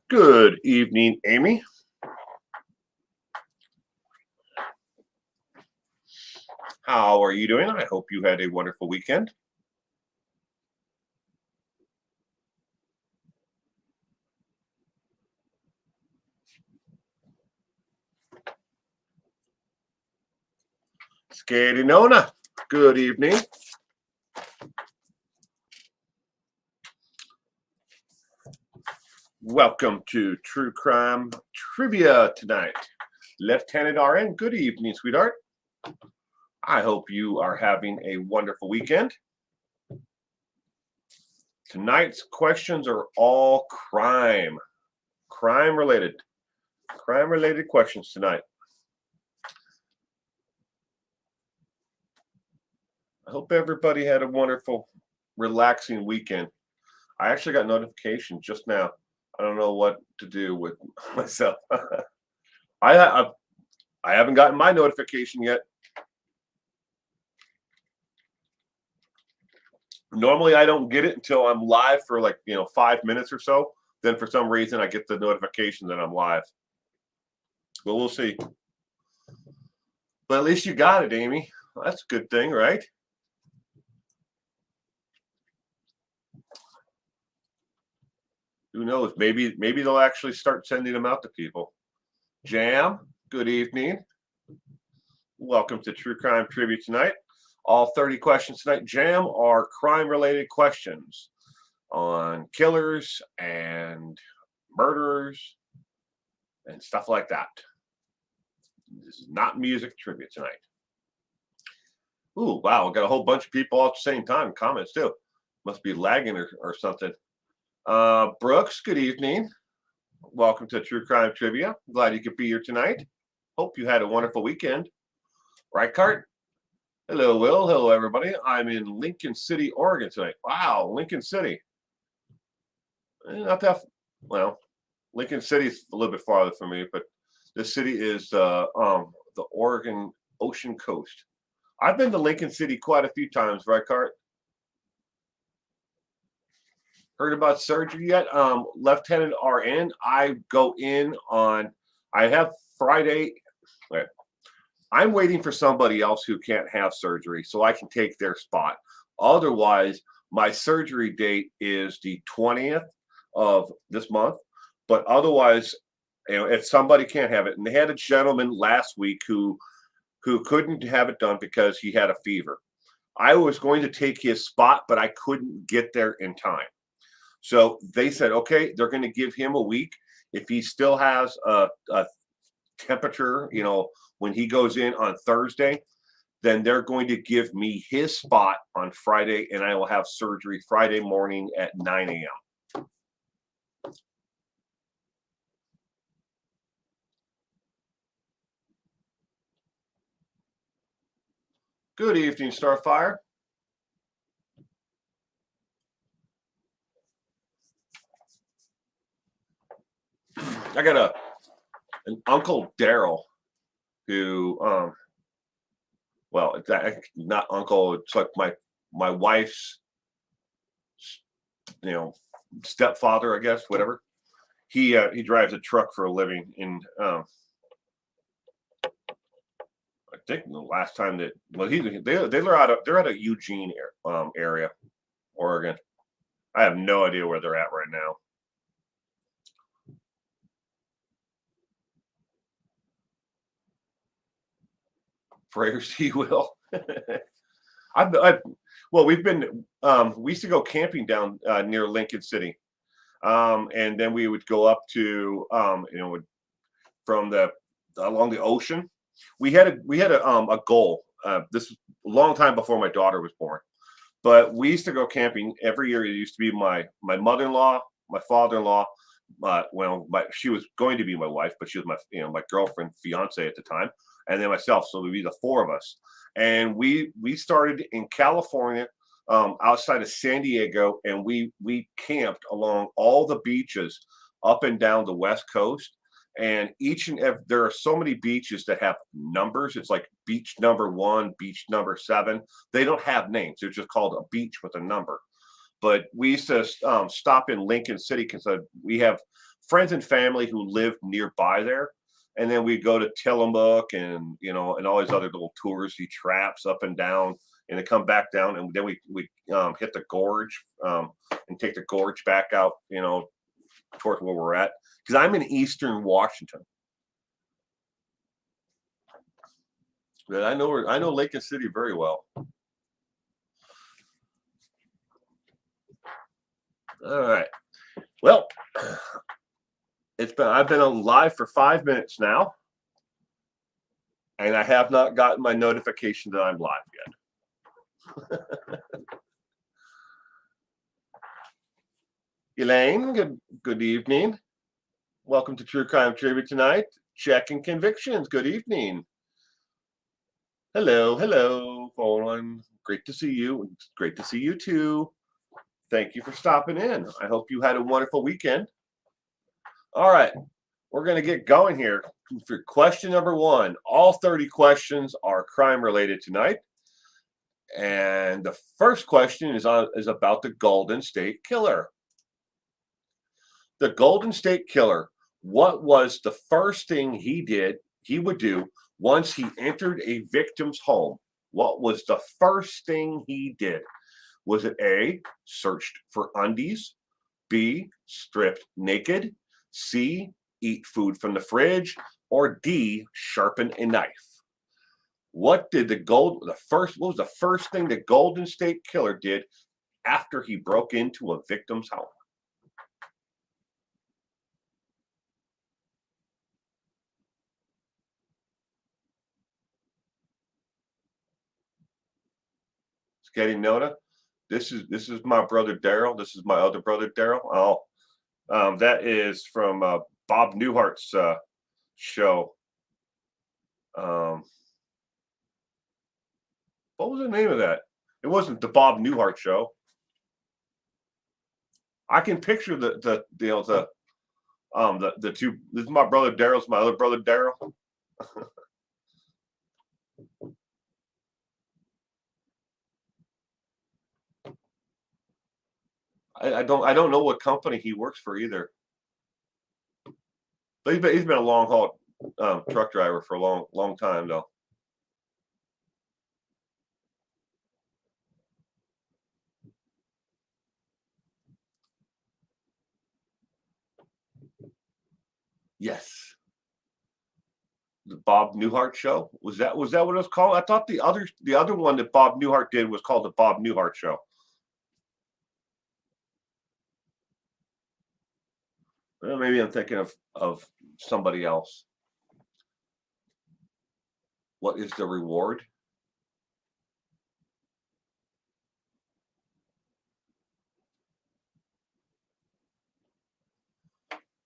Good evening, Amy. How are you doing? I hope you had a wonderful weekend. Scary Nona, good evening. Welcome to True Crime Trivia tonight. Lieutenant RN, good evening, sweetheart. I hope you are having a wonderful weekend. Tonight's questions are all crime related questions tonight. I hope everybody had a wonderful, relaxing weekend. I actually got notification just now. I don't know what to do with myself. I haven't gotten my notification yet. Normally, I don't get it until I'm live for 5 minutes or so. Then for some reason, I get the notification that I'm live. But we'll see. But at least you got it, Amy. Well, that's a good thing, right? Who knows? Maybe they'll actually start sending them out to people. Jam, good evening. Welcome to True Crime Trivia tonight. All 30 questions tonight, Jam, are crime-related questions on killers and murderers and stuff like that. This is not music trivia tonight. Ooh, wow, we got a whole bunch of people all at the same time. Comments, too. Must be lagging or something. Brooks, good evening. Welcome to True Crime Trivia. Glad you could be here tonight. Hope you had a wonderful weekend. Right, Cart? Hello, Will. Hello, everybody. I'm in Lincoln City, Oregon tonight. Wow, Lincoln City. Not that well. Lincoln City is a little bit farther from me, but this city is the Oregon Ocean Coast. I've been to Lincoln City quite a few times, right, Cart? Heard about surgery yet? Lieutenant RN, I go in on, I have Friday. Wait, I'm waiting for somebody else who can't have surgery so I can take their spot. Otherwise, my surgery date is the 20th of this month. But otherwise, if somebody can't have it, and they had a gentleman last week who couldn't have it done because he had a fever. I was going to take his spot, but I couldn't get there in time. So they said, okay, they're going to give him a week. If he still has a temperature, when he goes in on Thursday, then they're going to give me his spot on Friday, and I will have surgery Friday morning at 9 a.m. Good evening, Starfire. I got an Uncle Daryl who, well, it's not uncle. It's like my wife's, stepfather, I guess, whatever. He drives a truck for a living in, I think the last time that, well, they're out of Eugene area, Oregon. I have no idea where they're at right now. Prayers he will. Well, we used to go camping down near Lincoln City, and then we would go up to from along the ocean. We had a goal. This was a long time before my daughter was born, but we used to go camping every year. It used to be my mother-in-law, my father-in-law. She was going to be my wife, but she was my girlfriend, fiance at the time. And then myself, so it would be the four of us. And we started in California, outside of San Diego, and we camped along all the beaches up and down the West Coast. And there are so many beaches that have numbers. It's like beach number 1, beach number 7. They don't have names. They're just called a beach with a number. but we used to stop in Lincoln City because we have friends and family who live nearby there. And then we go to Tillamook and and all these other little touristy traps up and down, and then come back down, and then we hit the gorge and take the gorge back out, toward where we're at. Because I'm in Eastern Washington, but I know Lincoln City very well. All right. Well, I've been on live for 5 minutes now, and I have not gotten my notification that I'm live yet. Elaine, good evening. Welcome to True Crime Trivia tonight. Checking convictions. Good evening. Hello. Hold on. Great to see you. It's great to see you too. Thank you for stopping in. I hope you had a wonderful weekend. All right. We're going to get going here for question number 1. All 30 questions are crime related tonight. And the first question is about the Golden State Killer. The Golden State Killer, what was the first thing he would do once he entered a victim's home? What was the first thing he did? Was it A, searched for undies, B, stripped naked, C, eat food from the fridge, or D, sharpen a knife? What was the first thing the Golden State Killer did after he broke into a victim's home? Getting Noda. This is my brother Daryl. This is my other brother Daryl. That is from Bob Newhart's show. What was the name of that? It wasn't the Bob Newhart show. I can picture the two. This is my brother Daryl's my other brother Daryl. I don't know what company he works for either. But he's been a long haul truck driver for a long time though. Yes. The Bob Newhart show? Was that what it was called? I thought the other one that Bob Newhart did was called the Bob Newhart show. Well, maybe I'm thinking of somebody else. What is the reward?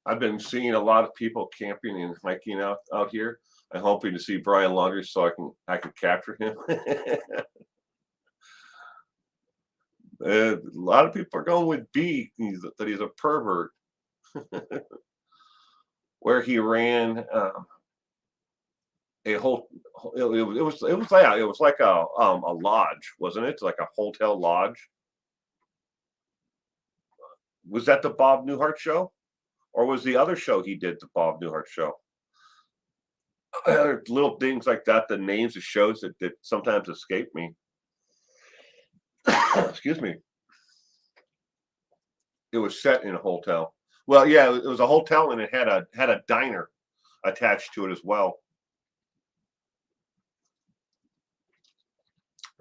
I've been seeing a lot of people camping and hiking out here. I'm hoping to see Brian Laundrie so I can capture him. A lot of people are going with B. That he's a pervert. Where he ran a whole. It was like a lodge, wasn't it? Like a hotel lodge. Was that the Bob Newhart show? Or was the other show he did the Bob Newhart show? Little things like that, the names of shows that sometimes escape me. Excuse me. It was set in a hotel. Well, yeah, it was a hotel and it had a diner attached to it as well.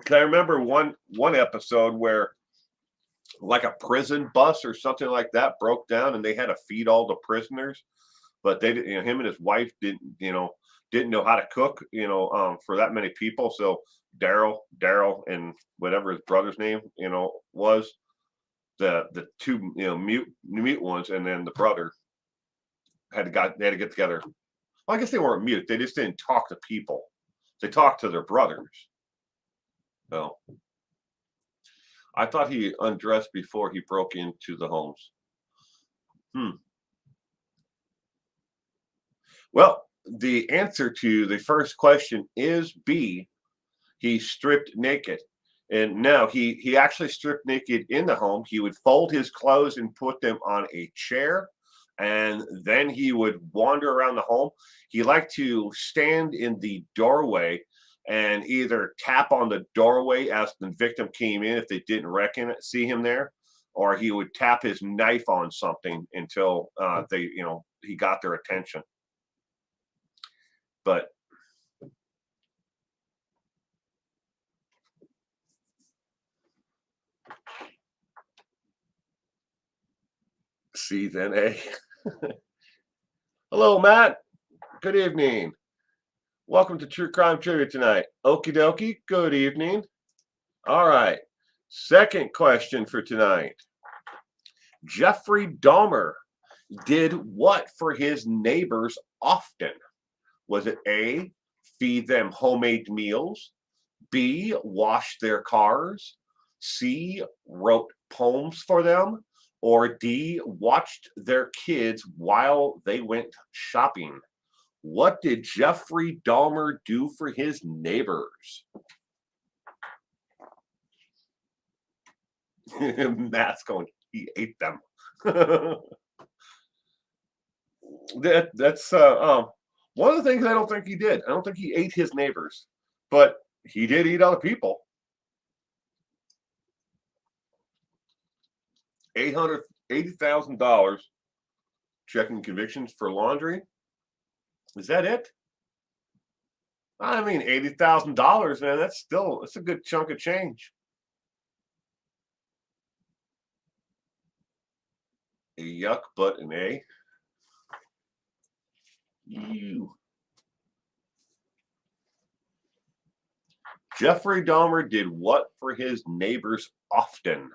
Can I remember one episode where like a prison bus or something like that broke down and they had to feed all the prisoners, but they didn't. Him and his wife didn't know how to cook, for that many people. So Daryl, and whatever his brother's name, was the two, mute ones, and then the brother they had to get together. Well, I guess they weren't mute. They just didn't talk to people. They talked to their brothers. So I thought he undressed before he broke into the homes. Well, the answer to the first question is B. He stripped naked. And no, he actually stripped naked in the home. He would fold his clothes and put them on a chair, and then he would wander around the home. He liked to stand in the doorway and either tap on the doorway as the victim came in if they didn't see him there, or he would tap his knife on something until he got their attention. But see then, hello, Matt. Good evening. Welcome to True Crime Trivia tonight. Okie dokie. Good evening. All right. Second question for tonight. Jeffrey Dahmer did what for his neighbors often? Was it A, feed them homemade meals, B, wash their cars, C, wrote poems for them, or D, watched their kids while they went shopping? What did Jeffrey Dahmer do for his neighbors? Matt's going, he ate them. That's one of the things I don't think he did. I don't think he ate his neighbors, but he did eat other people. $880,000 checking convictions for laundry. Is that it? I mean, $80,000, man. That's a good chunk of change. A yuck, but an A. Ew. Jeffrey Dahmer did what for his neighbors often?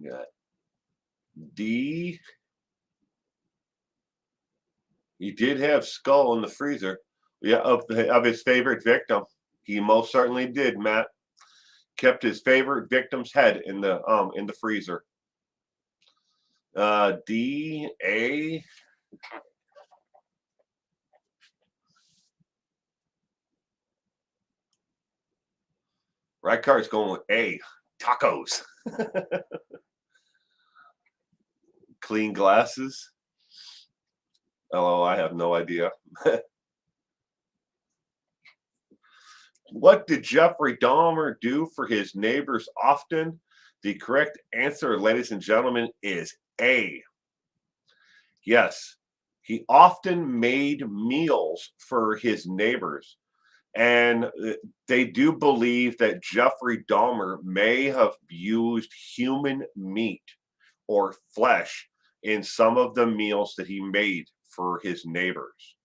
Got D. He did have skull in the freezer. Yeah, of his favorite victim. He most certainly did, Matt. Kept his favorite victim's head in the freezer. D, A. Right card's going with A. Tacos. Clean glasses. Oh, I have no idea. What did Jeffrey Dahmer do for his neighbors often? The correct answer, ladies and gentlemen, is A. Yes, he often made meals for his neighbors. And they do believe that Jeffrey Dahmer may have used human meat or flesh in some of the meals that he made for his neighbors.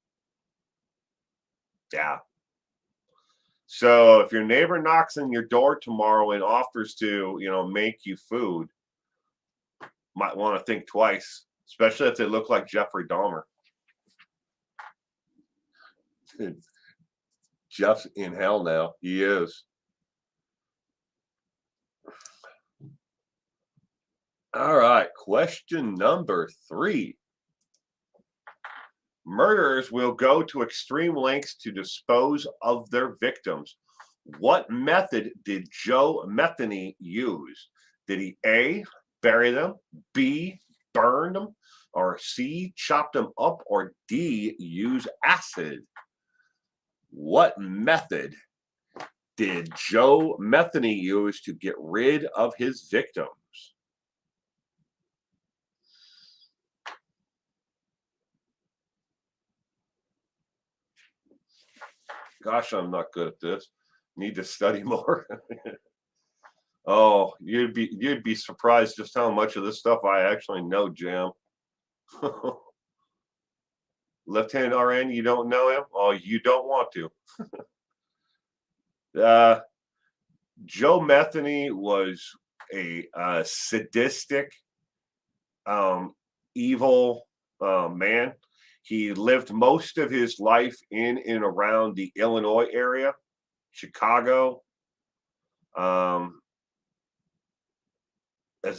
Yeah. So if your neighbor knocks on your door tomorrow and offers to, make you food, might want to think twice, especially if they look like Jeffrey Dahmer. Jeff's in hell now. He is. All right. Question number 3. Murderers will go to extreme lengths to dispose of their victims. What method did Joe Metheny use? Did he A, bury them, B, burn them, or C, chop them up, or D, use acid? What method did Joe Metheny use to get rid of his victims? Gosh, I'm not good at this. Need to study more. Oh, you'd be surprised just how much of this stuff I actually know, Jam. Lieutenant RN, you don't know him? Oh, you don't want to. Joe Metheny was a sadistic, evil man. He lived most of his life in and around the Illinois area, Chicago. As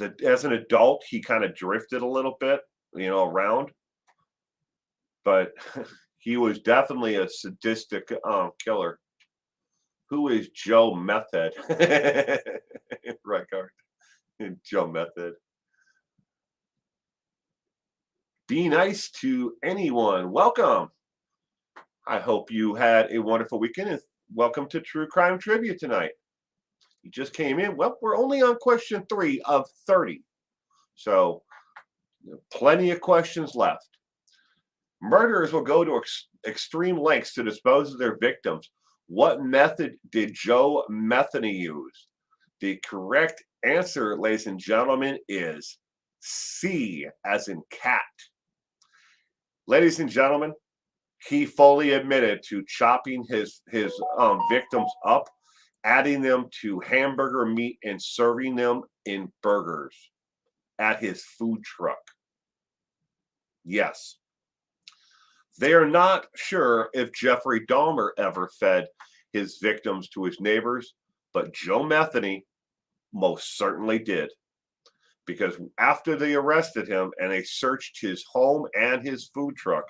an adult, he kind of drifted a little bit, around. But He was definitely a sadistic killer. Who is Joe Method? Right card. Joe Method. Be nice to anyone. Welcome. I hope you had a wonderful weekend, and welcome to True Crime Trivia tonight. You just came in. Well, we're only on question 3 of 30. So plenty of questions left. Murderers will go to extreme lengths to dispose of their victims. What method did Joe Metheny use? The correct answer, ladies and gentlemen, is C, as in cat. Ladies and gentlemen, he fully admitted to chopping his victims up, adding them to hamburger meat, and serving them in burgers at his food truck. Yes. They are not sure if Jeffrey Dahmer ever fed his victims to his neighbors, but Joe Metheny most certainly did. Because after they arrested him and they searched his home and his food truck,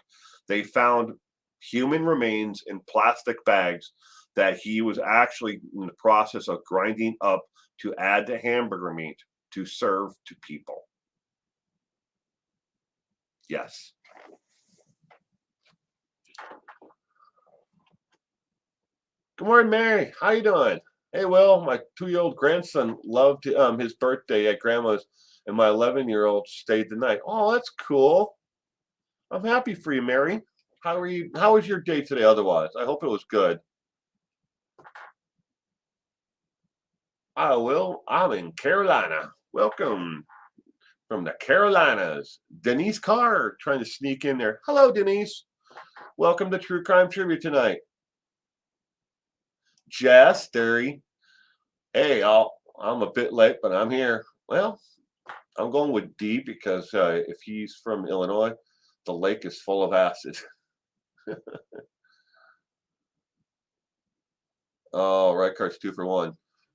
they found human remains in plastic bags that he was actually in the process of grinding up to add to hamburger meat to serve to people. Yes. Good morning, Mary. How you doing? Hey, Will, my 2-year-old grandson loved his birthday at Grandma's, and my 11-year-old stayed the night. Oh, that's cool. I'm happy for you, Mary. How are you? How was your day today otherwise? I hope it was good. Hi, Will. I'm in Carolina. Welcome from the Carolinas. Denise Carr trying to sneak in there. Hello, Denise. Welcome to True Crime Trivia tonight. Jess, Derry. Hey, I'm a bit late, but I'm here. Well, I'm going with D because if he's from Illinois, the lake is full of acid. Oh, right card's 2 for 1.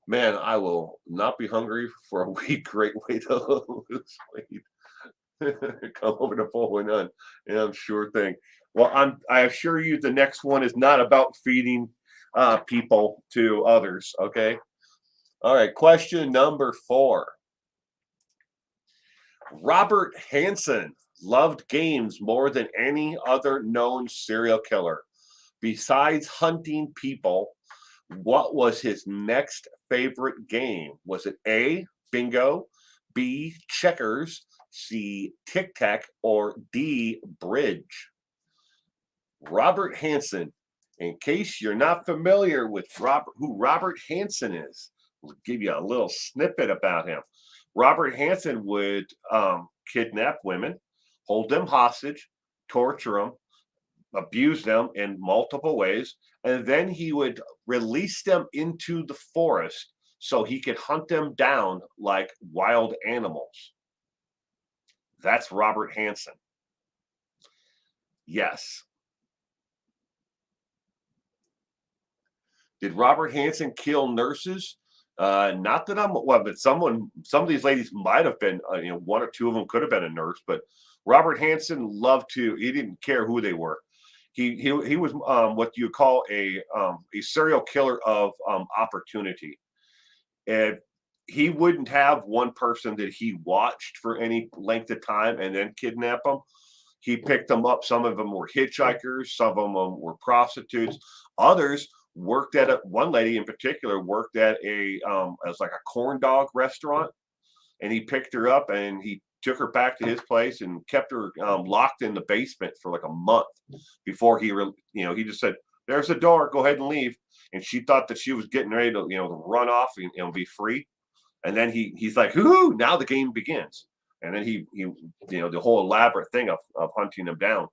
Man, I will not be hungry for a week. Great way to lose weight. Come over to 419. Yeah, I'm sure thing. Well, I assure you the next one is not about feeding people to others, okay? All right, question number 4. Robert Hanson loved games more than any other known serial killer. Besides hunting people, what was his next favorite game? Was it A, bingo, B, checkers, C, tic-tac, or D, bridge? Robert Hanson. In case you're not familiar with who Robert Hanson is, we'll give you a little snippet about him. Robert Hanson would kidnap women, hold them hostage, torture them, abuse them in multiple ways, and then he would release them into the forest so he could hunt them down like wild animals. That's Robert Hanson. Yes. Did Robert Hanson kill nurses? Not that I'm well, but some of these ladies might have been, 1 or 2 of them could have been a nurse, but Robert Hanson loved to, he didn't care who they were. He was what you call a serial killer of opportunity. And he wouldn't have one person that he watched for any length of time and then kidnap them. He picked them up. Some of them were hitchhikers. Some of them were prostitutes. Others worked at one lady in particular worked at as like a corn dog restaurant, and he picked her up and he took her back to his place and kept her locked in the basement for like a month before he just said, "There's the door, go ahead and leave." And she thought that she was getting ready to to run off and be free. And then he's like, "Hoo-hoo, now the game begins." And then he the whole elaborate thing of hunting them down.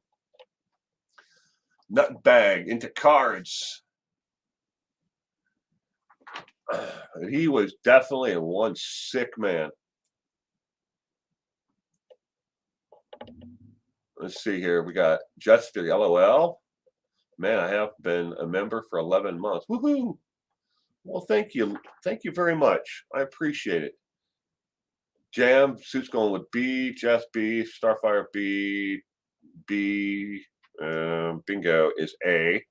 Nutbag into cards. He was definitely one sick man. Let's see here. We got Jester, LOL. Man, I have been a member for 11 months. Woohoo! Well, thank you. Thank you very much. I appreciate it. Jam, Suit's going with B, Jess B, Starfire B, B. Bingo is A.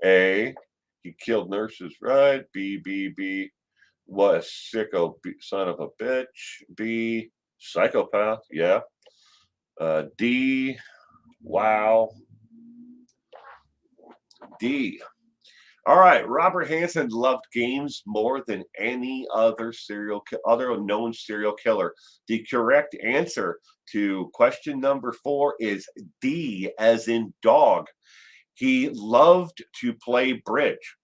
A, he killed nurses, right? B, what a sicko son of a bitch. B, psychopath, yeah. D, wow. D. All right, Robert Hanson loved games more than any other known serial killer. The correct answer to question number 4 is D, as in dog. He loved to play bridge.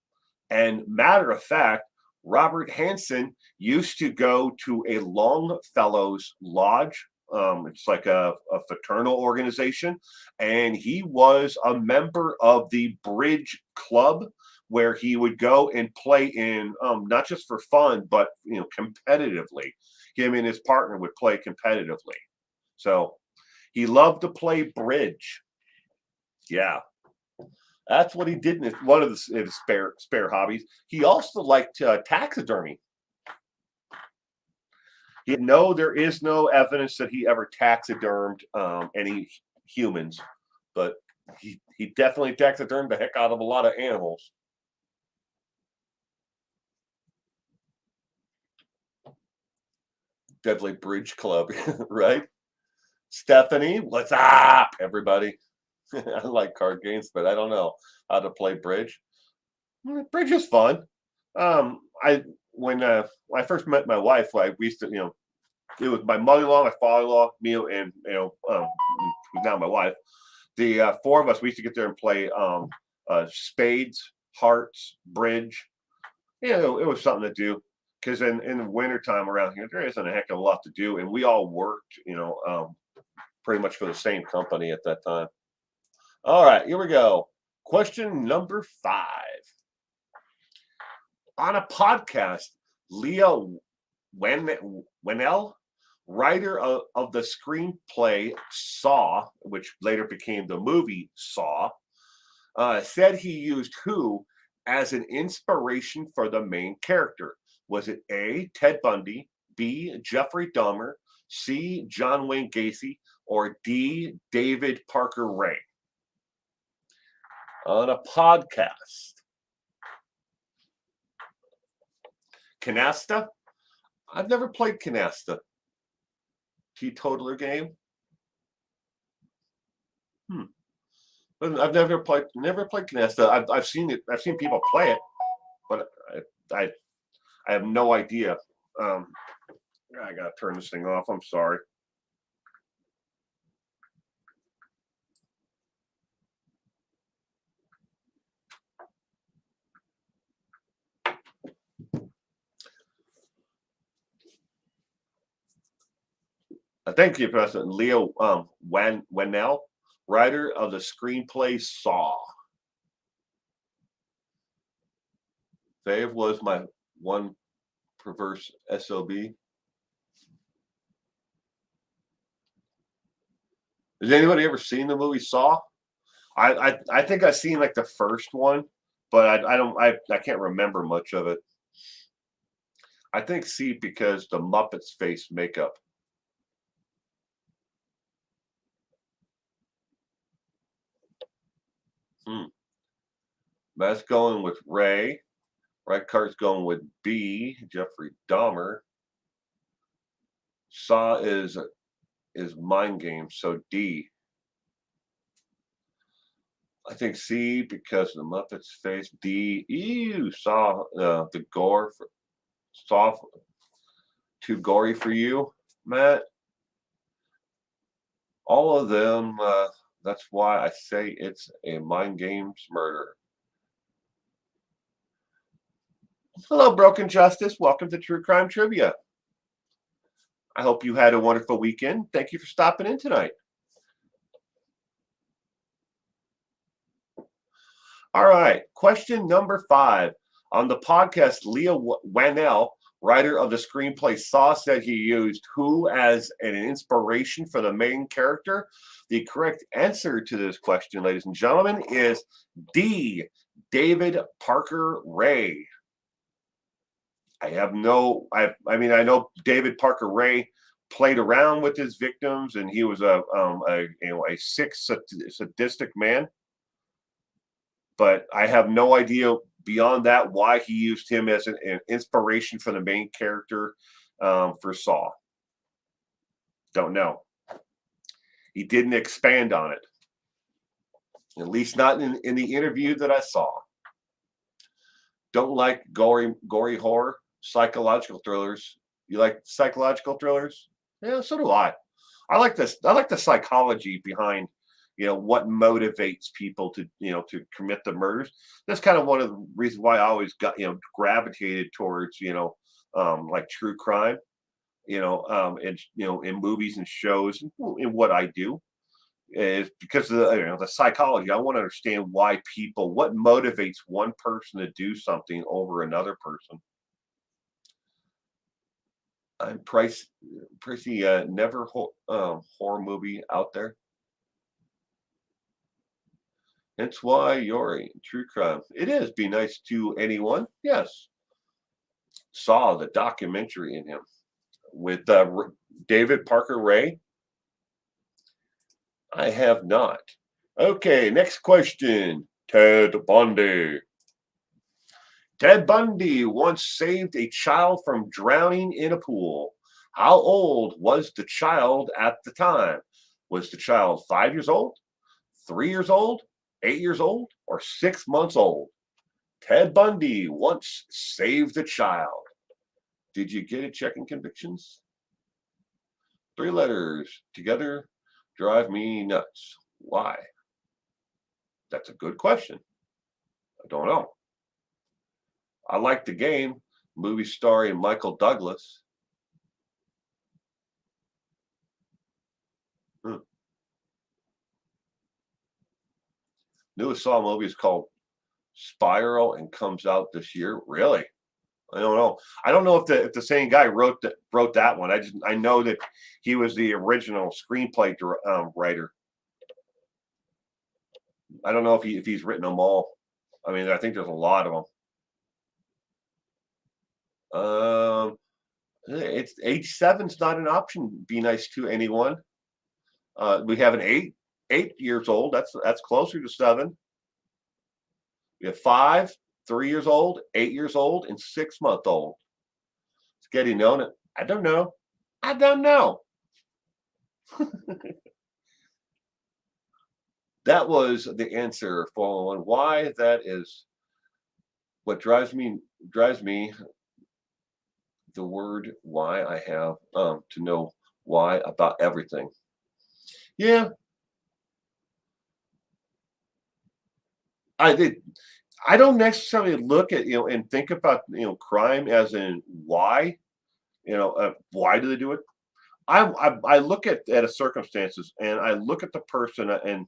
And matter of fact, Robert Hanson used to go to a Longfellows Lodge. It's like a fraternal organization. And he was a member of the Bridge Club, where he would go and play in, not just for fun, but competitively. Him and his partner would play competitively. So he loved to play bridge. Yeah. That's what he did in one of his spare hobbies. He also liked taxidermy. There is no evidence that he ever taxidermed any humans, but he definitely taxidermed the heck out of a lot of animals. Deadly Bridge Club, right? Stephanie, what's up, everybody? I like card games, but I don't know how to play bridge. Bridge is fun. When I first met my wife, we used to, it was my mother-in-law, my father-in-law, me, and who's now my wife. The 4 of us, we used to get there and play spades, hearts, bridge. It was something to do, because in the wintertime around here, there isn't a heck of a lot to do, and we all worked, pretty much for the same company at that time. All right, here we go. Question number 5. On a podcast, Leo Whannell, writer of the screenplay Saw, which later became the movie Saw, said he used who as an inspiration for the main character. Was it A, Ted Bundy, B, Jeffrey Dahmer, C, John Wayne Gacy, or D, David Parker Ray? On a podcast. Canasta? I've never played Canasta. Teetotaler game? I've never played Canasta. I've seen it. I've seen people play it, but I have no idea. I gotta turn this thing off. I'm sorry. Thank you, President Leo Whannell, writer of the screenplay Saw. Fave was my one perverse SOB. Has anybody ever seen the movie Saw? I think I've seen like the first one, but I can't remember much of it. I think C, because the Muppets face makeup. That's going with Ray. Right card's going with B, Jeffrey Dahmer. Saw is mind game, so D. I think C, because the Muppets face. D, ew, Saw the gore. Saw too gory for you, Matt. All of them. That's why I say it's a mind games murder. Hello, Broken Justice. Welcome to True Crime Trivia. I hope you had a wonderful weekend. Thank you for stopping in tonight. All right. Question number 5. On the podcast, Leo Whannell, writer of the screenplay Saw, said he used who as an inspiration for the main character. The correct answer to this question, ladies and gentlemen, is D, David Parker Ray. I know David Parker Ray played around with his victims, and he was a sick, sadistic man. but I have no idea beyond that why he used him as an inspiration for the main character for Saw. Don't know. He didn't expand on it, at least not in the interview that I saw. Don't like gory horror, psychological thrillers. You like psychological thrillers? Yeah, so do I. I like this. I like the psychology behind, what motivates people to, to commit the murders. That's kind of one of the reasons why I always got, gravitated towards, like true crime, and in movies and shows and in what I do is because of the psychology. I want to understand why what motivates one person to do something over another person. I'm pricey, never horror movie out there. That's why you're a true crime. It is be nice to anyone. Yes. Saw the documentary in him with David Parker Ray. I have not. Okay, next question. Ted Bundy. Ted Bundy once saved a child from drowning in a pool. How old was the child at the time? Was the child 5 years old, 3 years old, 8 years old, or 6 months old? Ted Bundy once saved a child. Did you get it checking convictions? 3 letters together drive me nuts. Why? That's a good question. I don't know. I like the game. Movie starring Michael Douglas. Newest Saw movie is called Spiral and comes out this year. Really? I don't know. I don't know if the same guy wrote that one. I know that he was the original screenplay writer. I don't know if he's written them all. I mean, I think there's a lot of them. It's age 7's not an option. Be nice to anyone. We have an 8 years old. That's closer to 7. We have 5, 3 years old, 8 years old, and 6 month old. It's getting known. I don't know. I don't know. That was the answer for why. That is what drives me. The word why I have to know why about everything. Yeah, I did. I don't necessarily look at and think about crime as in why why do they do it. I look at a circumstances and I look at the person and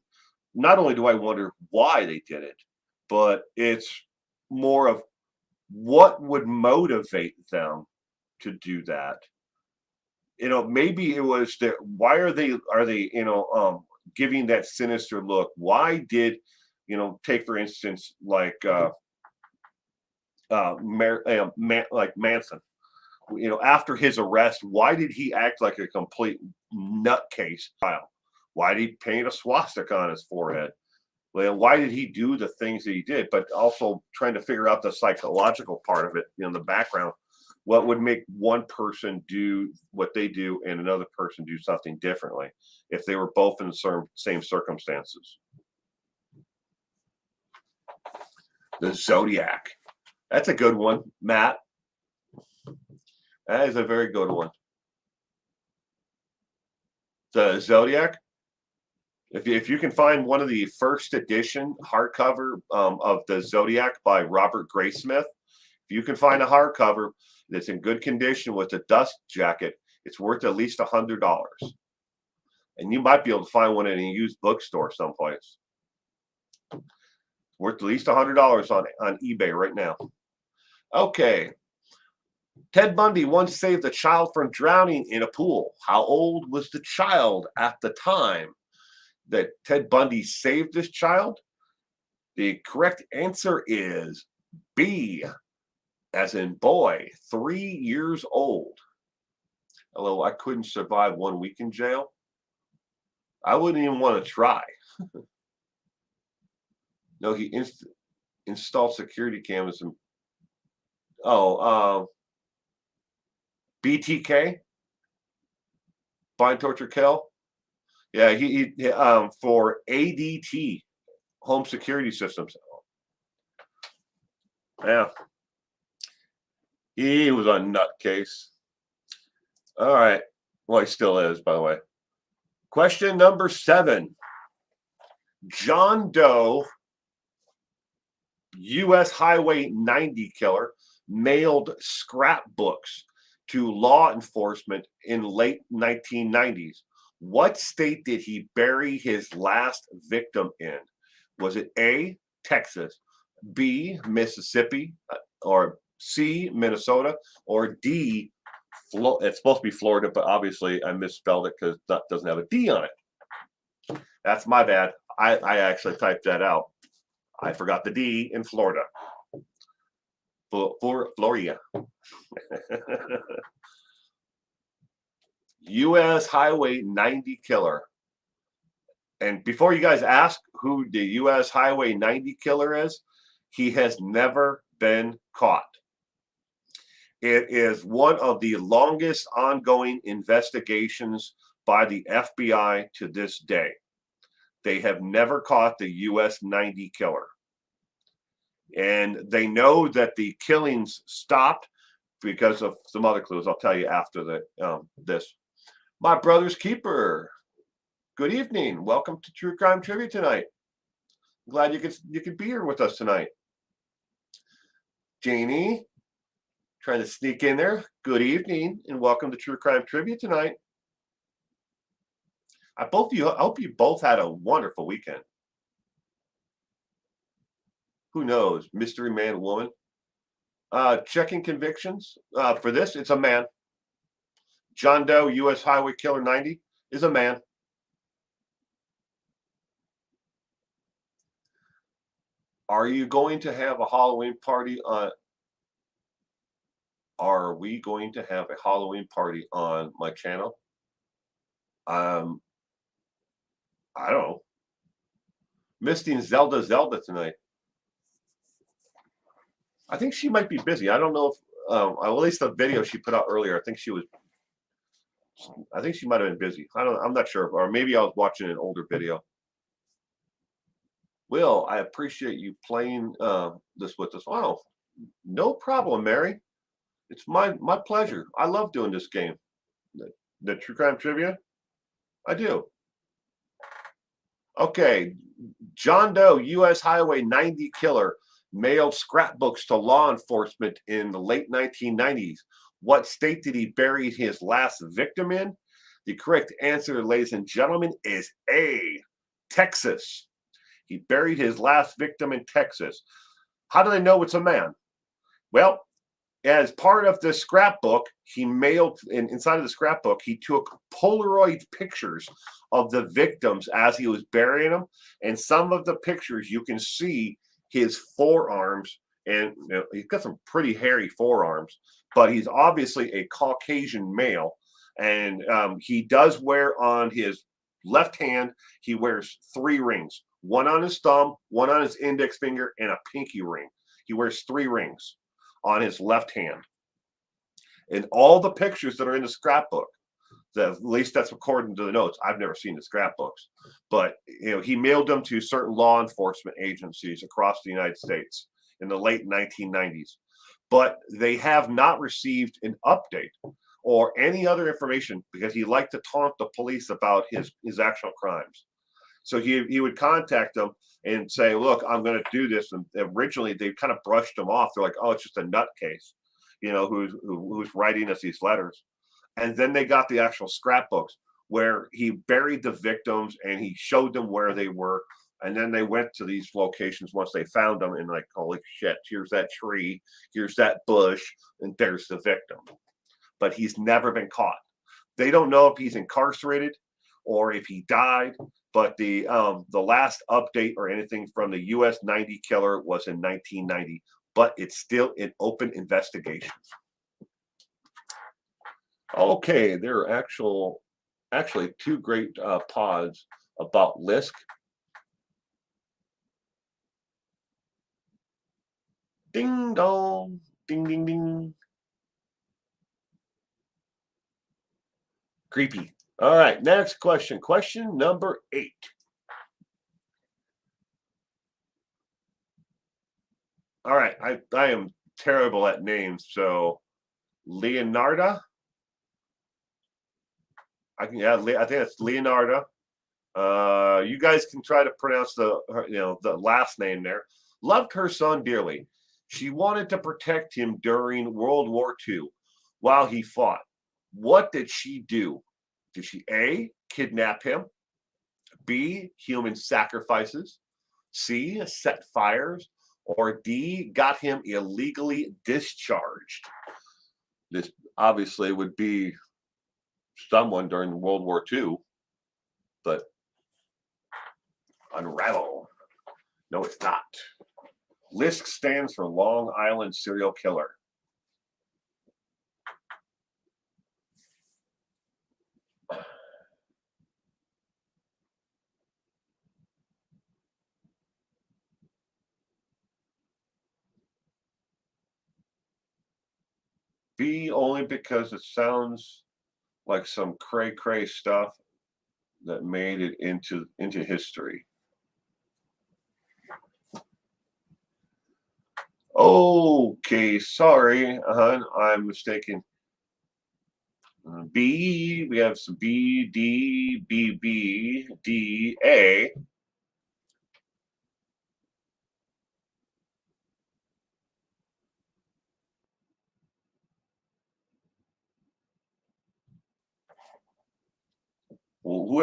not only do I wonder why they did it, but it's more of what would motivate them to do that. Maybe it was that why are they giving that sinister look? Why did take for instance like like Manson, after his arrest, why did he act like a complete nutcase? Why did he paint a swastika on his forehead? Well, why did he do the things that he did? But also trying to figure out the psychological part of it, the background. What would make one person do what they do and another person do something differently if they were both in the same circumstances? The Zodiac. That's a good one, Matt. That is a very good one. The Zodiac. If you can find one of the first edition hardcover of the Zodiac by Robert Graysmith, if you can find a hardcover that's in good condition with a dust jacket, it's worth at least $100. And you might be able to find one in a used bookstore someplace. Worth at least $100 on eBay right now. Okay. Ted Bundy once saved a child from drowning in a pool. How old was the child at the time that Ted Bundy saved this child? The correct answer is B, as in boy, 3 years old. Although I couldn't survive 1 week in jail, I wouldn't even want to try. No, installed security cameras. And oh, BTK, bind, torture, kill. Yeah, he for ADT, home security systems. Yeah, he was a nutcase. All right. Well, he still is, by the way. Question number 7. John Doe, U.S. Highway 90 killer, mailed scrapbooks to law enforcement in late 1990s. What state did he bury his last victim in? Was it A, Texas, B, Mississippi, or C, Minnesota, or D, it's supposed to be Florida, but obviously I misspelled it because that doesn't have a D on it. That's my bad. I actually typed that out. I forgot the D in Florida. Florida. U.S. Highway 90 killer. And before you guys ask who the U.S. Highway 90 killer is, he has never been caught. It is one of the longest ongoing investigations by the FBI to this day. They have never caught the U.S. 90 killer. And they know that the killings stopped because of some other clues. I'll tell you after this. My brother's keeper. Good evening. Welcome to True Crime Trivia tonight. Glad you could be here with us tonight. Janie, trying to sneak in there. Good evening and welcome to True Crime Trivia tonight. I hope you both had a wonderful weekend. Who knows? Mystery man, woman. Checking convictions. For this, it's a man. John Doe, U.S. Highway Killer 90 is a man. Are you going to have a Halloween party on? Are we going to have a Halloween party on my channel? I don't know. Misting Zelda tonight. I think she might be busy. I don't know if, at least the video she put out earlier, I think she might have been busy. I'm not sure. Or maybe I was watching an older video. Will, I appreciate you playing this with us. Wow. No problem, Mary. It's my pleasure. I love doing this game. The True Crime Trivia. I do. Okay. John Doe, U.S. Highway 90 killer, mailed scrapbooks to law enforcement in the late 1990s. What state did he bury his last victim in? The correct answer, ladies and gentlemen, is A, Texas. He buried his last victim in Texas. How do they know it's a man? Well, as part of the scrapbook, he mailed, inside of the scrapbook, he took Polaroid pictures of the victims as he was burying them. And some of the pictures, you can see his forearms, and he's got some pretty hairy forearms, but he's obviously a Caucasian male. And he does wear on his left hand, he wears 3 rings, one on his thumb, one on his index finger, and a pinky ring. He wears 3 rings on his left hand. And all the pictures that are in the scrapbook, at least that's according to the notes. I've never seen the scrapbooks, but he mailed them to certain law enforcement agencies across the United States in the late 1990s. But they have not received an update or any other information because he liked to taunt the police about his actual crimes. So he would contact them and say, look, I'm going to do this. And originally they kind of brushed him off. They're like, oh, it's just a nutcase, who's writing us these letters. And then they got the actual scrapbooks where he buried the victims and he showed them where they were. And then they went to these locations once they found them and like, holy shit, here's that tree, here's that bush, and there's the victim. But he's never been caught. They don't know if he's incarcerated or if he died. But the last update or anything from the U.S. 90 killer was in 1990. But it's still in open investigation. Okay, there are actually 2 great pods about Lisk. Ding dong. Ding ding ding. Creepy. All right, next question. Question number 8. All right, I am terrible at names, so Leonardo. I think it's Leonardo. You guys can try to pronounce the last name there. Loved her son dearly. She wanted to protect him during World War II while he fought. What did she do? Did she A, kidnap him? B, human sacrifices? C, set fires? Or D, got him illegally discharged? This obviously would be someone during World War II, but unravel. No, it's not. Lisk stands for Long Island serial killer. B, only because it sounds like some cray-cray stuff that made it into history. Okay, sorry, I'm mistaken. B, we have some B, D, B, B, D, A. Well,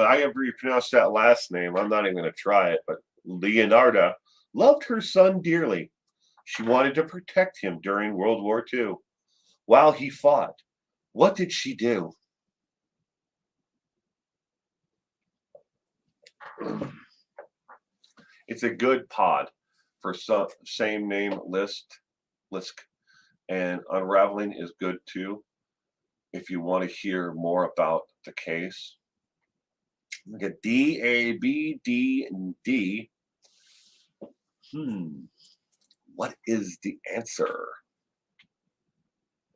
however you pronounce that last name, I'm not even going to try it, but Leonardo loved her son dearly. She wanted to protect him during World War II while he fought. What did she do? It's a good pod for some same name Lisk, and unraveling is good too. If you want to hear more about the case, look at D, A, B, D, and D. What is the answer?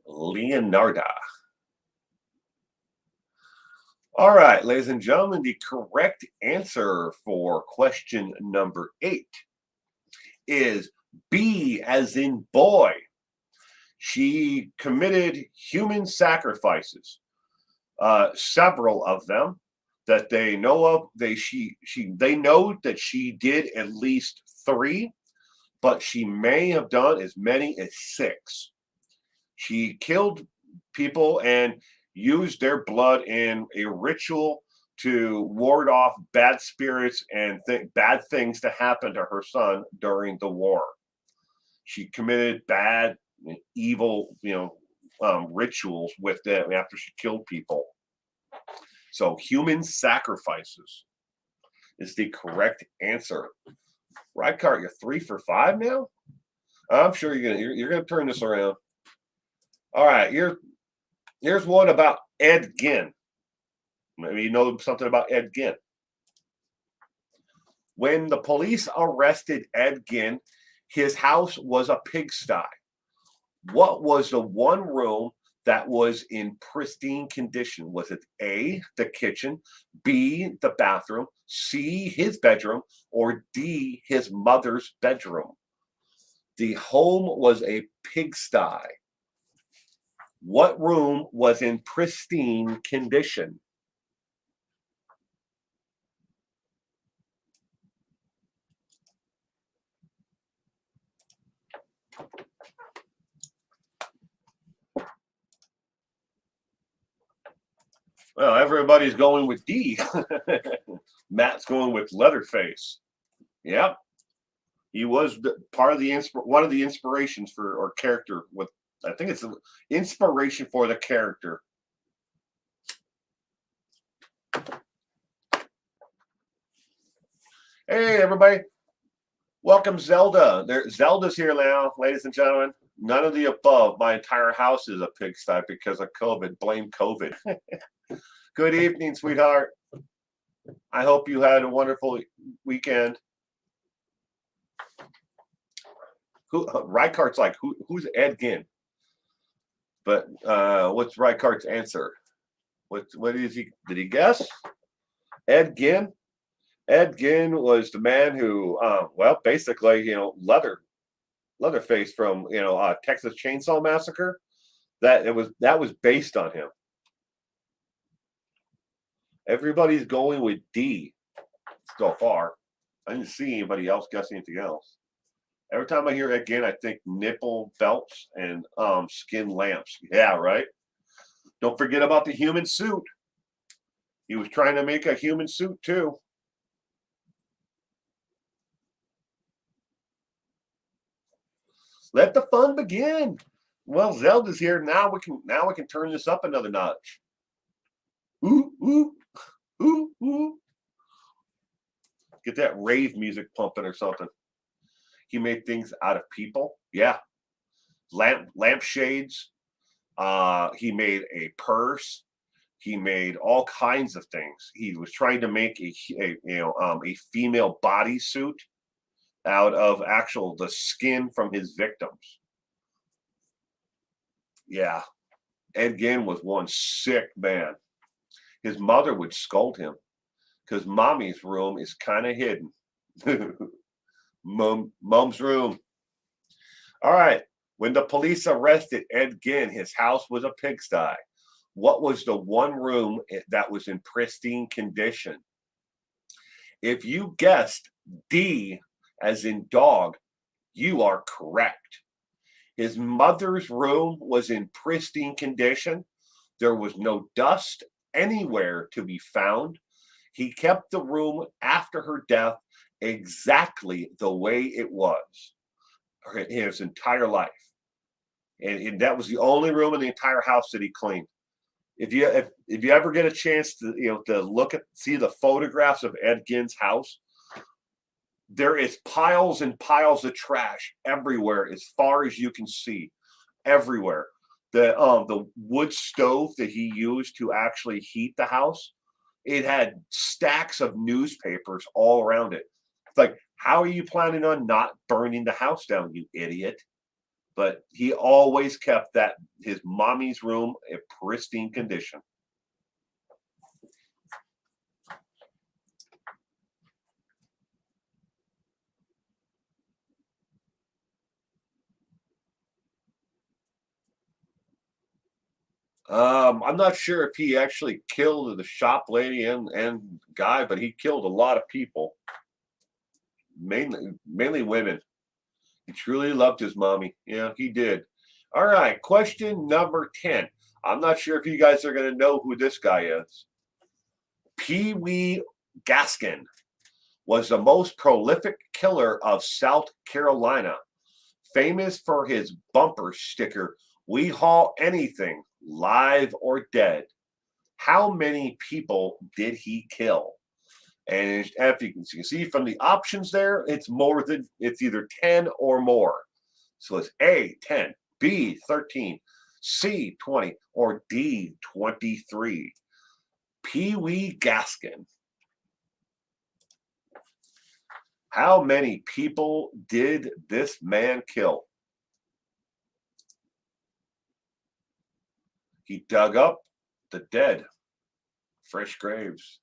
Leonardo. All right, ladies and gentlemen, the correct answer for question number 8 is B as in boy. She committed human sacrifices, several of them that they know of. They know that she did at least 3, but she may have done as many as 6. She killed people and used their blood in a ritual to ward off bad spirits and bad things to happen to her son during the war. She committed bad, evil, rituals with them after she killed people. So human sacrifices is the correct answer. Rykart, you're 3 for 5 now. I'm sure you're gonna turn this around. All right, here's one about Ed Gein. Maybe you know something about Ed Gein. When the police arrested Ed Gein, his house was a pigsty. What was the one room that was in pristine condition? Was it A, the kitchen, B, the bathroom, C, his bedroom, or D, his mother's bedroom? The home was a pigsty. What room was in pristine condition? Well, everybody's going with D. Matt's going with Leatherface. Yep. He was part of one of the inspirations for or character with. I think it's an inspiration for the character. Hey, everybody. Welcome, Zelda. Zelda's here now, ladies and gentlemen. None of the above. My entire house is a pigsty because of COVID. Blame COVID. Good evening, sweetheart. I hope you had a wonderful weekend. Reichardt's like, who's Ed Gein? But what's Reichardt's answer? What is he? Did he guess? Ed Gein? Ed Gein was the man who, well, basically, Leatherface from Texas Chainsaw Massacre. That was based on him. Everybody's going with D so far. I didn't see anybody else guess anything else. Every time I hear Ed Gein, I think nipple belts and skin lamps. Yeah, right. Don't forget about the human suit. He was trying to make a human suit too. Let the fun begin. Well, Zelda's here now. We can turn this up another notch. Ooh, ooh, ooh, ooh. Get that rave music pumping or something. He made things out of people. Yeah. Lampshades. He made a purse. He made all kinds of things. He was trying to make a female bodysuit out of the skin from his victims. Yeah. Ed Gein was one sick man. His mother would scold him because mommy's room is kind of hidden. Mom's room. All right. When the police arrested Ed Gein, his house was a pigsty. What was the one room that was in pristine condition? If you guessed D as in dog, you are correct. His mother's room was in pristine condition. There was no dust anywhere to be found. He kept the room after her death exactly the way it was his entire life. And that was the only room in the entire house that he cleaned. If you ever get a chance to to see the photographs of Ed Gein's house, there is piles and piles of trash everywhere as far as you can see, everywhere. The wood stove that he used to actually heat the house, it had stacks of newspapers all around it. It's like, how are you planning on not burning the house down, you idiot? But he always kept his mommy's room in pristine condition. I'm not sure if he actually killed the shop lady and guy, but he killed a lot of people, mainly women. He truly loved his mommy. Yeah, he did. All right, question number 10. I'm not sure if you guys are going to know who this guy is. Wee Gaskin was the most prolific killer of South Carolina, famous for his bumper sticker, "We haul anything, live or dead." How many people did he kill? And as you can see from the options there, it's either 10 or more. So it's A, 10, B, 13, C, 20, or D, 23. Wee Gaskin. How many people did this man kill? He dug up the dead, fresh graves.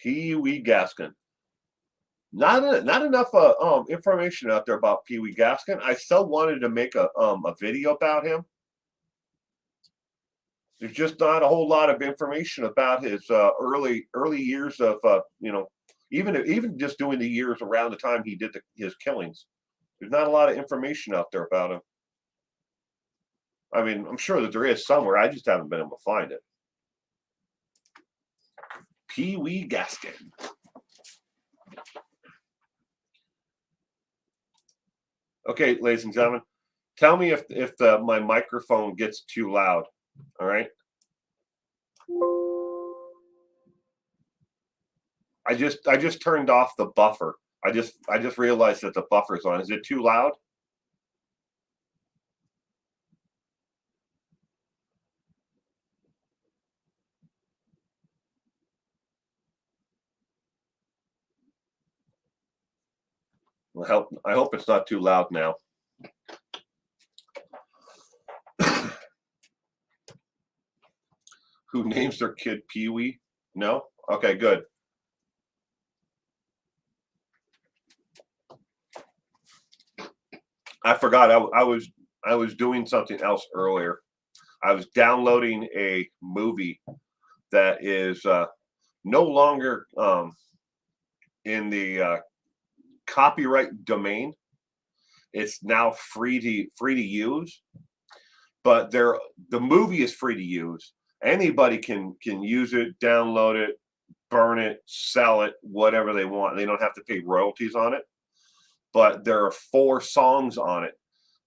Wee Gaskin. Not enough information out there about Wee Gaskin. I still wanted to make a video about him. There's just not a whole lot of information about his early years of even just doing the years around the time he did his killings. There's not a lot of information out there about him. I mean, I'm sure that there is somewhere. I just haven't been able to find it. Wee Gaskin. Okay, ladies and gentlemen, tell me if my microphone gets too loud. All right. I just turned off the buffer. I just realized that the buffer's on. Is it too loud? I hope it's not too loud now. Who names their kid Pee-wee? No? Okay, good. I forgot. I was doing something else earlier. I was downloading a movie that is no longer in the copyright domain. It's now free to use, but the movie is free to use. Anybody can use it, download it, burn it, sell it, whatever they want. They don't have to pay royalties on it. But there are 4 songs on it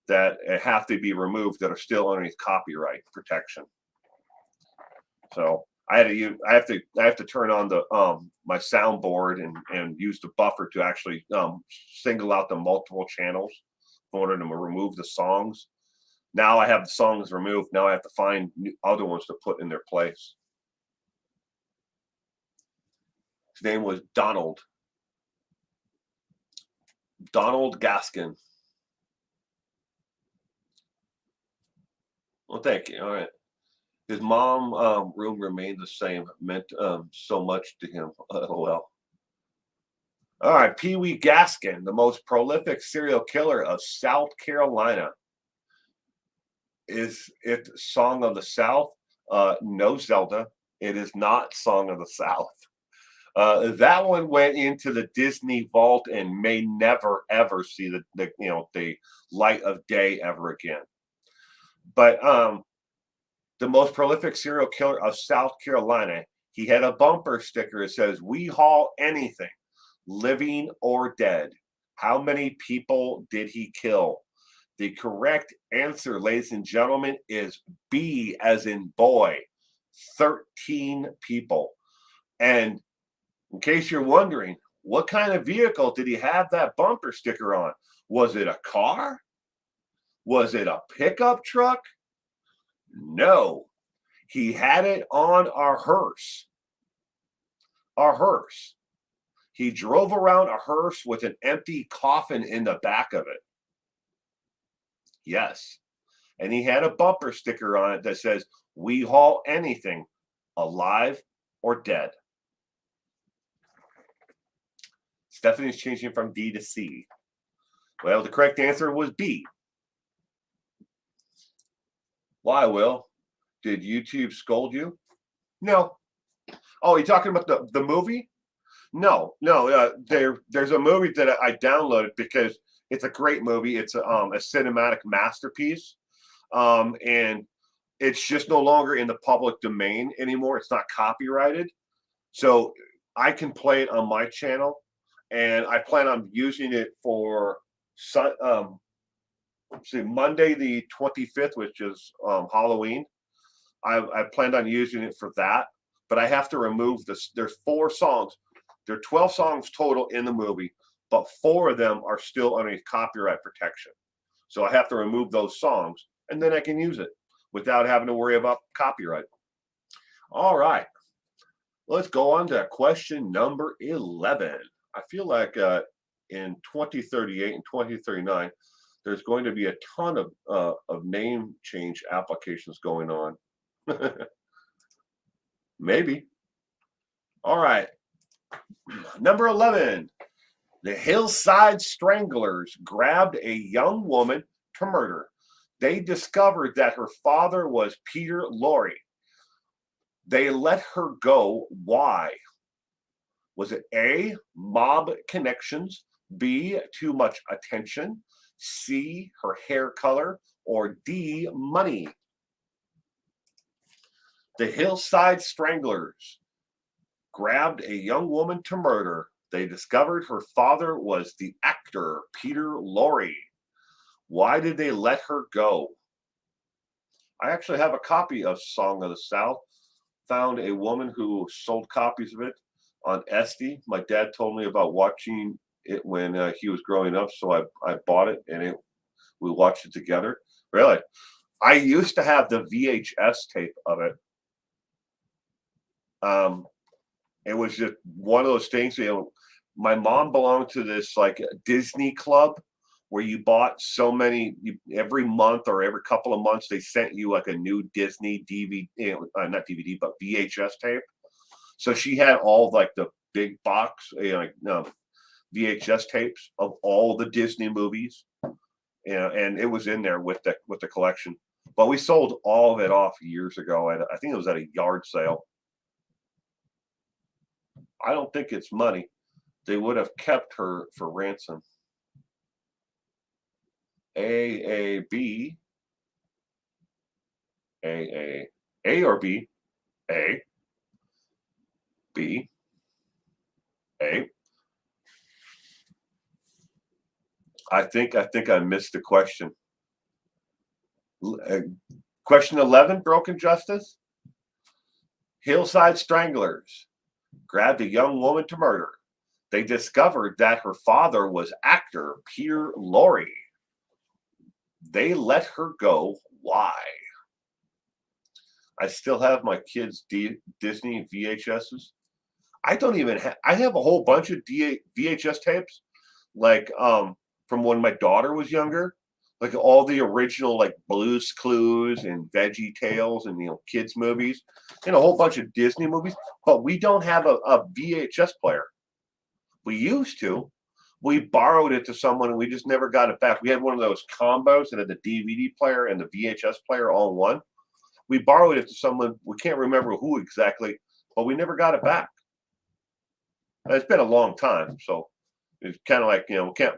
that have to be removed that are still underneath copyright protection. So I have to turn on the my soundboard and use the buffer to actually single out the multiple channels in order to remove the songs. Now I have the songs removed. Now I have to find other ones to put in their place. His name was Donald Gaskin. Well, thank you. All right. His mom room remained the same. It meant so much to him. Well. All right. Wee Gaskin, the most prolific serial killer of South Carolina. Is it Song of the South? No, Zelda. It is not Song of the South. That one went into the Disney vault and may never ever see the light of day ever again. But the most prolific serial killer of South Carolina, he had a bumper sticker that says, "We haul anything, living or dead." How many people did he kill? The correct answer, ladies and gentlemen, is B as in boy, 13 people. And in case you're wondering, what kind of vehicle did he have that bumper sticker on? Was it a car? Was it a pickup truck? No. He had it on a hearse. A hearse. He drove around a hearse with an empty coffin in the back of it. Yes. And he had a bumper sticker on it that says, "We haul anything, alive or dead." Stephanie's changing from D to C. Well, the correct answer was B. Why, Will? Did YouTube scold you? No. Oh, you talking about the movie? No. There's a movie that I downloaded because it's a great movie. It's a cinematic masterpiece, and it's just no longer in the public domain anymore. It's not copyrighted, so I can play it on my channel, and I plan on using it for Monday the 25th, which is Halloween. I planned on using it for that, but I have to remove this. There's 4 songs. There are 12 songs total in the movie, but 4 of them are still underneath copyright protection. So I have to remove those songs, and then I can use it without having to worry about copyright. All right. Let's go on to question number 11. I feel like in 2038 and 2039, there's going to be a ton of name change applications going on. Maybe. All right. Number 11. The Hillside Stranglers grabbed a young woman to murder. They discovered that her father was Peter Lorre. They let her go. Why? Was it A, mob connections, B, too much attention, C, her hair color, or D, money? The Hillside Stranglers grabbed a young woman to murder. They discovered her father was the actor Peter Lorre. Why did they let her go? I actually have a copy of Song of the South. Found a woman who sold copies of it on Etsy. My dad told me about watching it when he was growing up, so I bought it and we watched it together. Really, I used to have the VHS tape of it. It was just one of those things. my mom belonged to this like Disney club where you bought so many every month or every couple of months they sent you like a new Disney DVD, not DVD but VHS tape. So she had all like the big box, like no VHS tapes of all the Disney movies, and it was in there with the collection. But we sold all of it off years ago at I think it was at a yard sale. I don't think it's money. They would have kept her for ransom. A B A or B A B A. I think I missed the question. Question 11, Broken Justice. Hillside Stranglers grabbed a young woman to murder. They discovered that her father was actor Peter Lorre. They let her go. Why? I still have my kids' Disney VHSs. I don't even have. I have a whole bunch of VHS tapes, like from when my daughter was younger, like all the original like Blue's Clues and Veggie Tales and kids movies, and a whole bunch of Disney movies. But we don't have a VHS player. We used to. We borrowed it to someone and we just never got it back. We had one of those combos that had the DVD player and the VHS player all in one. We borrowed it to someone. We can't remember who exactly, but we never got it back. It's been a long time, so it's kind of like we can't.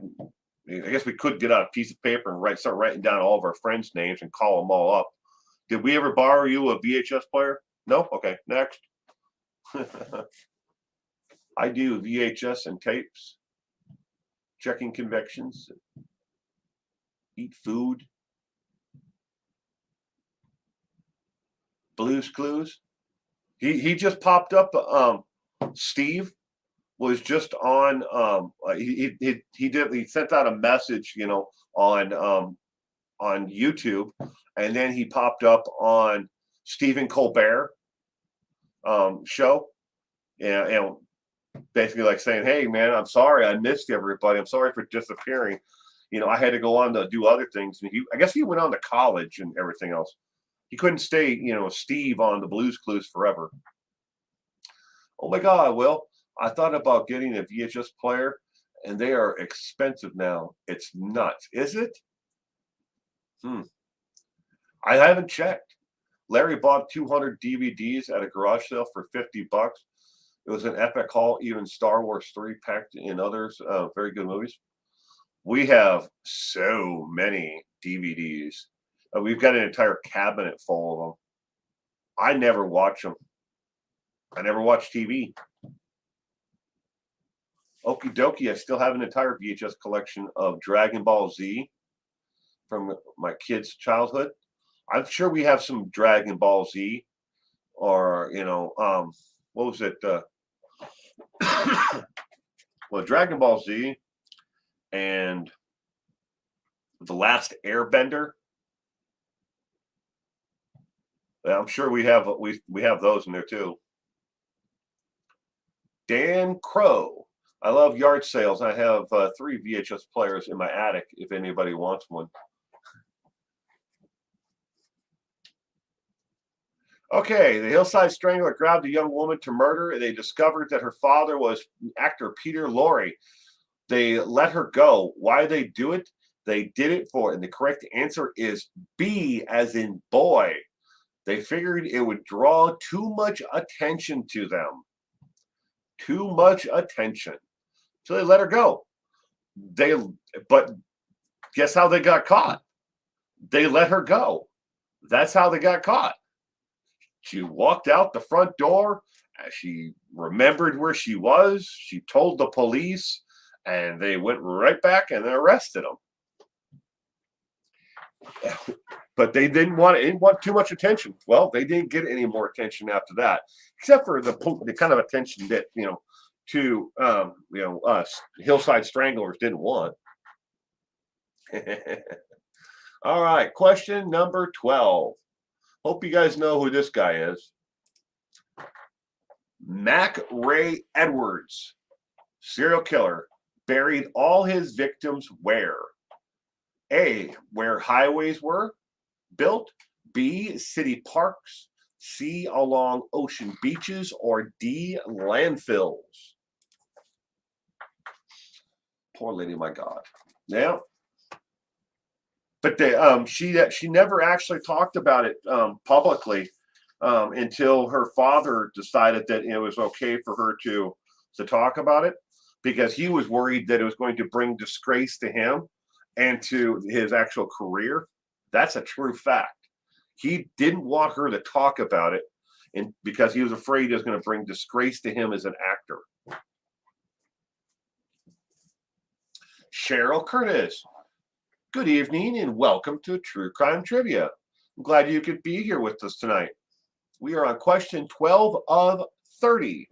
I guess we could get out a piece of paper and start writing down all of our friends' names and call them all up. Did we ever borrow you a VHS player? No. Okay, next. I do VHS and tapes, checking convictions, eat food, Blue's Clues. He just popped up. Steve was just on. He sent out a message, on YouTube, and then he popped up on Stephen Colbert show, and basically like saying, "Hey man, I'm sorry I missed everybody. I'm sorry for disappearing. I had to go on to do other things." And I guess he went on to college and everything else. He couldn't stay, Steve on the Blue's Clues forever. Oh my God, Will, I thought about getting a VHS player, and they are expensive now. It's nuts. Is it? I haven't checked. Larry bought 200 DVDs at a garage sale for $50. It was an epic haul, even Star Wars 3 packed in others. Very good movies. We have so many DVDs. We've got an entire cabinet full of them. I never watch them. I never watch TV. Okie dokie, I still have an entire VHS collection of Dragon Ball Z from my kids' childhood. I'm sure we have some Dragon Ball Z or, what was it? Well, Dragon Ball Z and The Last Airbender. I'm sure we have those in there too. Dan Crow. I love yard sales. I have 3 VHS players in my attic if anybody wants one. Okay, the Hillside Strangler grabbed a young woman to murder, and they discovered that her father was actor Peter Lorre. They let her go. Why did they do it? They did it for, and the correct answer is B, as in boy. They figured it would draw too much attention to them. Too much attention. So they let her go. But guess how they got caught? They let her go. That's how they got caught. She walked out the front door. She remembered where she was. She told the police, and they went right back and arrested them. But they didn't want too much attention. Well, they didn't get any more attention after that, except for the kind of attention that us Hillside Stranglers didn't want. All right, question number 12. Hope you guys know who this guy is. Mac Ray Edwards serial killer buried all his victims where? A, where highways were built. B, city parks. C, along ocean beaches. Or D, landfills. Poor lady, my God. Yeah. But she never actually talked about it publicly until her father decided that it was okay for her to talk about it, because he was worried that it was going to bring disgrace to him and to his actual career. That's a true fact. He didn't want her to talk about it, and because he was afraid it was going to bring disgrace to him as an actor. Cheryl Curtis, good evening and welcome to True Crime Trivia. I'm glad you could be here with us tonight. We are on question 12 of 30.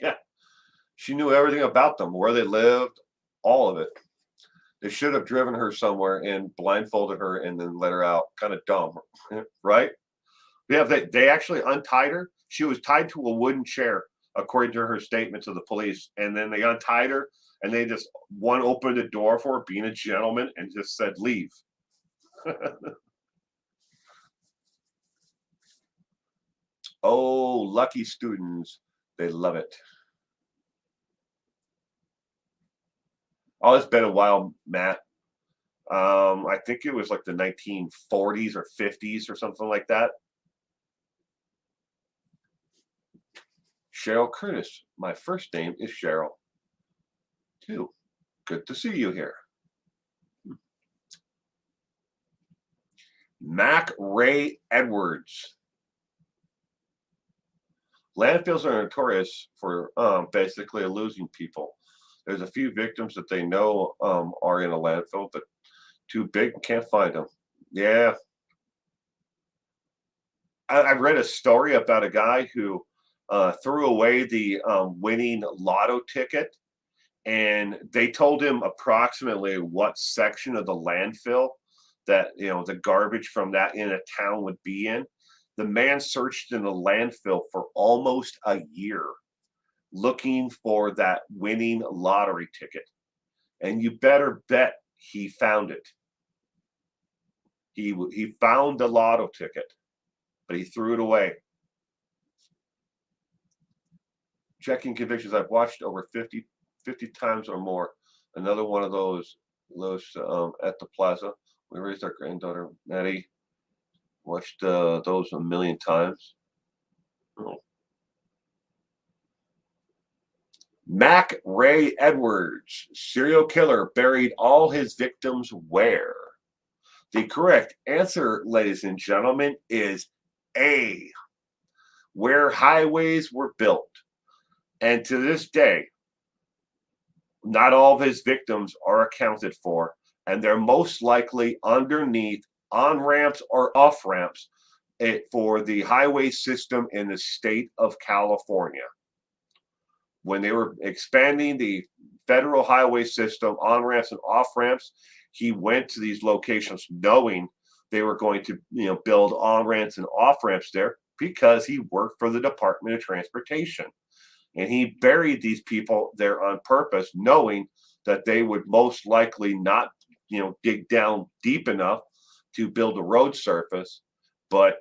Yeah, she knew everything about them, where they lived, all of it. They should have driven her somewhere and blindfolded her and then let her out. Kind of dumb, right? Yeah, they actually untied her. She was tied to a wooden chair, according to her statement to the police. And then they untied her, and they just one opened the door for her, being a gentleman, and just said, "Leave." Oh, lucky students. They love it. Oh, it's been a while, Matt. I think it was like the 1940s or 50s or something like that. Cheryl Curtis. My first name is Cheryl. Too. Good to see you here. Mac Ray Edwards. Landfills are notorious for basically losing people. There's a few victims that they know are in a landfill, but too big, can't find them. Yeah. I read a story about a guy who threw away the winning lotto ticket, and they told him approximately what section of the landfill that the garbage from that in a town would be in. The man searched in the landfill for almost a year looking for that winning lottery ticket, and you better bet he found it. He found the lotto ticket, but he threw it away. Checking convictions, I've watched over 50 times or more. Another one of those at the plaza. We raised our granddaughter Maddie. Watched those a million times. Oh. Mac Ray Edwards, serial killer, buried all his victims where? The correct answer, ladies and gentlemen, is A, where highways were built. And to this day, not all of his victims are accounted for, and they're most likely underneath on-ramps or off-ramps for the highway system in the state of California. When they were expanding the federal highway system, on-ramps and off-ramps, he went to these locations knowing they were going to build on-ramps and off-ramps there, because he worked for the Department of Transportation. And he buried these people there on purpose, knowing that they would most likely not, dig down deep enough to build a road surface, but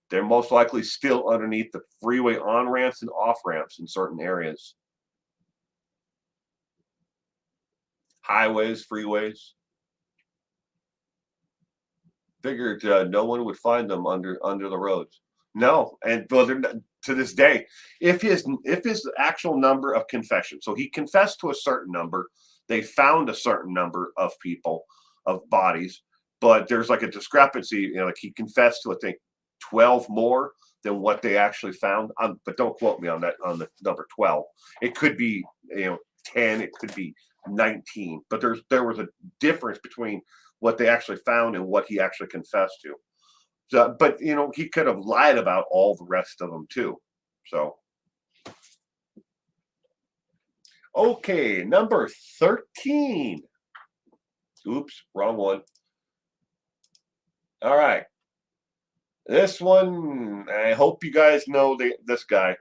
they're most likely still underneath the freeway on-ramps and off-ramps in certain areas. Highways, freeways. Figured no one would find them under the roads. No, and well, to this day, if his actual number of confessions, so he confessed to a certain number, they found a certain number of people, of bodies, but there's like a discrepancy. Like he confessed to, I think, 12 more than what they actually found. But don't quote me on that, on the number 12. It could be 10, it could be 19, but there was a difference between what they actually found and what he actually confessed to. So, but he could have lied about all the rest of them too. So, okay, number 13. Oops, wrong one. All right. This one, I hope you guys know this guy.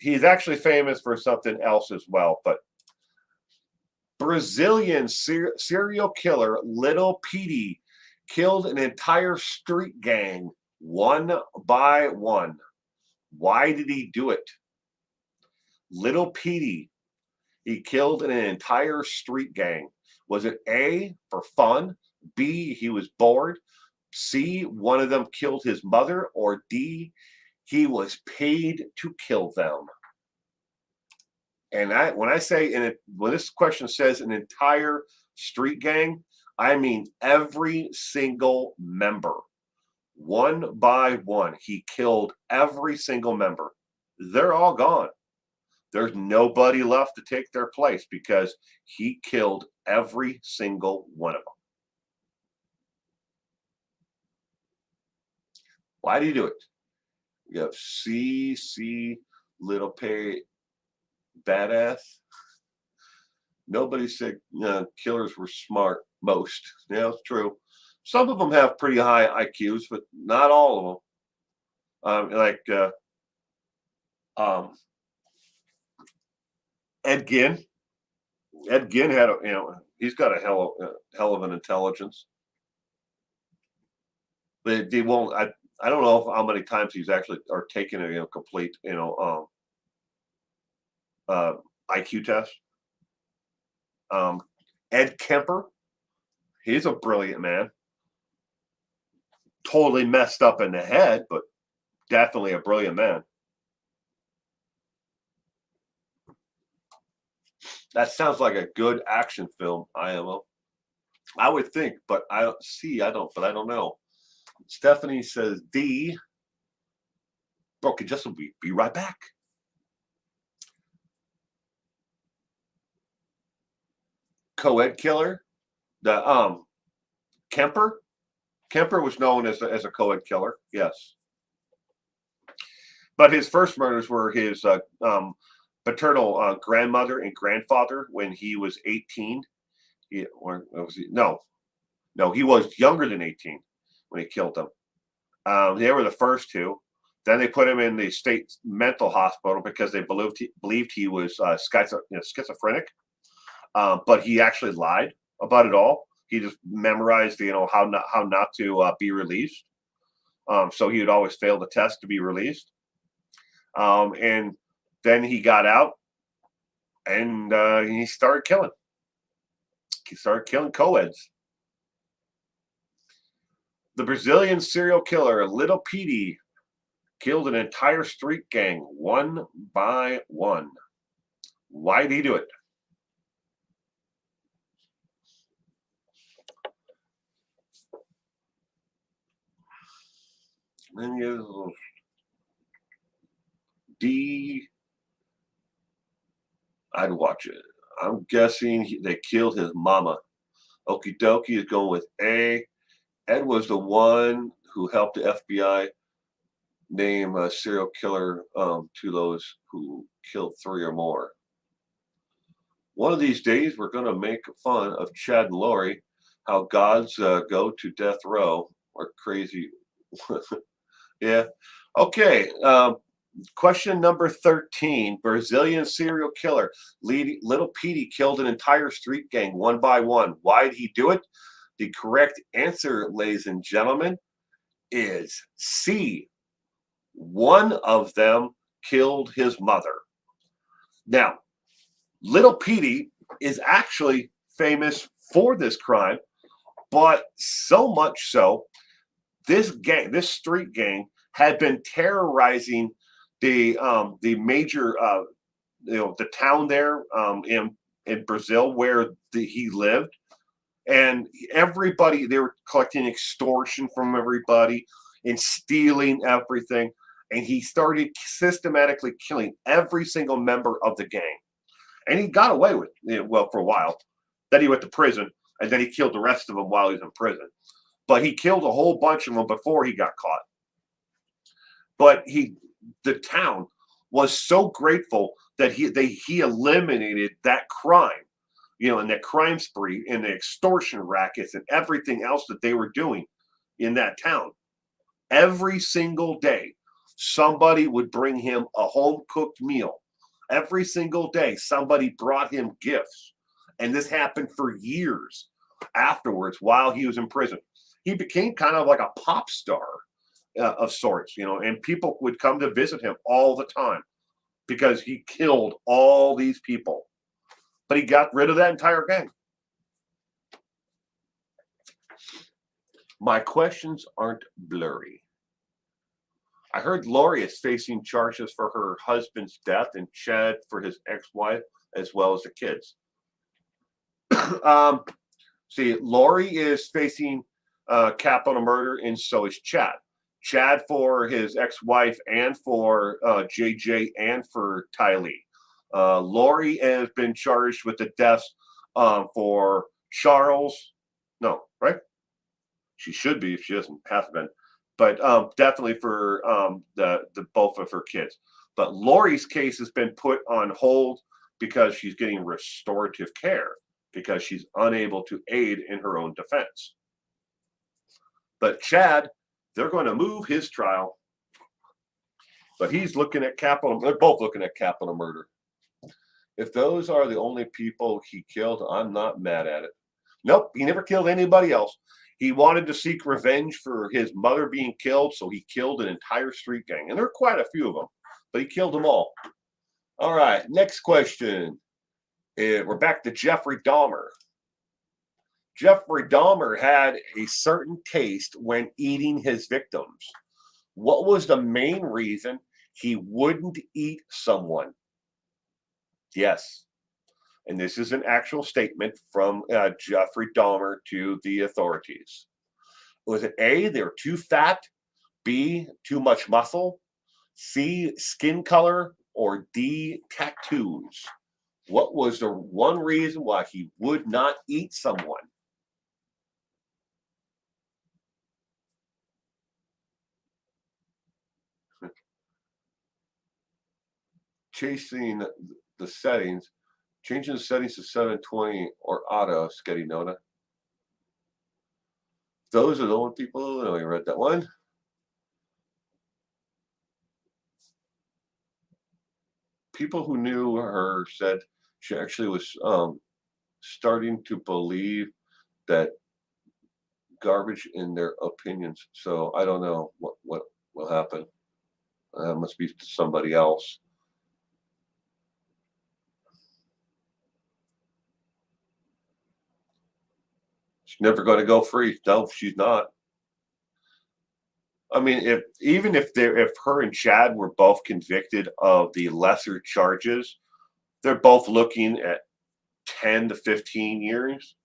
He's actually famous for something else as well, but Brazilian serial killer Little Petey killed an entire street gang one by one. Why did he do it? Little Petey, he killed an entire street gang. Was it A, for fun, B, he was bored, C, one of them killed his mother, or D, he was paid to kill them? And when I say when this question says an entire street gang, I mean every single member, one by one. He killed every single member. They're all gone. There's nobody left to take their place because he killed every single one of them. Why did he do it? You have C, Little Pay, badass. Nobody said killers were smart. Most. Yeah, it's true. Some of them have pretty high IQs, but not all of them. Ed Gein. Ed Gein had he's got a hell of an intelligence. But they won't. I don't know how many times he's actually taken a complete IQ test. Ed Kemper, he's a brilliant man. Totally messed up in the head, but definitely a brilliant man. That sounds like a good action film, IMO. I would think, but I don't know. Stephanie says D. Okay, just will be right back. Co-ed killer, the Kemper. Kemper was known as a co-ed killer, yes. But his first murders were his paternal grandmother and grandfather when he was 18. He was younger than 18 when he killed them. They were the first two. Then they put him in the state mental hospital because they believed he was schizophrenic. But he actually lied about it all. He just memorized, how not to be released. So he would always fail the test to be released. And then he got out, and he started killing. He started killing co-eds. The Brazilian serial killer Little Petey killed an entire street gang one by one. Why did he do it? D. I'd watch it. I'm guessing they killed his mama. Okie dokie is going with A. Ed was the one who helped the FBI name a serial killer to those who killed 3 or more. One of these days, we're going to make fun of Chad and Lori, how gods go to death row or crazy. Yeah. Okay. Question number 13. Brazilian serial killer Little Petey killed an entire street gang one by one. Why did he do it? The correct answer, ladies and gentlemen, is C. One of them killed his mother. Now, Little Petey is actually famous for this crime, but so much so, this street gang, had been terrorizing the major, the town there in Brazil where he lived, and everybody, they were collecting extortion from everybody and stealing everything, and he started systematically killing every single member of the gang, and he got away with it, for a while. Then he went to prison, and then he killed the rest of them while he was in prison. But he killed a whole bunch of them before he got caught. But the town was so grateful that he eliminated that crime, and that crime spree and the extortion rackets and everything else that they were doing in that town. Every single day, somebody would bring him a home-cooked meal. Every single day, somebody brought him gifts. And this happened for years afterwards while he was in prison. He became kind of like a pop star of sorts, and people would come to visit him all the time because he killed all these people. But he got rid of that entire gang. My questions aren't blurry. I heard Lori is facing charges for her husband's death and Chad for his ex-wife, as well as the kids. See, Lori is facing capital murder, and so is Chad. Chad for his ex-wife and for JJ and for Tylee. Lori has been charged with the deaths for Charles. No, right? She should be if she doesn't have been, but definitely for the both of her kids. But Lori's case has been put on hold because she's getting restorative care because she's unable to aid in her own defense. But Chad, they're going to move his trial, but he's looking at capital. They're both looking at capital murder. If those are the only people he killed, I'm not mad at it. Nope, he never killed anybody else. He wanted to seek revenge for his mother being killed, so he killed an entire street gang. And there are quite a few of them, but he killed them all. All right, next question. We're back to Jeffrey Dahmer. Jeffrey Dahmer had a certain taste when eating his victims. What was the main reason he wouldn't eat someone? Yes. And this is an actual statement from Jeffrey Dahmer to the authorities. Was it A, they're too fat, B, too much muscle, C, skin color, or D, tattoos? What was the one reason why he would not eat someone? Chasing the settings. Changing the settings to 720 or auto, Sketty Nona. Those are the only people. I read that one. People who knew her said she actually was starting to believe that garbage in their opinions. So I don't know what will happen. Must be somebody else. She's never going to go free. No, she's not. I mean, if her and Chad were both convicted of the lesser charges, they're both looking at 10 to 15 years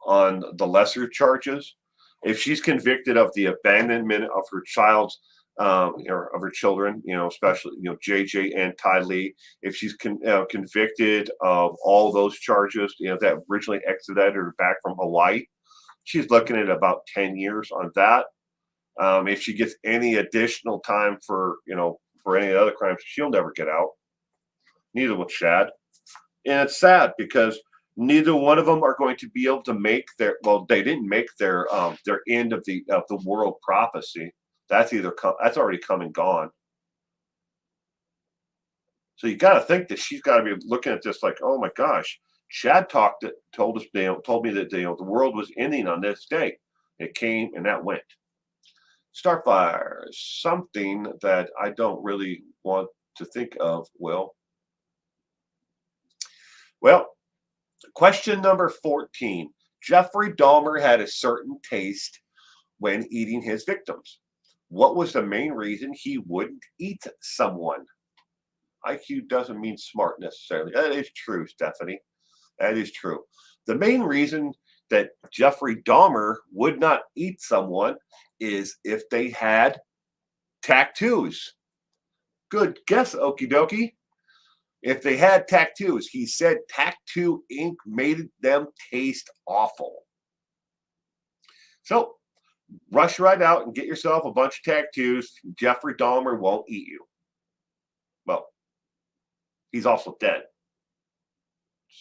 on the lesser charges. If she's convicted of the abandonment of her child's or of her children, especially JJ and Tylee, if she's convicted of all those charges, that originally extradited her back from Hawaii, she's looking at about 10 years on that. If she gets any additional time for any other crimes, she'll never get out. Neither will Chad. And it's sad because neither one of them are going to be able to make they didn't make their end of the world prophecy. That's that's already come and gone. So you got to think that she's got to be looking at this like, oh my gosh, Chad told me that the world was ending on this day. It came and that went. Starfire, something that I don't really want to think of, Will. Well, question number 14. Jeffrey Dahmer had a certain taste when eating his victims. What was the main reason he wouldn't eat someone? IQ doesn't mean smart necessarily. That is true, Stephanie. That is true. The main reason that Jeffrey Dahmer would not eat someone is if they had tattoos. Good guess, okie dokie. If they had tattoos, he said tattoo ink made them taste awful. So rush right out and get yourself a bunch of tattoos. Jeffrey Dahmer won't eat you. Well, he's also dead.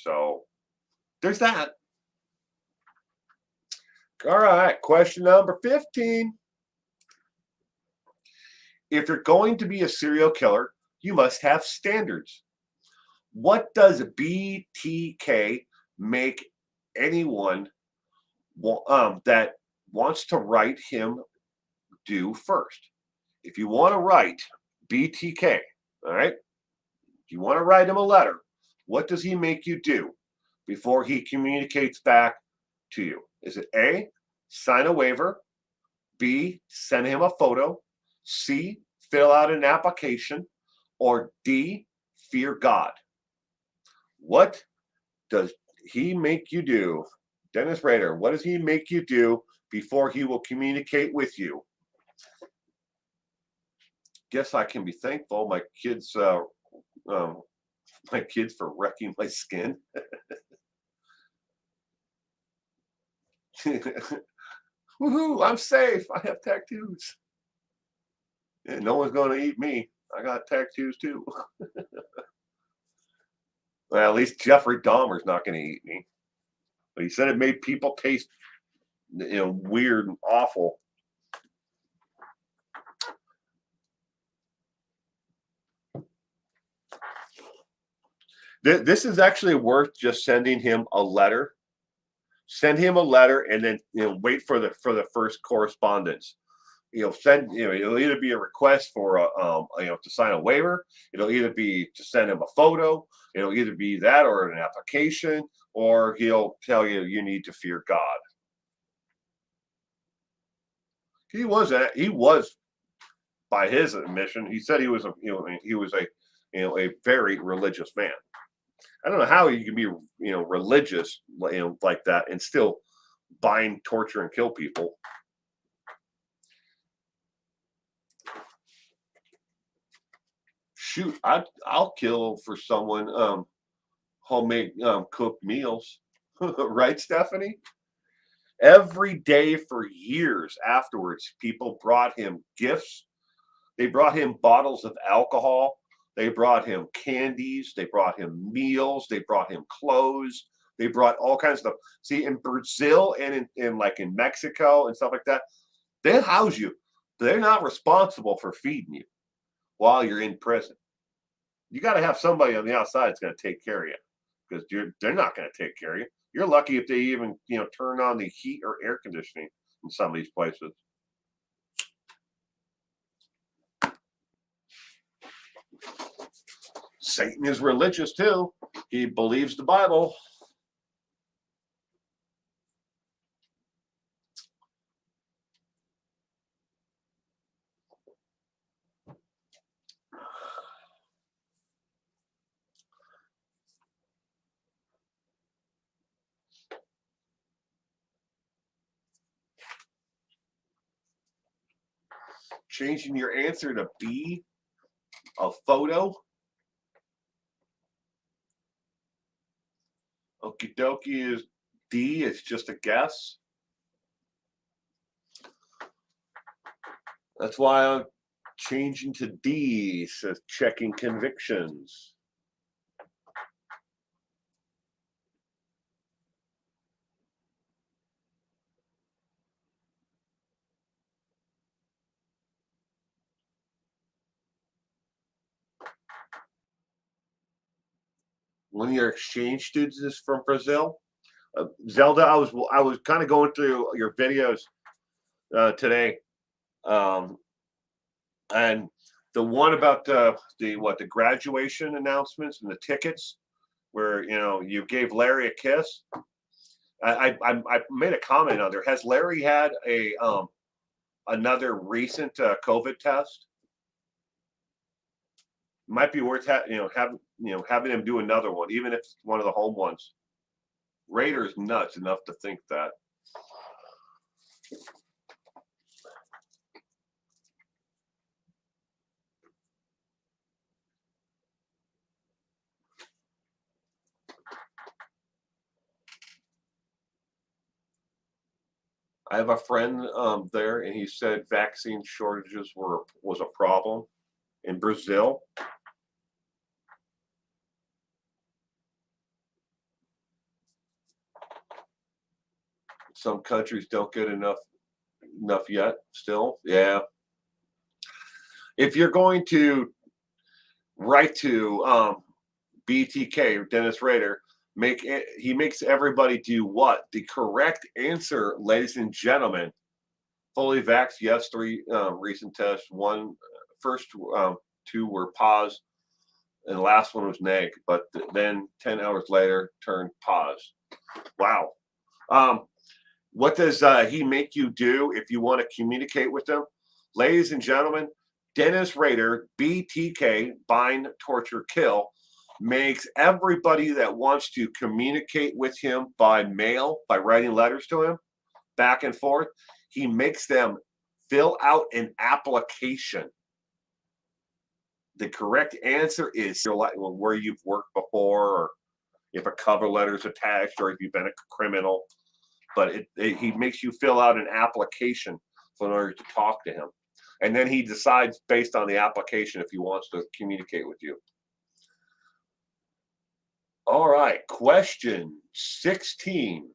So there's that. All right, question number 15. if you're going to be a serial killer, you must have standards. What does BTK make anyone that wants to write him do first? If you want to write BTK, all right, if you want to write him a letter, what does he make you do before he communicates back to you? Is it A, sign a waiver, B, send him a photo, C, fill out an application, or D, fear God? What does he make you do? Dennis Rader, what does he make you do before he will communicate with you? Guess I can be thankful my kids for wrecking my skin. Woohoo, I'm safe. I have tattoos. Yeah, no one's going to eat me. I got tattoos too. Well, at least Jeffrey Dahmer's not going to eat me. But he said it made people taste, weird and awful. This is actually worth just sending him a letter. Send him a letter and then wait for the first correspondence. It'll either be a request for to sign a waiver. It'll either be to send him a photo. It'll either be that or an application, or he'll tell you you need to fear God. He was by his admission, he said he was a very religious man. I don't know how you can be religious like that and still bind, torture, and kill people. Shoot, I'll kill for someone homemade cooked meals, right, Stephanie? Every day for years afterwards, people brought him gifts. They brought him bottles of alcohol. They brought him candies. They brought him meals. They brought him clothes. They brought all kinds of stuff. See, in Brazil and in Mexico and stuff like that, they house you. They're not responsible for feeding you while you're in prison. You got to have somebody on the outside that's going to take care of you, because they're not going to take care of you. You're lucky if they even turn on the heat or air conditioning in some of these places. Satan is religious too. He believes the Bible. Changing your answer to B, a photo. Okie dokie is D, it's just a guess. That's why I'm changing to D, says checking convictions. One of your exchange students is from Brazil. Zelda, I was kind of going through your videos today, and the one about the graduation announcements and the tickets, where you gave Larry a kiss. I made a comment on there. Has Larry had a another recent COVID test? Might be worth having him do another one, even if it's one of the home ones. Raiders nuts enough to think that. I have a friend there, and he said vaccine shortages was a problem in Brazil. Some countries don't get enough yet. Still, yeah. if you're going to write to BTK, Dennis Rader, he makes everybody do what? The correct answer, ladies and gentlemen. Fully vaxxed, yes. 3 recent tests. First 2 were pause, and the last one was neg. But then 10 hours later, turned pause. Wow. What does he make you do if you want to communicate with him? Ladies and gentlemen, Dennis Rader, BTK, bind, torture, kill, makes everybody that wants to communicate with him by mail, by writing letters to him, back and forth, he makes them fill out an application. The correct answer is where you've worked before, or if a cover letter is attached, or if you've been a criminal. But he makes you fill out an application in order to talk to him. And then he decides based on the application if he wants to communicate with you. All right, question 16.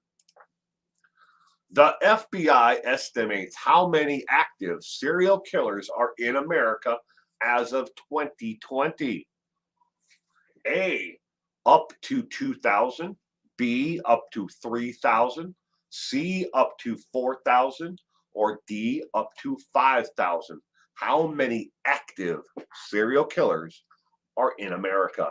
The FBI estimates how many active serial killers are in America as of 2020. A, up to 2,000. B, up to 3,000. C, up to 4,000. Or D, up to 5,000. How many active serial killers are in America?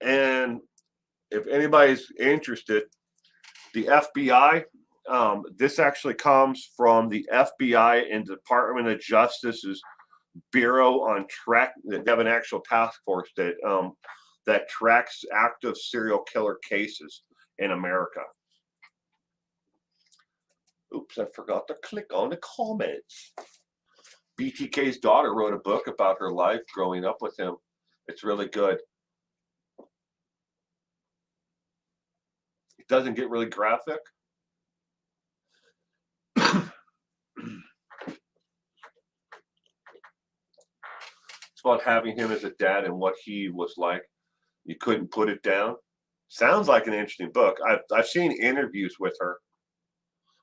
And if anybody's interested, the FBI, this actually comes from the FBI and Department of Justice's Bureau on Track. They have an actual task force that tracks active serial killer cases in America. Oops, I forgot to click on the comments. BTK's daughter wrote a book about her life growing up with him. It's really good. It doesn't get really graphic. It's about having him as a dad and what he was like. You couldn't put it down. Sounds like an interesting book. I've seen interviews with her.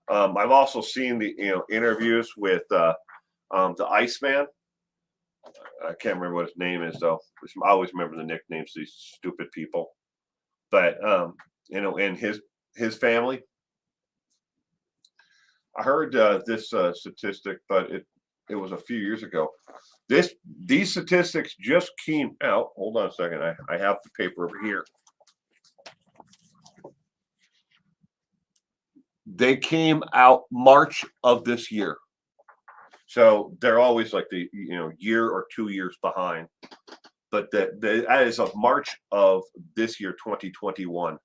I've also seen the interviews with the Iceman. I can't remember what his name is though. I always remember the nicknames of these stupid people. But and his family. I heard this statistic, but it was a few years ago. These statistics just came out. Hold on a second. I have the paper over here. They came out March of this year. So they're always like the year or 2 years behind. But that is of March of this year, 2021.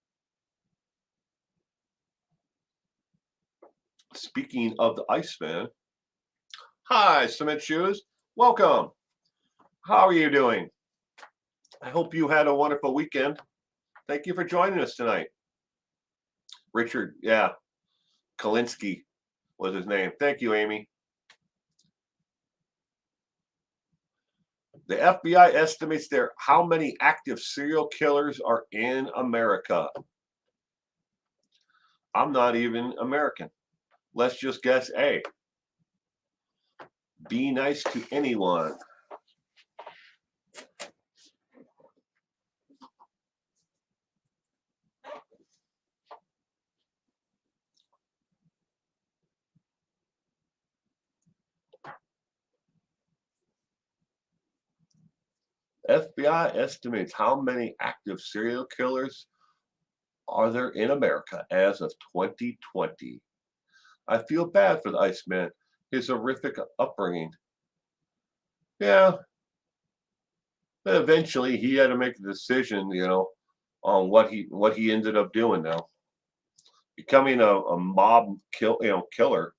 Speaking of the Iceman, hi, Cement Shoes. Welcome. How are you doing? I hope you had a wonderful weekend. Thank you for joining us tonight. Richard, yeah, Kalinsky was his name. Thank you, Amy. The FBI estimates how many active serial killers are in America. I'm not even American. Let's just guess A. Be nice to anyone. FBI estimates how many active serial killers are there in America as of 2020. I feel bad for the Iceman. His horrific upbringing. Yeah. But eventually he had to make a decision, on what he ended up doing now. Becoming a mob killer.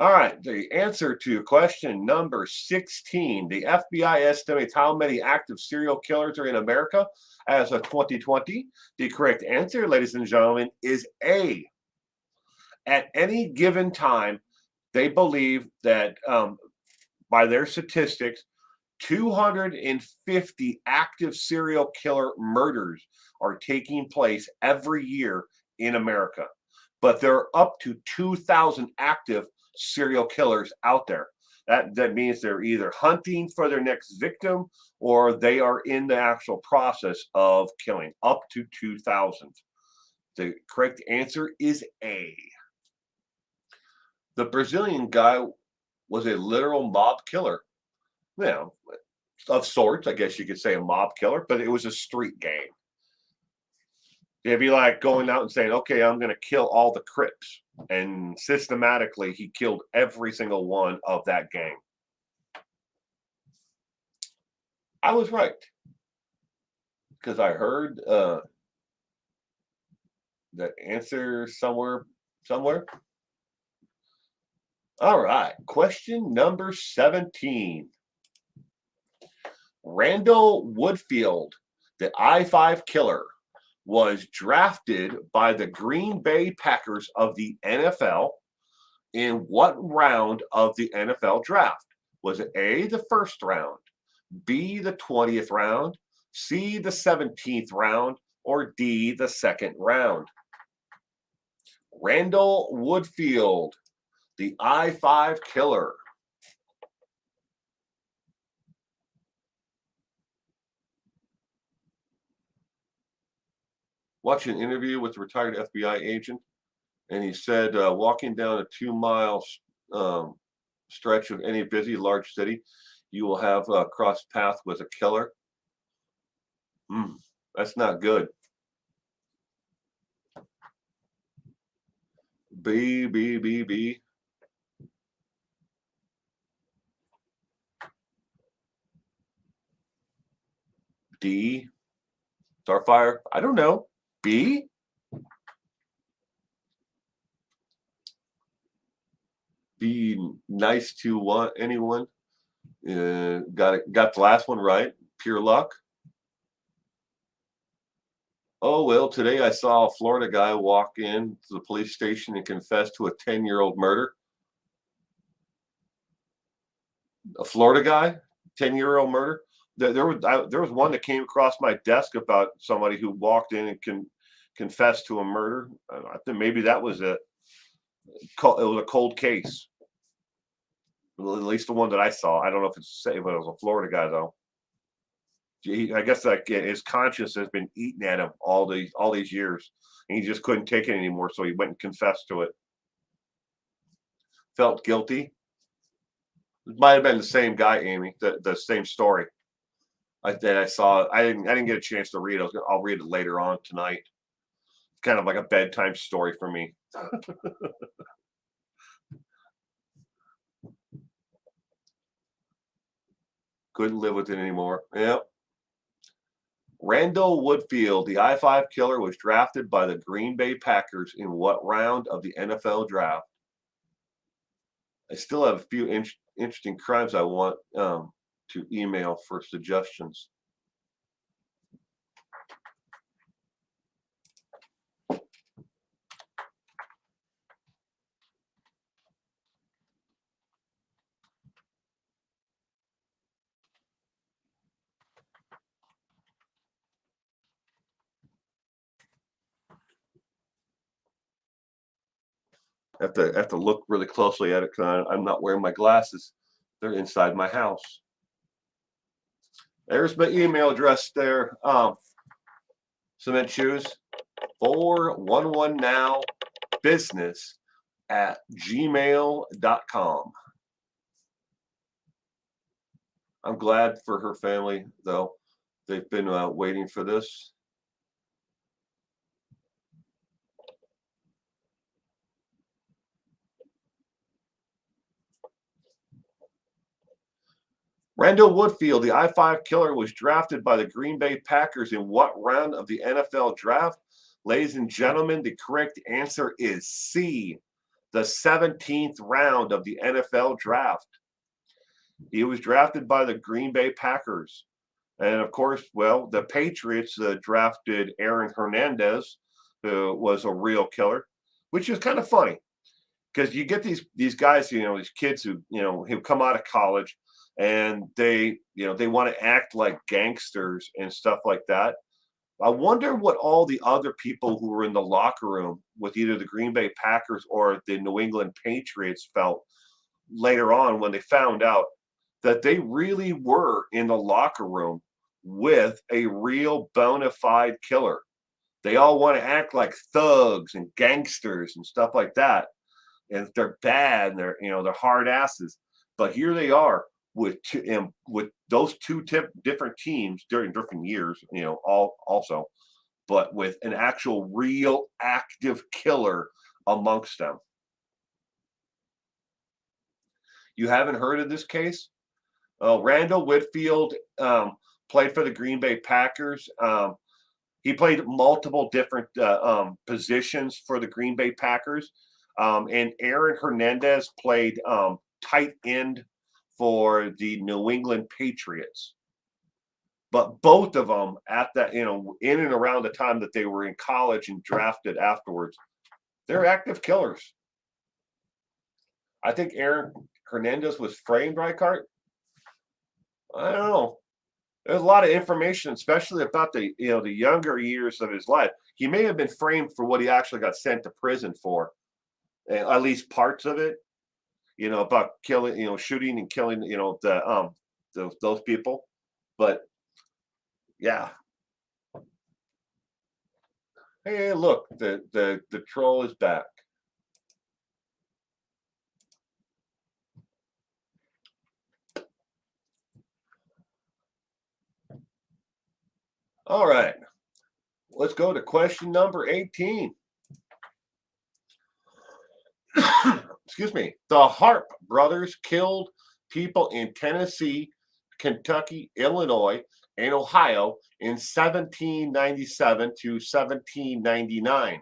All right, the answer to question number 16. The FBI estimates how many active serial killers are in America as of 2020. The correct answer, ladies and gentlemen, is A. At any given time, they believe that by their statistics, 250 active serial killer murders are taking place every year in America. But there are up to 2,000 active serial killers out there. That means they're either hunting for their next victim or they are in the actual process of killing. Up to 2,000. The correct answer is A. The Brazilian guy was a literal mob killer. Well, of sorts, I guess you could say a mob killer, but it was a street gang. It'd be like going out and saying, okay, I'm going to kill all the Crips. And systematically, he killed every single one of that gang. I was right. Because I heard the answer somewhere. All right. Question number 17. Randall Woodfield, the I-5 killer, was drafted by the Green Bay Packers of the NFL in what round of the NFL draft? Was it A, the first round, B, the 20th round, C, the 17th round, or D, the second round? Randall Woodfield, the I-5 killer. Watching an interview with a retired FBI agent, and he said walking down a 2-mile stretch of any busy large city, you will have crossed path with a killer. That's not good. B. D. Starfire. I don't know. B. Be nice to anyone. Got the last one right. Pure luck. Oh, well, today I saw a Florida guy walk in to the police station and confess to a 10-year-old murder. A Florida guy, 10-year-old murder. There was one that came across my desk about somebody who walked in and confessed to a murder. I think maybe that was it. It was a cold case. At least the one that I saw. I don't know if it was a Florida guy though. I guess like his conscience has been eating at him all these years, and he just couldn't take it anymore, so he went and confessed to it. Felt guilty. It might have been the same guy, Amy. The same story. That I saw. I didn't get a chance to read it. I'll read it later on tonight. It's kind of like a bedtime story for me. Couldn't live with it anymore. Yep. Randall Woodfield, the I-5 killer, was drafted by the Green Bay Packers in what round of the NFL draft? I still have a few interesting crimes I want to email for suggestions. I have to look really closely at it because I'm not wearing my glasses. They're inside my house. There's my email address there. Cement Shoes 411nowbusiness@gmail.com. I'm glad for her family, though. They've been waiting for this. Randall Woodfield, the I-5 killer, was drafted by the Green Bay Packers in what round of the NFL draft? Ladies and gentlemen, the correct answer is C, the 17th round of the NFL draft. He was drafted by the Green Bay Packers. And of course, well, the Patriots drafted Aaron Hernandez, who was a real killer, which is kind of funny because you get these guys, these kids who come out of college and they want to act like gangsters and stuff like that. I wonder what all the other people who were in the locker room with either the Green Bay Packers or the New England Patriots felt later on when they found out that they really were in the locker room with a real bona fide killer. They all want to act like thugs and gangsters and stuff like that. And they're bad and they're hard asses. But here they are with those two different teams during different years, all also, but with an actual real active killer amongst them. You haven't heard of this case? Randall Whitfield played for the Green Bay Packers. He played multiple different positions for the Green Bay Packers. And Aaron Hernandez played tight end for the New England Patriots. But both of them at that, in and around the time that they were in college and drafted afterwards, they're active killers. I think Aaron Hernandez was framed, right, Cart? I don't know. There's a lot of information, especially about the younger years of his life. He may have been framed for what he actually got sent to prison for, at least parts of it. About killing, shooting and killing, those people. But yeah. Hey, look, the troll is back. All right. Let's go to question number 18. Excuse me. The Harp brothers killed people in Tennessee, Kentucky, Illinois, and Ohio in 1797 to 1799.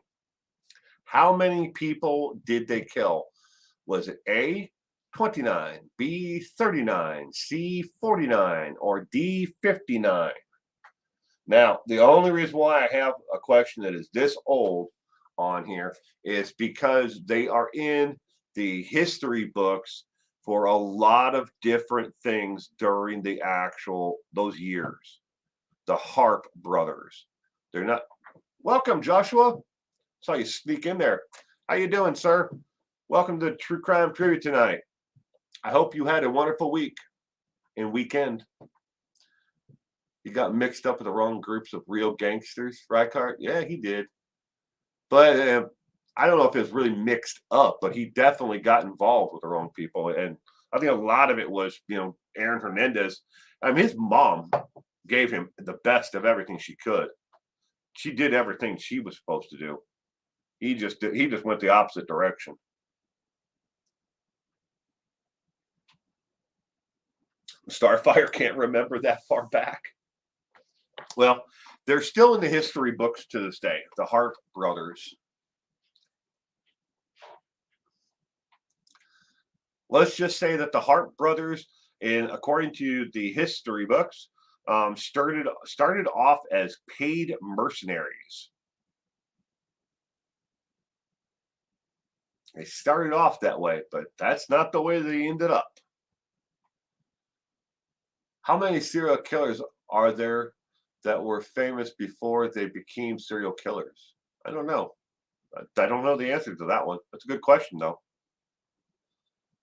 How many people did they kill? Was it A, 29, B, 39, C, 49, or D, 59? Now, the only reason why I have a question that is this old on here is because they are in the history books for a lot of different things during those years. The Harp brothers. They're not. Welcome, Joshua. Saw you sneak in there. How you doing, sir? Welcome to True Crime Trivia tonight. I hope you had a wonderful week and weekend. He got mixed up with the wrong groups of real gangsters, right, Cart? Yeah, he did. But I don't know if it was really mixed up, but he definitely got involved with the wrong people. And I think a lot of it was, Aaron Hernandez. I mean, his mom gave him the best of everything she could. She did everything she was supposed to do. He just went the opposite direction. Starfire can't remember that far back. Well, they're still in the history books to this day, the Harp brothers. Let's just say that the Harp brothers, according to the history books, started off as paid mercenaries. They started off that way, but that's not the way they ended up. How many serial killers are there that were famous before they became serial killers? I don't know. I don't know the answer to that one. That's a good question, though.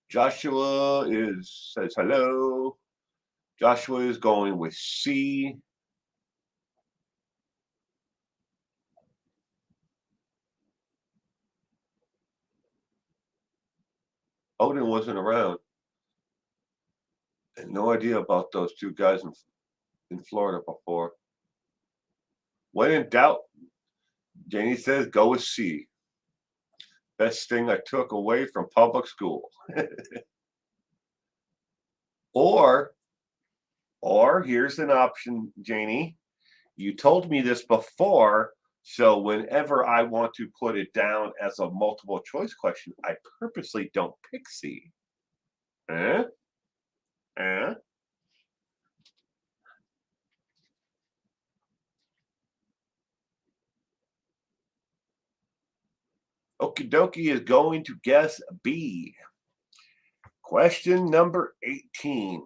Joshua says hello. Joshua is going with C. Odin wasn't around. I had no idea about those two guys in Florida before. When in doubt, Janie says go with C. Best thing I took away from public school. Or here's an option, Janie. You told me this before, so whenever I want to put it down as a multiple choice question, I purposely don't pick C. Okie dokie is going to guess B. Question number 18.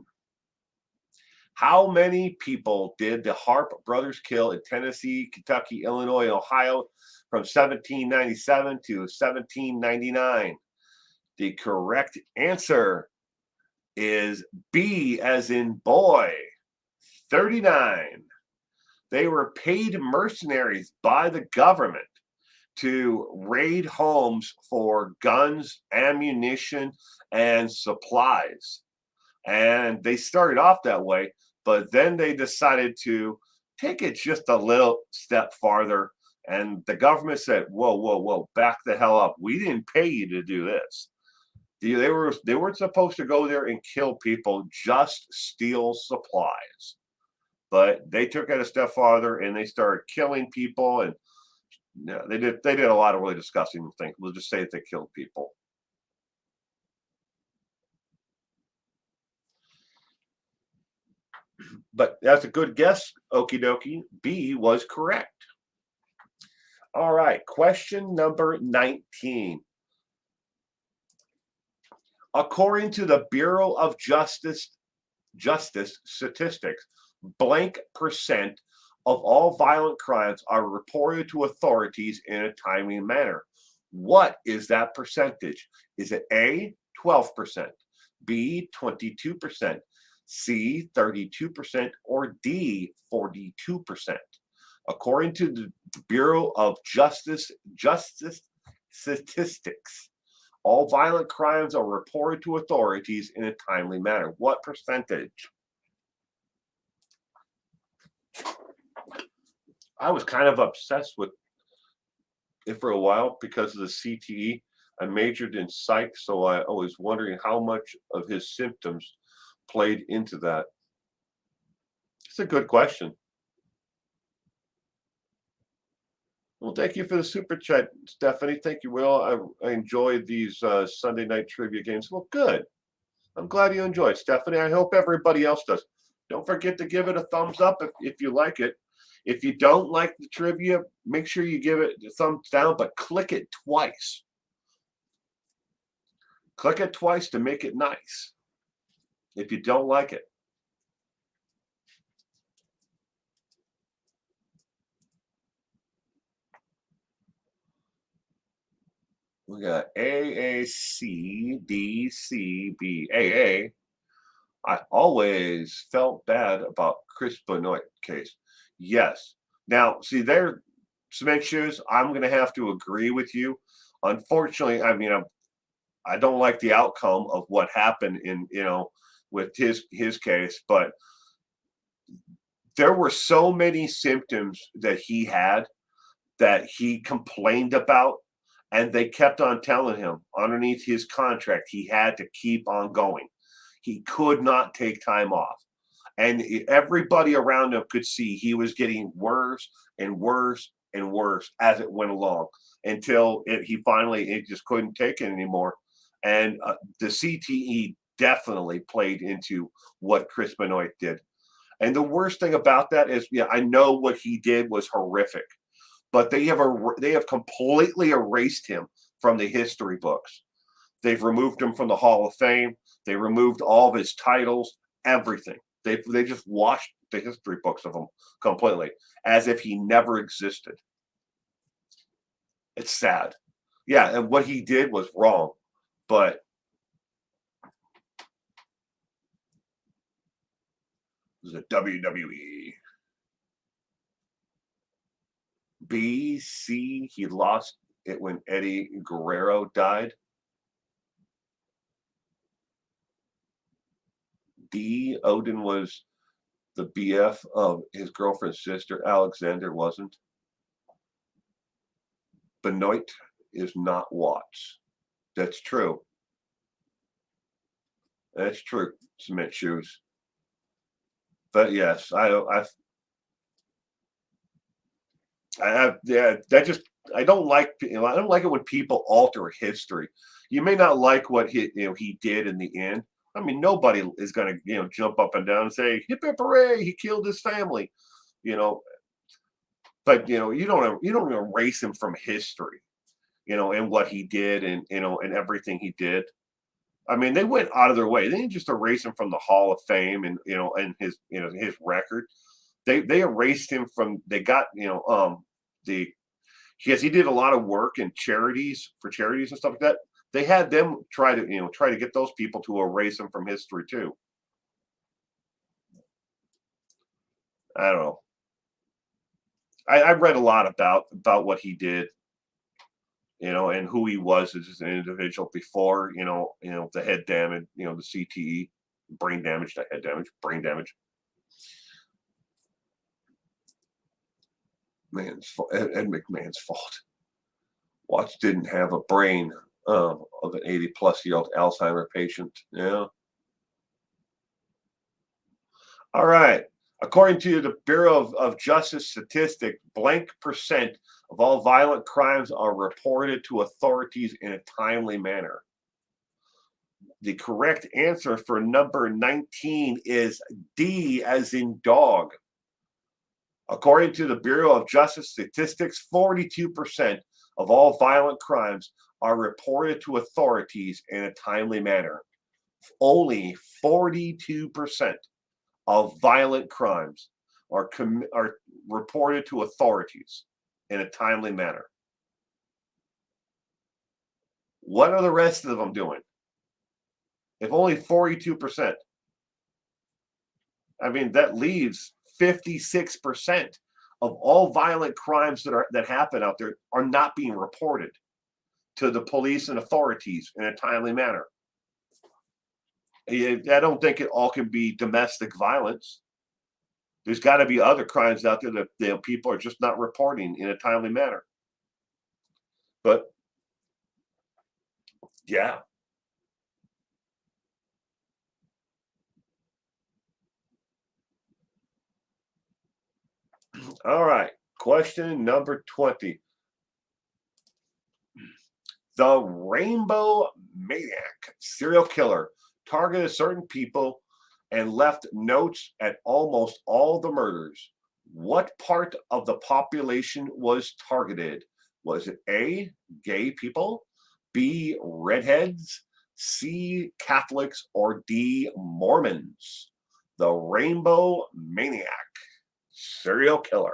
How many people did the Harp brothers kill in Tennessee, Kentucky, Illinois, Ohio from 1797 to 1799? The correct answer is B as in boy, 39. They were paid mercenaries by the government to raid homes for guns, ammunition, and supplies. And they started off that way, but then they decided to take it just a little step farther. And the government said, whoa, whoa, whoa, back the hell up. We didn't pay you to do this. They weren't supposed to go there and kill people, just steal supplies. But they took it a step farther and they started killing people, and they did a lot of really disgusting things. We'll just say that they killed people. But that's a good guess, okie dokie. B was correct. All right, question number 19. According to the Bureau of Justice statistics, blank percent of all violent crimes are reported to authorities in a timely manner. What is that percentage? Is it A, 12%, B, 22%, C, 32%, or D, 42%? According to the Bureau of Justice statistics, all violent crimes are reported to authorities in a timely manner. What percentage? I was kind of obsessed with it for a while because of the CTE. I majored in psych, so I was wondering how much of his symptoms played into that. It's a good question. Well, thank you for the super chat, Stephanie. Thank you, Will. I enjoyed these Sunday night trivia games. Well, good. I'm glad you enjoyed, Stephanie. I hope everybody else does. Don't forget to give it a thumbs up if you like it. If you don't like the trivia, make sure you give it a thumbs down, but click it twice. Click it twice to make it nice if you don't like it. We got A, C, D, C, B, A. I always felt bad about Chris Benoit case. Yes. Now, see, there, cement shoes, I'm going to have to agree with you. Unfortunately, I mean, I don't like the outcome of what happened in, with his case, but there were so many symptoms that he had that he complained about, and they kept on telling him underneath his contract he had to keep on going. He could not take time off. And everybody around him could see he was getting worse and worse and worse as it went along until he finally just couldn't take it anymore. And the CTE definitely played into what Chris Benoit did. And the worst thing about that is, I know what he did was horrific, but they have completely erased him from the history books. They've removed him from the Hall of Fame. They removed all of his titles, everything. They just washed the history books of him completely, as if he never existed. It's sad. Yeah, and what he did was wrong, but it was a WWE. B, C, he lost it when Eddie Guerrero died. D, Odin was the BF of his girlfriend's sister. Alexander wasn't. Benoit is not Watts. That's true. That's true, cement shoes. But yes, I don't like I don't like it when people alter history. You may not like what he did in the end. I mean, nobody is going to jump up and down and say hip hip hooray, he killed his family, But you don't erase him from history. and what he did, and and everything he did. I mean, they went out of their way. They didn't just erase him from the Hall of Fame and and his his record. They erased him from. They got the because he did a lot of work in charities and stuff like that. They had them try to get those people to erase him from history too. I don't know. I've read a lot about what he did, and who he was as an individual before, the head damage, the CTE, brain damage, not head damage, brain damage. Ed McMahon's fault. Watts didn't have a brain of an 80-plus-year-old Alzheimer patient. Yeah. All right. According to the Bureau of Justice Statistics, blank percent of all violent crimes are reported to authorities in a timely manner. The correct answer for number 19 is D, as in dog. According to the Bureau of Justice Statistics, 42% of all violent crimes are reported to authorities in a timely manner. Only 42% of violent crimes are reported to authorities in a timely manner. What are the rest of them doing? If only 42%, I mean, that leaves 56% of all violent crimes that happen out there are not being reported to the police and authorities in a timely manner. I don't think it all can be domestic violence. There's got to be other crimes out there that people are just not reporting in a timely manner. But yeah. All right. Question number 20. The Rainbow Maniac serial killer targeted certain people and left notes at almost all the murders. What part of the population was targeted? Was it A, gay people, B, redheads, C, Catholics, or D, Mormons? The Rainbow Maniac serial killer.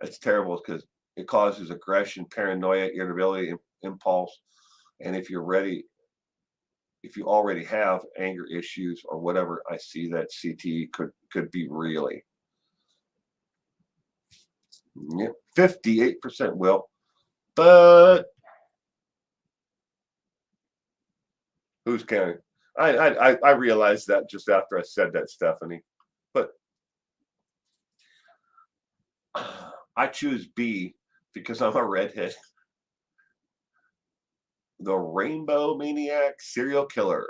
That's terrible because it causes aggression, paranoia, irritability, impulse. And if you already have anger issues or whatever, I see that CTE could be really. Yep, 58% will. But who's counting? I realized that just after I said that, Stephanie. But I choose B because I'm a redhead. The Rainbow Maniac serial killer.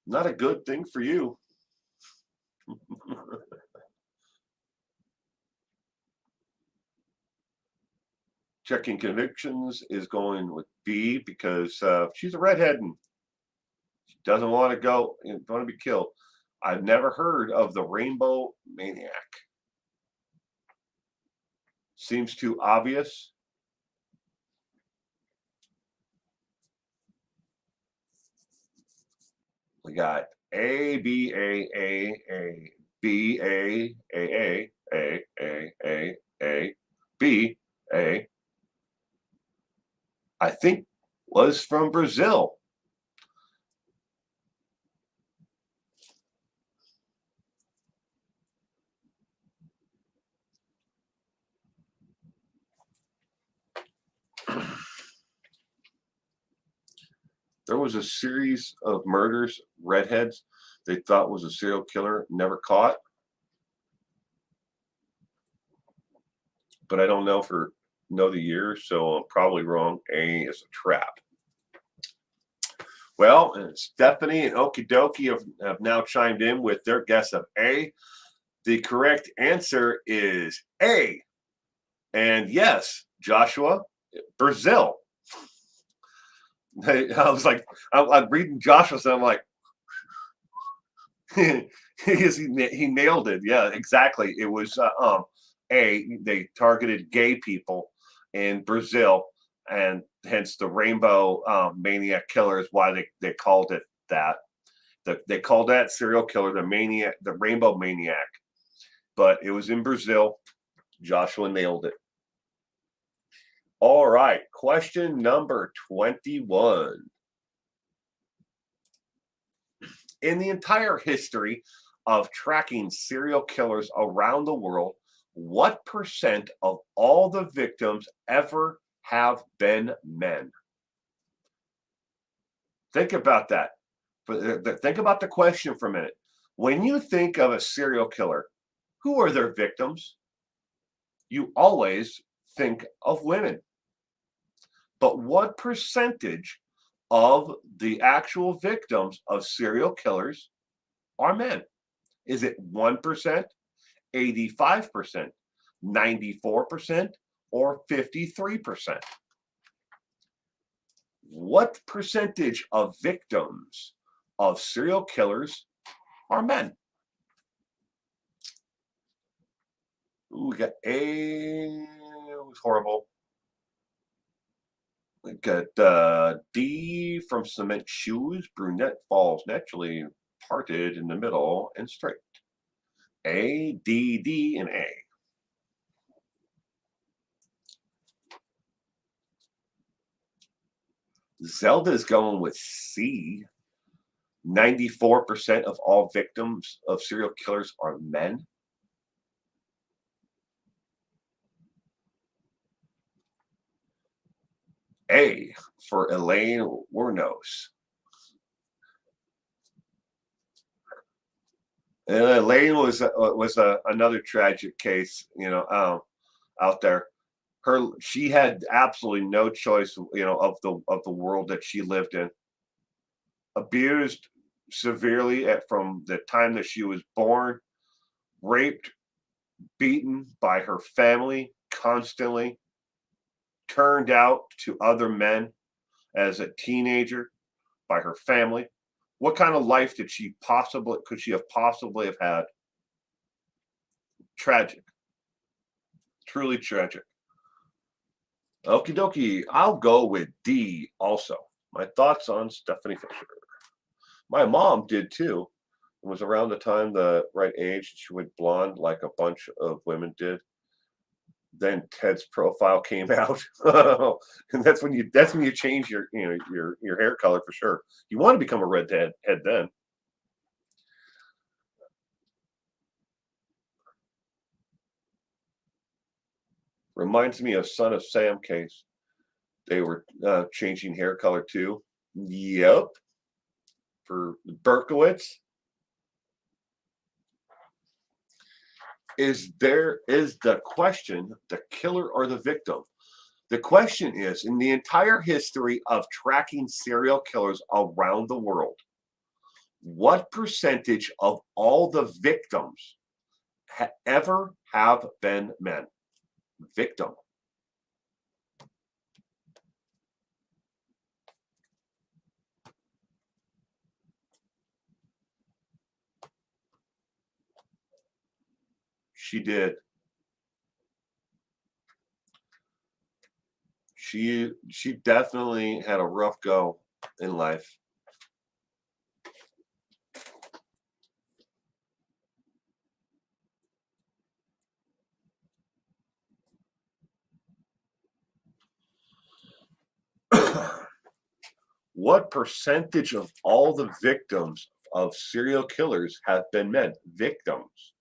Not a good thing for you. Checking convictions is going with B because she's a redhead and she doesn't want to go and want to be killed. I've never heard of the Rainbow Maniac. Seems too obvious. We got A, B, A, B, A, B, A. I think was from Brazil. There was a series of murders, redheads, they thought was a serial killer, never caught. But I don't know the year, so I'm probably wrong. A is a trap. Well, and Stephanie and Okie Dokie have now chimed in with their guess of A. The correct answer is A. And yes, Joshua, Brazil. I was like, I'm reading Joshua, so I'm like, He nailed it. Yeah, exactly. It was they targeted gay people in Brazil, and hence the rainbow maniac killer is why they called it that. They called that serial killer the maniac, the rainbow maniac. But it was in Brazil. Joshua nailed it. All right, question number 21. In the entire history of tracking serial killers around the world, what percent of all the victims ever have been men? Think about that. Think about the question for a minute. When you think of a serial killer, who are their victims? You always think of women. But what percentage of the actual victims of serial killers are men? Is it 1%, 85%, 94%, or 53%? What percentage of victims of serial killers are men? Ooh, we got A. It was horrible. We got D from cement shoes. Brunette falls naturally parted in the middle and straight. A, D, D, and A. Zelda is going with C. 94% of all victims of serial killers are men. A for Elaine Wuornos. And Elaine was another tragic case, out there. She had absolutely no choice, of the world that she lived in. Abused severely from the time that she was born, raped, beaten by her family constantly, turned out to other men as a teenager by her family. What kind of life could she have possibly have had? Tragic. Truly tragic. Okie dokie. I'll go with D also. My thoughts on Stephanie Fisher. My mom did too. It was around the time, the right age. She went blonde like a bunch of women did. Then Ted's profile came out, and that's when you change your hair color for sure. You want to become a redhead then. Reminds me of Son of Sam case. They were changing hair color too. Yep. For Berkowitz. Is the question the killer or the victim? The question is, in the entire history of tracking serial killers around the world, what percentage of all the victims ever have been men? Victim. She did. She definitely had a rough go in life. What percentage of all the victims of serial killers have been men? Victims.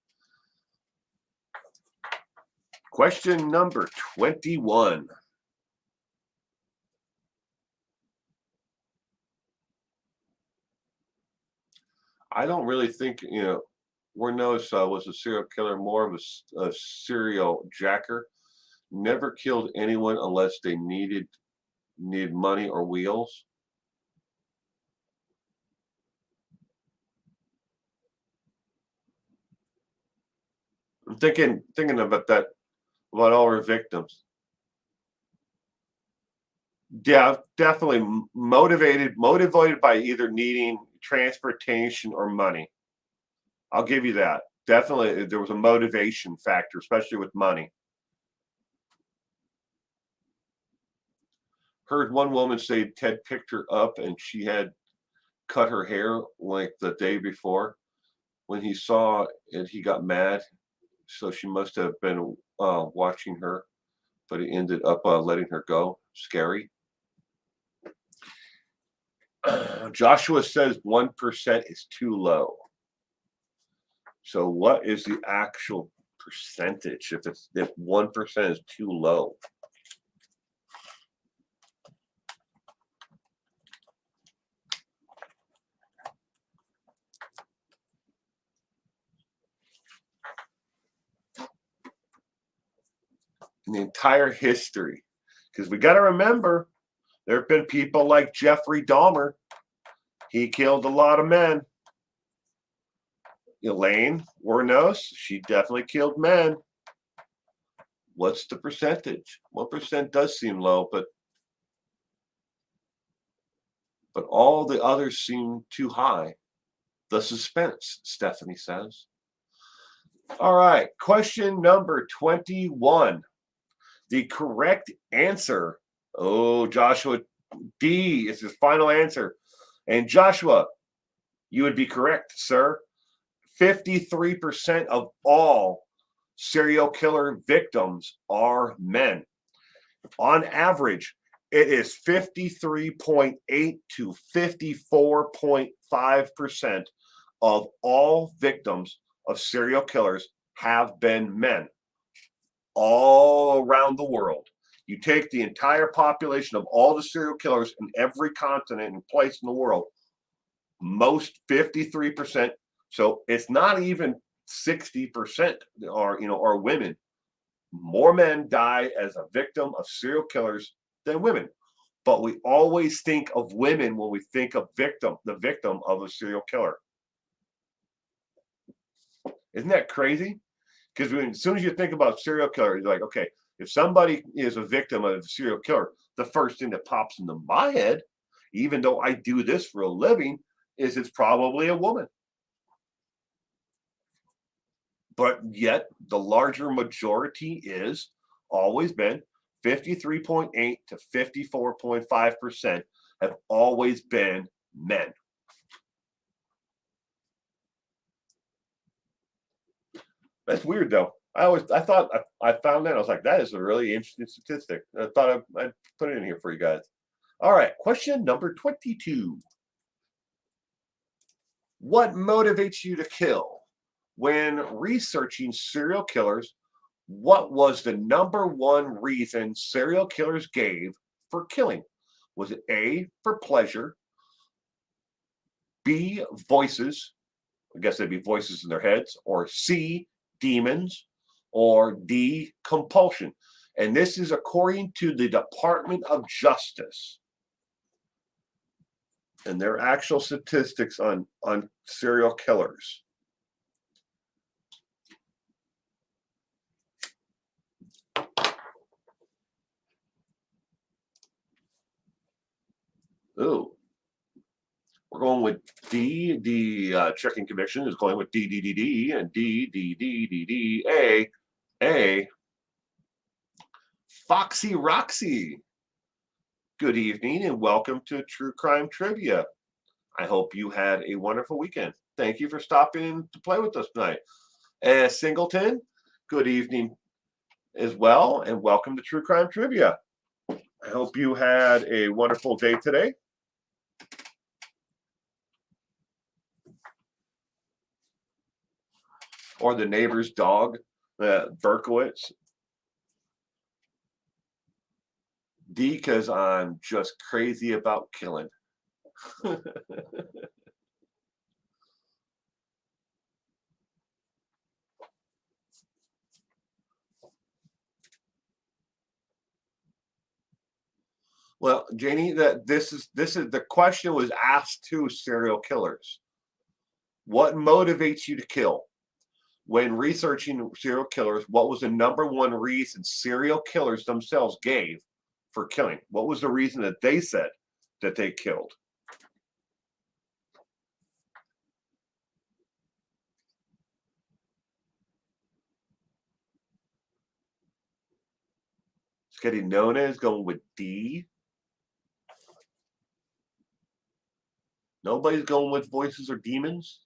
Question number 21. I don't really think, Wuornos was a serial killer, more of a serial jacker. Never killed anyone unless they needed money or wheels. I'm thinking about that, about all her victims. Yeah, definitely motivated by either needing transportation or money. I'll give you that. Definitely, there was a motivation factor, especially with money. Heard one woman say Ted picked her up and she had cut her hair like the day before. When he saw it, he got mad. So she must have been watching her, but he ended up letting her go. Scary. Joshua says 1% is too low. So what is the actual percentage if 1% is too low? In the entire history, because we got to remember, there have been people like Jeffrey Dahmer. He killed a lot of men. Elaine Wuornos, she definitely killed men. What's the percentage? 1% does seem low, but all the others seem too high. The suspense, Stephanie says. All right, question number 21. The correct answer. Oh, Joshua, D is his final answer. And Joshua, you would be correct, sir. 53% of all serial killer victims are men. On average, it is 53.8 to 54.5% of all victims of serial killers have been men all around the world. You take the entire population of all the serial killers in every continent and place in the world, most 53%. So it's not even 60% are women. More men die as a victim of serial killers than women. But we always think of women when we think of the victim of a serial killer. Isn't that crazy? Because as soon as you think about serial killer, you're like, okay, if somebody is a victim of a serial killer, the first thing that pops into my head, even though I do this for a living, is it's probably a woman. But yet the larger majority is always been 53.8 to 54.5% have always been men. That's weird though. I thought I found that. I was like, that is a really interesting statistic. I thought I'd put it in here for you guys. All right, question number 22. What motivates you to kill? When researching serial killers, what was the number one reason serial killers gave for killing? Was it A, for pleasure, B, voices, I guess they'd be voices in their heads, or C, demons, or D, compulsion? And this is according to the Department of Justice and their actual statistics on serial killers. Ooh. We're going with D. The checking commission is going with D, D, D, D, and D, D, D, D, D, A. Foxy Roxy. Good evening and welcome to True Crime Trivia. I hope you had a wonderful weekend. Thank you for stopping in to play with us tonight. Singleton, good evening as well, and welcome to True Crime Trivia. I hope you had a wonderful day today. Or the neighbor's dog, Berkowitz. D, because I'm just crazy about killing. Well, Janie, this is the question was asked to serial killers. What motivates you to kill? When researching serial killers, what was the number one reason serial killers themselves gave for killing? What was the reason that they said that they killed? Nona is going with D. Nobody's going with voices or demons.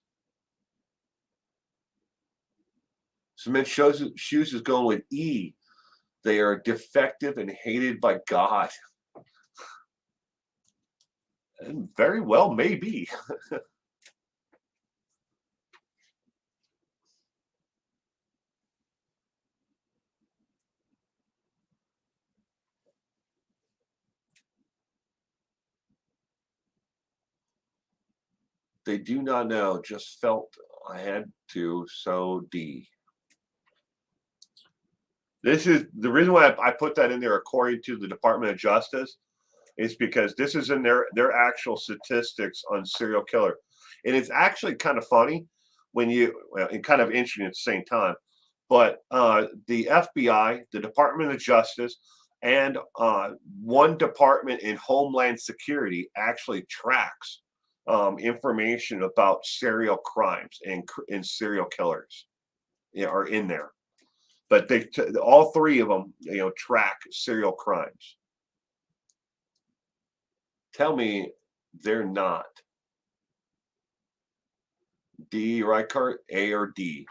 Cement Shoes is going with E. They are defective and hated by God. And very well, maybe. They do not know. Just felt I had to. So D. This is the reason why I put that in there according to the Department of Justice is because this is in their actual statistics on serial killer. And it's actually kind of funny when and kind of interesting at the same time. But the FBI, the Department of Justice, and one department in Homeland Security actually tracks information about serial crimes and serial killers are in there. But all three of them, track serial crimes. Tell me they're not. D, right, Kurt? A or D?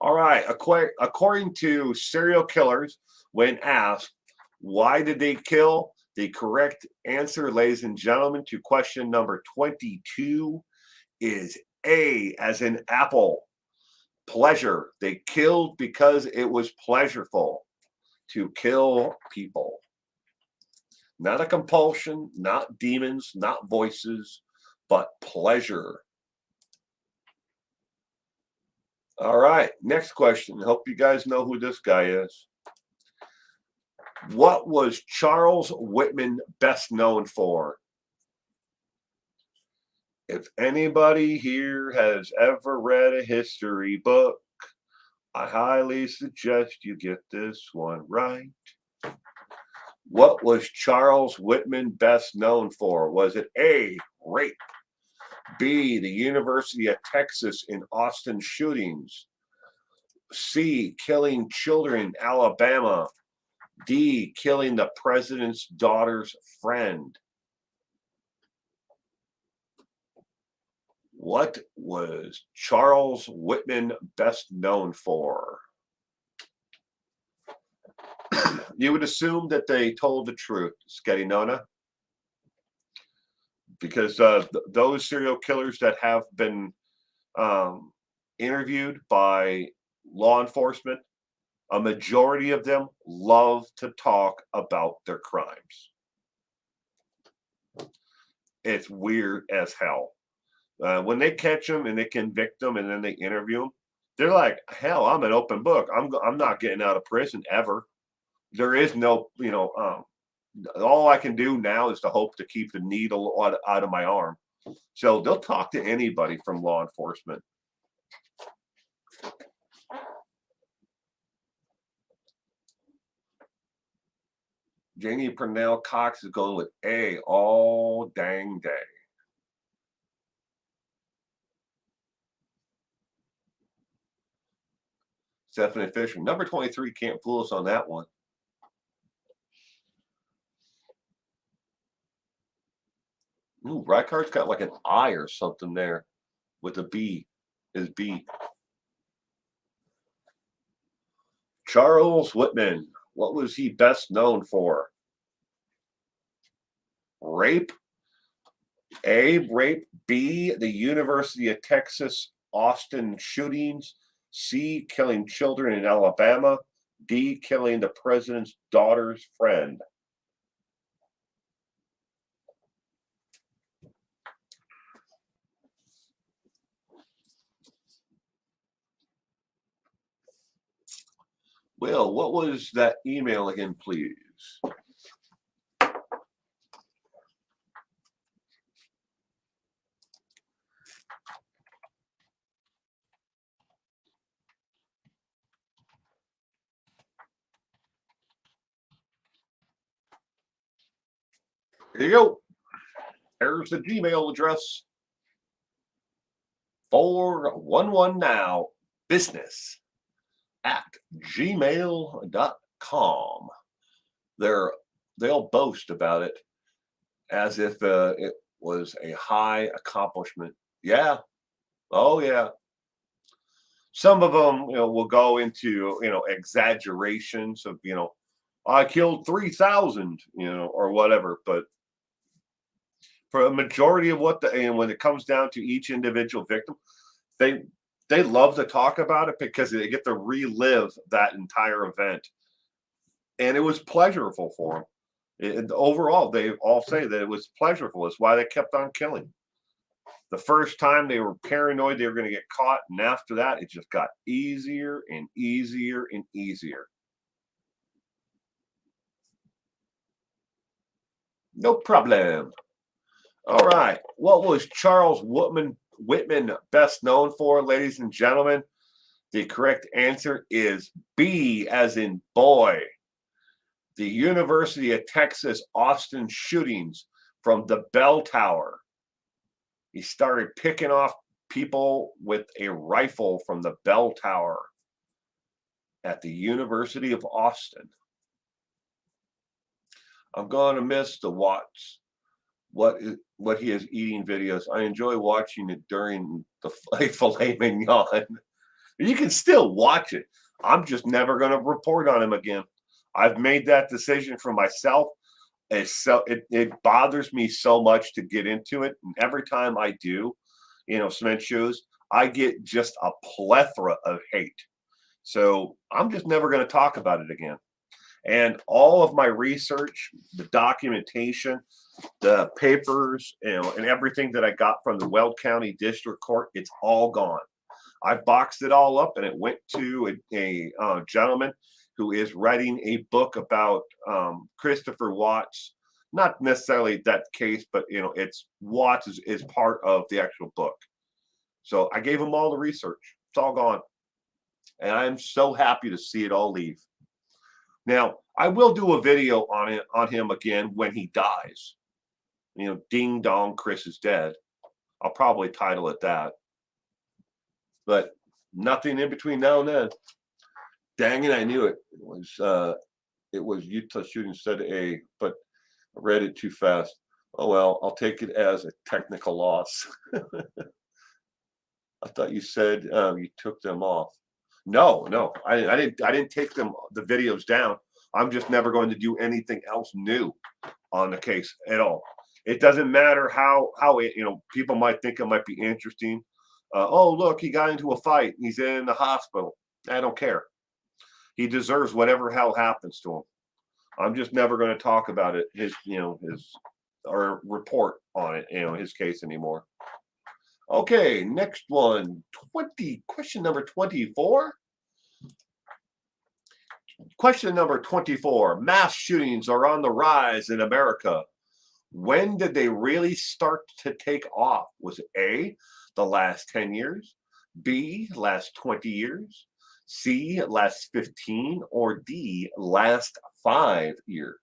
All right. According to serial killers, when asked, why did they kill? The correct answer, ladies and gentlemen, to question number 22 is A, as in apple. Pleasure. They killed because it was pleasurable to kill people. Not a compulsion, not demons, not voices, but pleasure. All right, next question. Hope you guys know who this guy is. What was Charles Whitman best known for? If anybody here has ever read a history book, I highly suggest you get this one right. What was Charles Whitman best known for? Was it A, rape, B, the University of Texas in Austin shootings, C, killing children in Alabama, D, killing the president's daughter's friend? What was Charles Whitman best known for? You would assume that they told the truth, Sketty Nona, because those serial killers that have been interviewed by law enforcement, a majority of them love to talk about their crimes. It's weird as hell. When they catch them and they convict them and then they interview them, they're like, hell, I'm an open book. I'm not getting out of prison ever. There is no, all I can do now is to hope to keep the needle out of my arm. So they'll talk to anybody from law enforcement. Janie Purnell Cox is going with A all dang day. Stephanie Fisher, number 23, can't fool us on that one. Ooh, Reichardt's got like an I or something there with a B. Is B. Charles Whitman, what was he best known for? Rape. A, rape. B, the University of Texas Austin shootings. C, killing children in Alabama. D, killing the president's daughter's friend. Will, what was that email again, please? Here you go. There's the Gmail address. 411 now business at gmail.com. they'll boast about it as if it was a high accomplishment. Yeah. Oh yeah. Some of them, will go into, exaggerations of, I killed 3,000, or whatever. But for a majority of and when it comes down to each individual victim, they they love to talk about it because they get to relive that entire event, and it was pleasurable for them. And overall, they all say that it was pleasurable. It's why they kept on killing. The first time they were paranoid they were going to get caught, and after that, it just got easier and easier and easier. No problem. All right. What was Charles Whitman best known for, ladies and gentlemen? The correct answer is B, as in boy. The University of Texas Austin shootings from the bell tower. He started picking off people with a rifle from the bell tower at the University of Austin. I'm going to miss the Watts. What he is eating videos. I enjoy watching it during the filet mignon. You can still watch it. I'm just never going to report on him again. I've made that decision for myself. It bothers me so much to get into it. And every time I do, cement shoes, I get just a plethora of hate. So I'm just never going to talk about it again. And all of my research, the documentation, the papers, and everything that I got from the Weld County District Court, it's all gone. I boxed it all up, and it went to a gentleman who is writing a book about Christopher Watts. Not necessarily that case, but it's Watts is part of the actual book. So I gave him all the research. It's all gone, and I'm so happy to see it all leave. Now I will do a video on him again when he dies. Ding dong, Chris is dead. I'll probably title it that. But nothing in between now and then. Dang it, I knew it. It was Utah shooting said A, but I read it too fast. Oh well, I'll take it as a technical loss. I thought you said you took them off. No, I didn't take the videos down. I'm just never going to do anything else new on the case at all. It doesn't matter how it, people might think it might be interesting. Oh, look, he got into a fight. He's in the hospital. I don't care. He deserves whatever hell happens to him. I'm just never going to talk about it, his or report on it, his case anymore. Okay, next one. Question number 24. Question number 24. Mass shootings are on the rise in America. When did they really start to take off? Was it A, the last 10 years, B, last 20 years, C, last 15, or D, last 5 years?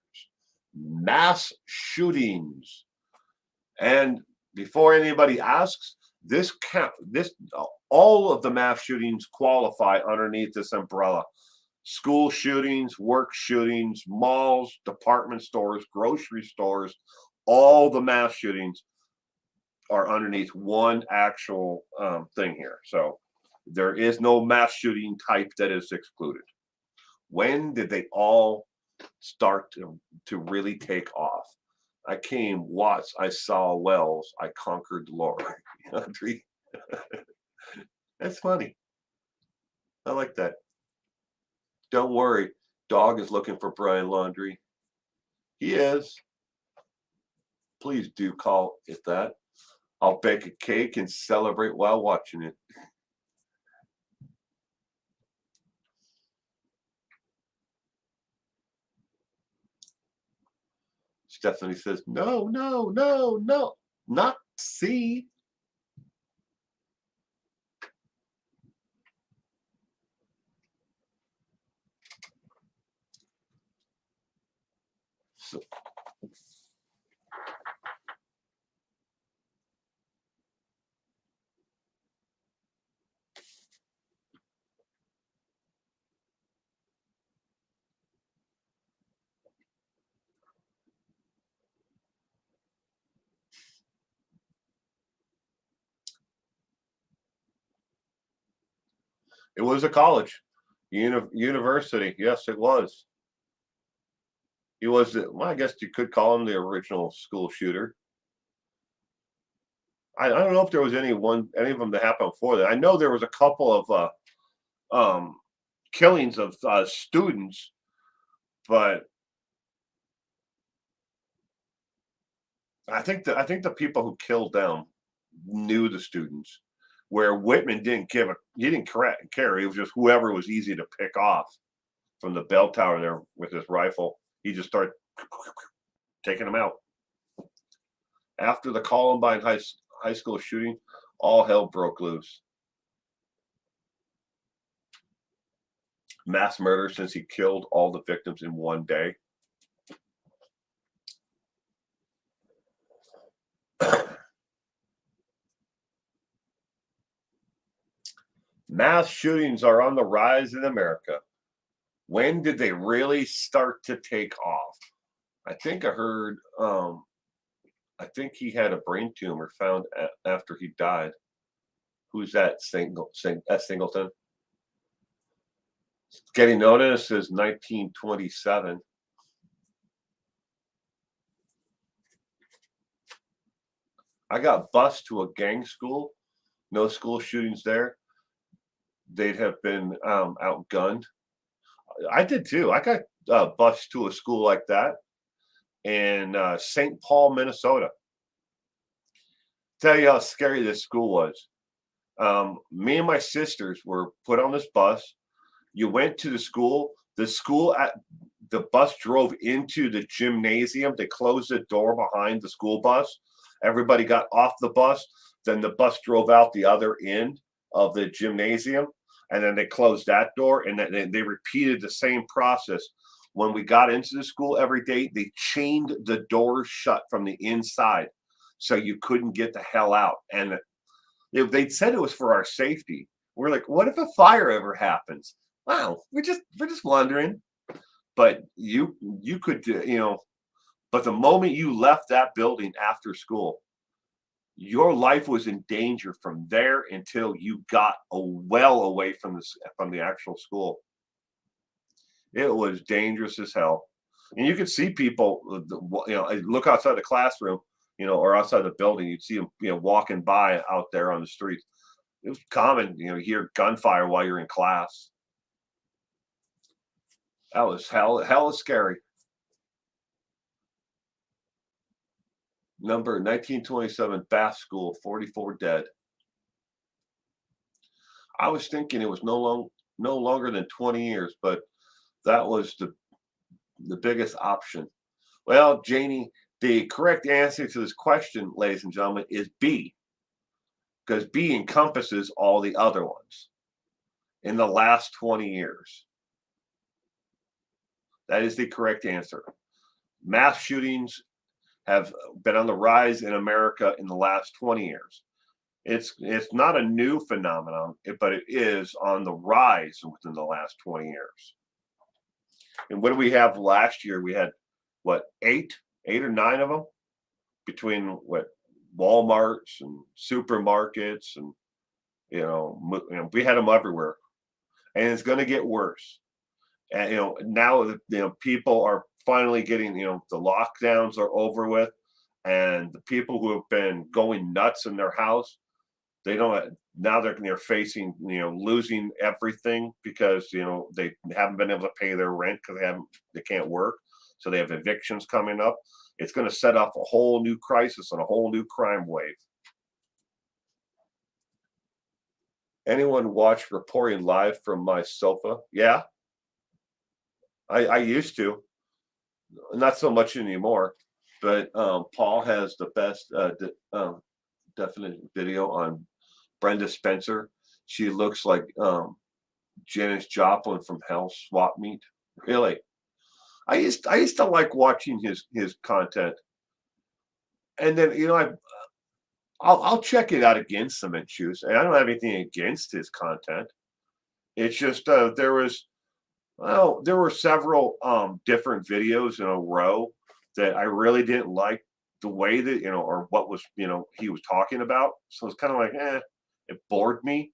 Mass shootings. And before anybody asks, all of the mass shootings qualify underneath this umbrella. School shootings, work shootings, malls, department stores, grocery stores, all the mass shootings are underneath one actual thing here. So there is no mass shooting type that is excluded. When did they all start to really take off? I came Watts, I saw Wells, I conquered Laura. That's funny. I like that. Don't worry, dog is looking for Brian Laundrie. He is. Please do call it that. I'll bake a cake and celebrate while watching it. Stephanie says, no, not C. So, It was a college, university. Yes, it was. He was well, I guess you could call him the original school shooter. I don't know if there was any of them that happened before that. I know there was a couple of um, killings of students, but I think the people who killed them knew the students. Where Whitman didn't he didn't care. It was just whoever was easy to pick off from the bell tower there with his rifle. He just started taking them out. After the Columbine high school shooting, all hell broke loose. Mass murder since he killed all the victims in one day. Mass shootings are on the rise in America. When did they really start to take off? I think I heard, I think he had a brain tumor found after he died. Who's that? Singleton. Getting noticed is 1927. I got bused to a gang school. No school shootings there. They'd have been outgunned. I did too. I got bused to a school like that in St. Paul, Minnesota. Tell you how scary this school was. Me and my sisters were put on this bus. You went to the school. The bus drove into the gymnasium. They closed the door behind the school bus. Everybody got off the bus. Then the bus drove out the other end of the gymnasium. And then they closed that door. And then they repeated the same process. When we got into the school every day, they chained the doors shut from the inside so you couldn't get the hell out. And they said it was for our safety. We're like, what if a fire ever happens? Wow, we're just wondering. But you could, but the moment you left that building after school, your life was in danger from there until you got well away from the actual school. It was dangerous as hell. And you could see people, look outside the classroom, or outside the building, you'd see them, walking by out there on the streets. It was common, you hear gunfire while you're in class. That was hell is scary. Number 1927, Bath School, 44 dead. I was thinking it was no longer than 20 years, but that was the biggest option. Well, Janie, the correct answer to this question, ladies and gentlemen, is B, because B encompasses all the other ones in the last 20 years. That is the correct answer. Mass shootings have been on the rise in America in the last 20 years. It's not a new phenomenon, but it is on the rise within the last 20 years. And what do we have last year? We had, what, eight or nine of them between Walmarts and supermarkets, and we had them everywhere, and it's going to get worse. And now people are finally getting, the lockdowns are over with, and the people who have been going nuts in their house, now they're facing, losing everything because, they haven't been able to pay their rent because they can't work. So they have evictions coming up. It's going to set off a whole new crisis and a whole new crime wave. Anyone watch Reporting Live from my sofa? Yeah. I used to. Not so much anymore. But Paul has the best definite video on Brenda Spencer. She looks like Janis Joplin from Hell Swap Meet. Really, I used to like watching his content, and then I'll check it out again. Cement Shoes, and I don't have anything against his content. It's just there were several different videos in a row that I really didn't like the way that or what was he was talking about. So it's kind of like it bored me.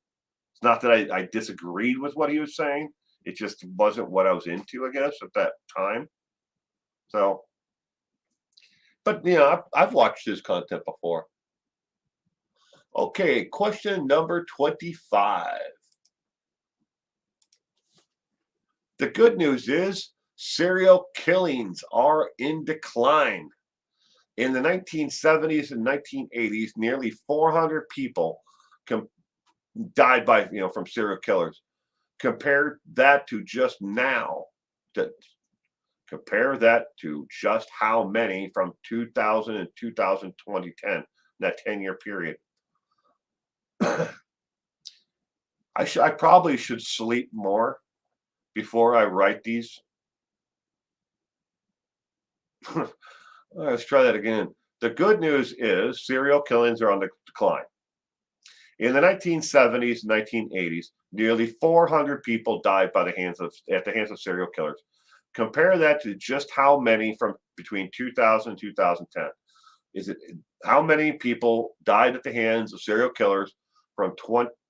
It's not that I disagreed with what he was saying. It just wasn't what I was into, I guess, at that time. So, but I've watched his content before. Okay, question number 25. The good news is serial killings are in decline. In the 1970s and 1980s, nearly 400 people died from serial killers. Compare that to just now. Compare that to just how many from 2000 and 2010, that 10-year period. I probably should sleep more before I write these. Let's try that again. The good news is serial killings are on the decline. In the 1970s, 1980s, nearly 400 people died at the hands of serial killers. Compare that to just how many from between 2000 and 2010. Is it how many people died at the hands of serial killers from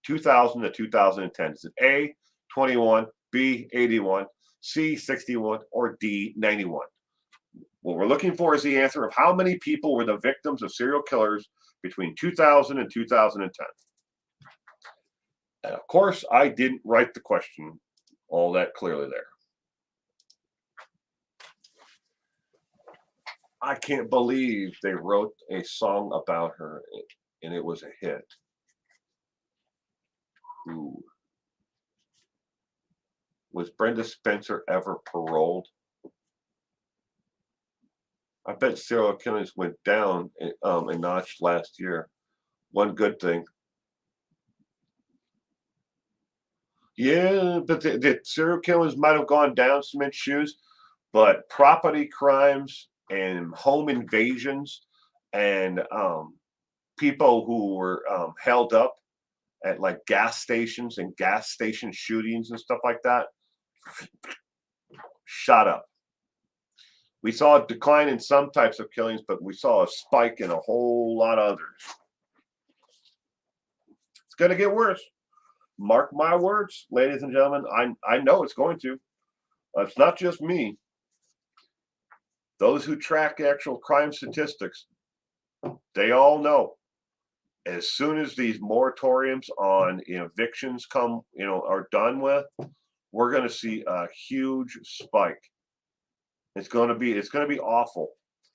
2000 to 2010? Is it A, 21, B, 81, C, 61, or D, 91? What we're looking for is the answer of how many people were the victims of serial killers between 2000 and 2010. And of course, I didn't write the question all that clearly there. I can't believe they wrote a song about her and it was a hit. Who? Was Brenda Spencer ever paroled? I bet serial killings went down a notch last year. One good thing. Yeah, but the serial killings might have gone down some inch shoes, but property crimes and home invasions and people who were held up at like gas stations and gas station shootings and stuff like that shot up. We saw a decline in some types of killings, but we saw a spike in a whole lot of others. It's going to get worse. Mark my words, ladies and gentlemen. I know it's going to. It's not just me. Those who track actual crime statistics, they all know. As soon as these moratoriums on evictions are done with, we're going to see a huge spike. It's going to be awful.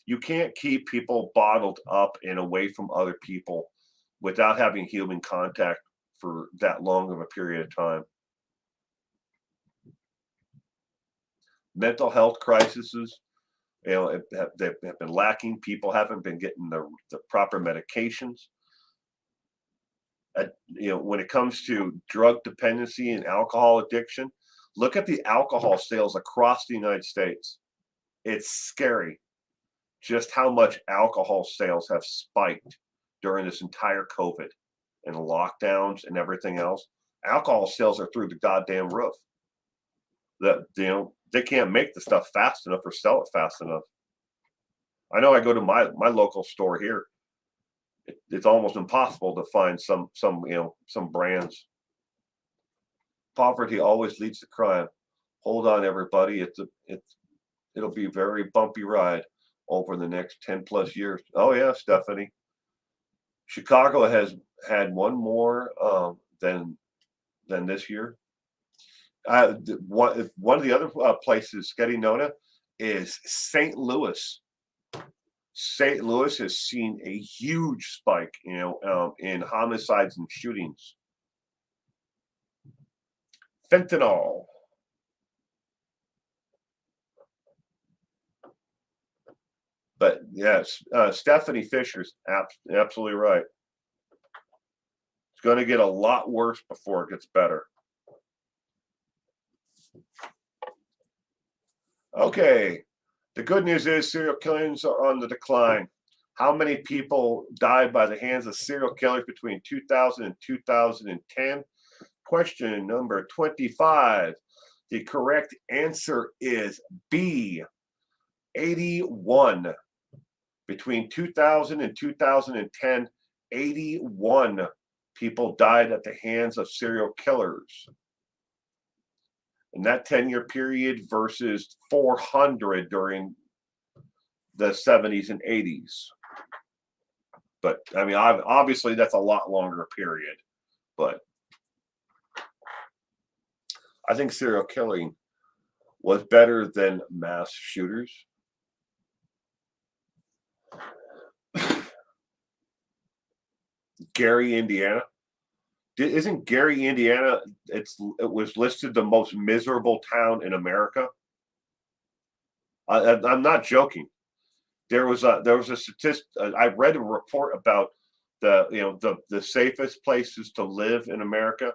You can't keep people bottled up and away from other people without having human contact for that long of a period of time. Mental health crises, they've been lacking. People haven't been getting the proper medications. When it comes to drug dependency and alcohol addiction, look at the alcohol sales across the United States. It's scary just how much alcohol sales have spiked during this entire COVID and lockdowns and everything else. Alcohol sales are through the goddamn roof. They can't make the stuff fast enough or sell it fast enough. I know I go to my local store here. It's almost impossible to find some brands. Poverty always leads to crime. Hold on, everybody. It'll be a very bumpy ride over the next 10 plus years. Oh yeah, Stephanie. Chicago has had one more than this year. One of the other places getting noted is St. Louis. St. Louis has seen a huge spike, in homicides and shootings. Fentanyl. But yes, Stephanie Fisher's absolutely right. It's going to get a lot worse before it gets better. Okay. The good news is serial killings are on the decline. How many people died by the hands of serial killers between 2000 and 2010? Question number 25. The correct answer is B, 81. Between 2000 and 2010, 81 people died at the hands of serial killers in that 10-year period versus 400 during the 70s and 80s. But I mean, obviously that's a lot longer period, but I think serial killing was better than mass shooters. Gary, Indiana. Isn't Gary, Indiana? It was listed the most miserable town in America. I'm not joking. There was a statistic. I read a report about the safest places to live in America,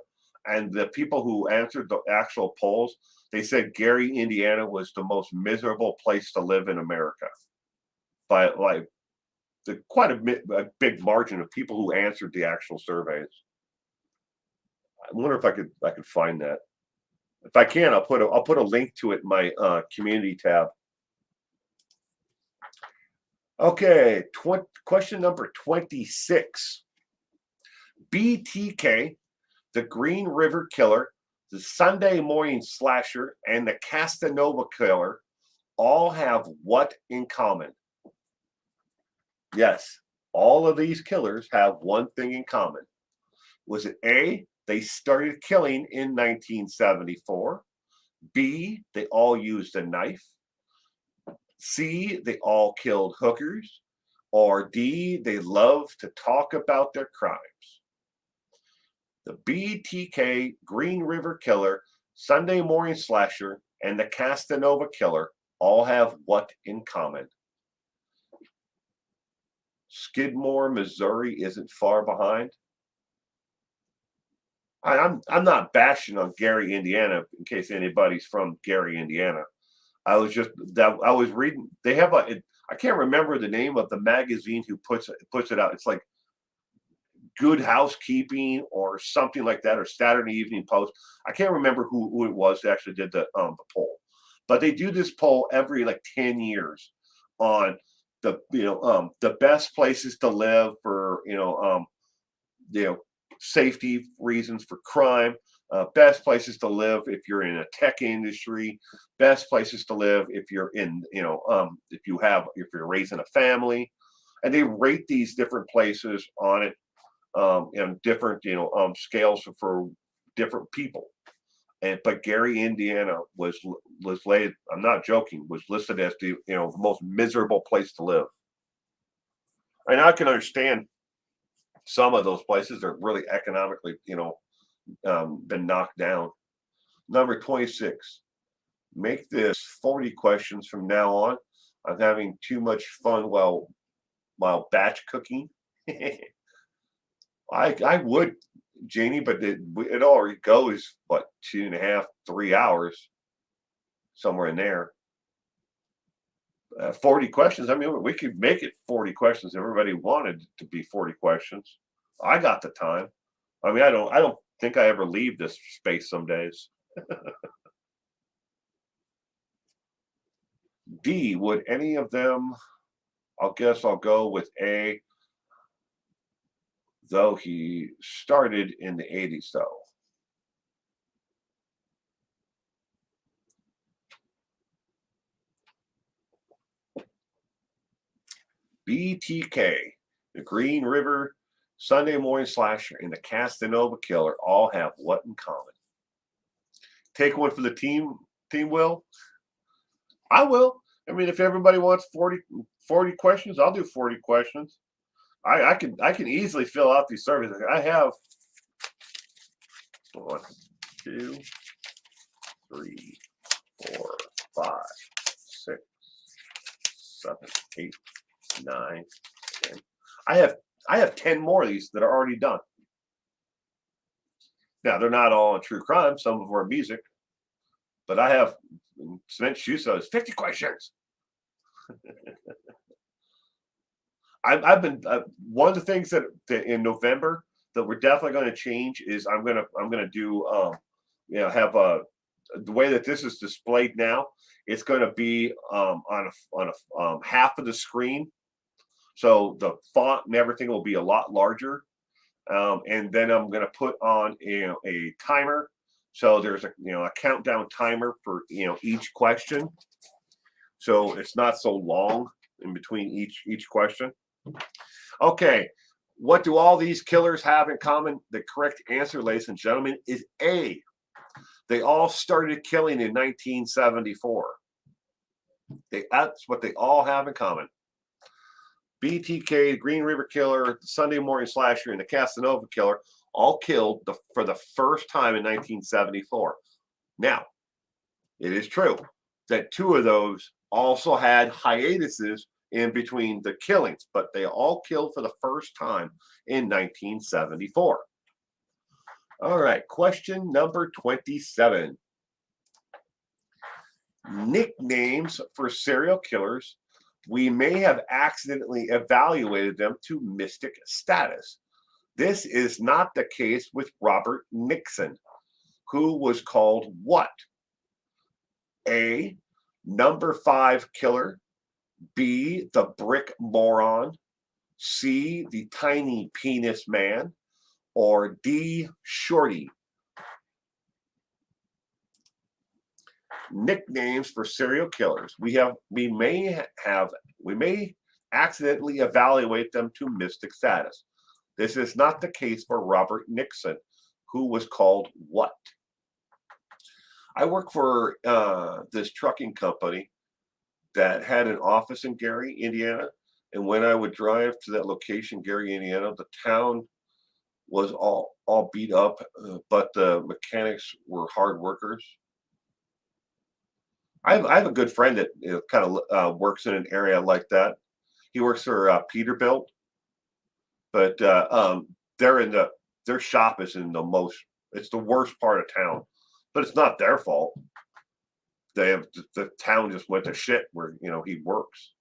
and the people who answered the actual polls, they said Gary, Indiana was the most miserable place to live in America by like quite a big margin of people who answered the actual surveys. I wonder if I could find that. If I can, I'll put a link to it in my community tab. Okay, question number 26. BTK, the Green River Killer, the Sunday Morning Slasher, and the Casanova Killer all have what in common? Yes, all of these killers have one thing in common. Was it A, they started killing in 1974? B, they all used a knife? C, they all killed hookers? Or D, they love to talk about their crimes? The BTK, Green River Killer, Sunday Morning Slasher, and the Casanova Killer all have what in common? Skidmore, Missouri isn't far behind. I'm not bashing on Gary, Indiana, in case anybody's from Gary, Indiana. I was reading. They have I can't remember the name of the magazine who puts it out. It's like Good Housekeeping or something like that, or Saturday Evening Post. I can't remember who it was that actually did the poll, but they do this poll every like 10 years on the best places to live for safety reasons, for crime, best places to live if you're in a tech industry, best places to live if you're in if you're raising a family, and they rate these different places on it and different scales for different people. But Gary, Indiana was laid. I'm not joking. Was listed as the most miserable place to live. And I can understand some of those places are really economically been knocked down. Number 26. Make this 40 questions from now on. I'm having too much fun while batch cooking. I would, Janie, but it already goes, what, 2.5, 3 hours, somewhere in there. 40 questions. I mean, we could make it 40 questions. Everybody wanted to be 40 questions. I got the time. I mean, I don't think I ever leave this space some days. D, would any of them, I'll go with A, though he started in the 80s, though. BTK, the Green River, Sunday Morning Slasher, and the Casanova Killer all have what in common? Take one for the team, Will? I will. I mean, if everybody wants 40 questions, I'll do 40 questions. I can easily fill out these surveys. I have 1, 2, 3, 4, 5, 6, 7, 8, 9, 10. I have 10 more of these that are already done. Now they're not all on true crime. Some of them are music, but I have Cement Shoe Says 50 questions. I've been one of the things that in November that we're definitely going to change is I'm gonna do have the way that this is displayed now. It's going to be on a half of the screen, so the font and everything will be a lot larger. And then I'm going to put on a timer. So there's a countdown timer for each question. So it's not so long in between each question. Okay, what do all these killers have in common? The correct answer, ladies and gentlemen, is A. They all started killing in 1974. That's what they all have in common. BTK, the Green River Killer, the Sunday Morning Slasher, and the Casanova Killer all killed for the first time in 1974. Now, it is true that two of those also had hiatuses in between the killings, but they all killed for the first time in 1974. All right, question number 27. Nicknames for serial killers. We may have accidentally evaluated them to mystic status. This is not the case with Robert Nixon, who was called what? A, number 5 killer, B, the brick moron, C, the tiny penis man, or D, shorty. Nicknames for serial killers. We may accidentally evaluate them to mystic status. This is not the case for Robert Nixon, who was called what? I work for this trucking company that had an office in Gary, Indiana. And when I would drive to that location, Gary, Indiana, the town was all beat up, but the mechanics were hard workers. I have a good friend that kind of works in an area like that. He works for Peterbilt, but their shop is in it's the worst part of town, but it's not their fault. The town just went to shit where he works.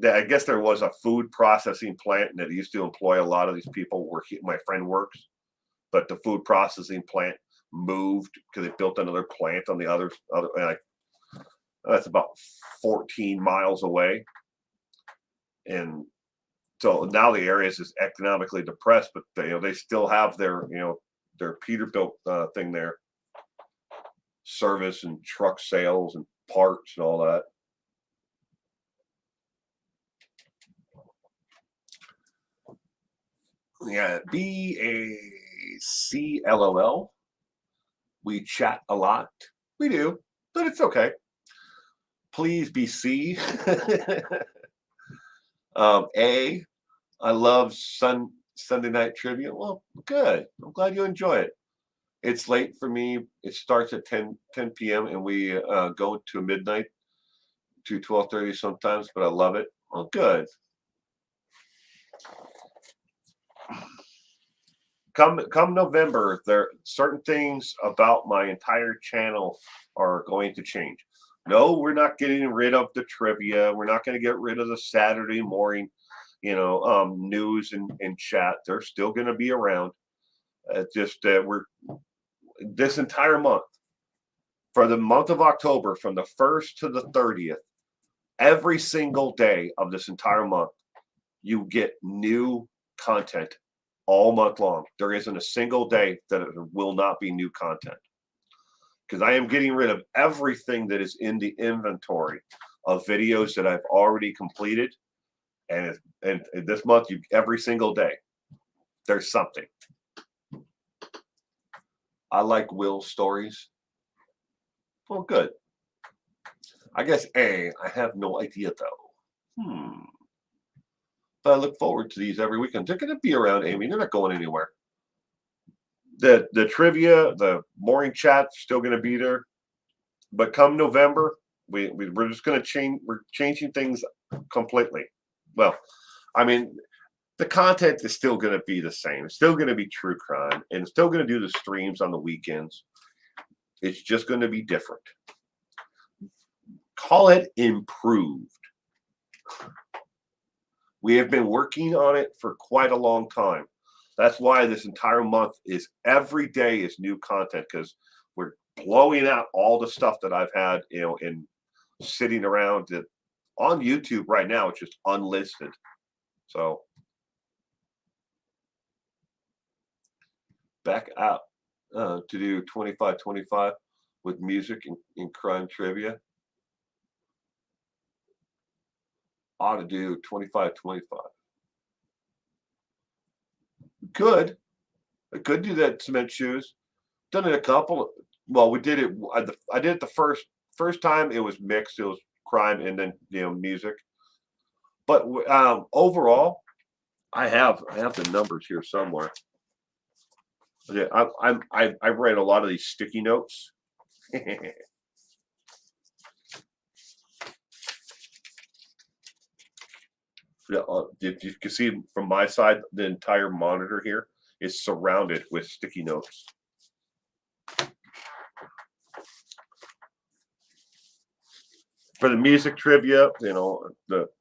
I guess there was a food processing plant that used to employ a lot of these people where my friend works, but the food processing plant moved because they built another plant on the other that's about 14 miles away, and so now the area is just economically depressed, but they still have their Peterbilt thing there, service and truck sales and parts and all that. Yeah, BACLOL. We chat a lot. We do, but it's okay. Please be C. A. I love Sunday night trivia. Well, good. I'm glad you enjoy it. It's late for me. It starts at 10 p.m. and we go to midnight to 12:30 sometimes, but I love it. Well, good. Come November, there certain things about my entire channel are going to change. No, we're not getting rid of the trivia. We're not going to get rid of the Saturday morning, news and chat. They're still going to be around. Just we're this entire month, for the month of October, from the 1st to the 30th, every single day of this entire month, you get new content all month long. There isn't a single day that it will not be new content, because I am getting rid of everything that is in the inventory of videos that I've already completed. And this month, every single day, there's something. I like Will's stories. Well, good. I guess A, I have no idea though. But I look forward to these every weekend. They're going to be around, Amy. They're not going anywhere. The trivia, the morning chat, still going to be there. But come November, we're just going to change. We're changing things completely. Well, I mean, the content is still going to be the same. It's still going to be true crime, and it's still going to do the streams on the weekends. It's just going to be different. Call it improved. We have been working on it for quite a long time. That's why this entire month is every day is new content, because we're blowing out all the stuff that I've had, in sitting around on YouTube right now. It's just unlisted. So back out to do 25-25 with music and crime trivia. Ought to do 25-25. Could. I could do that cement shoes. Done it a couple. Well, we did it. I did it the first time. It was mixed. It was crime and then music. But overall, I have the numbers here somewhere. Yeah, I read a lot of these sticky notes. Yeah, if you can see from my side, the entire monitor here is surrounded with sticky notes. For the music trivia,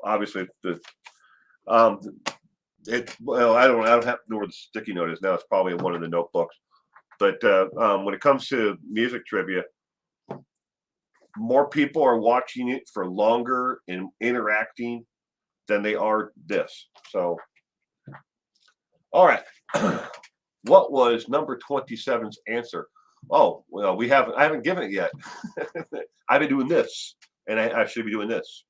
obviously well, I don't have to know where the sticky note is now. It's probably in one of the notebooks. But when it comes to music trivia, more people are watching it for longer and interacting than they are this. So, all right. What was number 27's answer? Oh, well, I haven't given it yet. I've been doing this, and I should be doing this.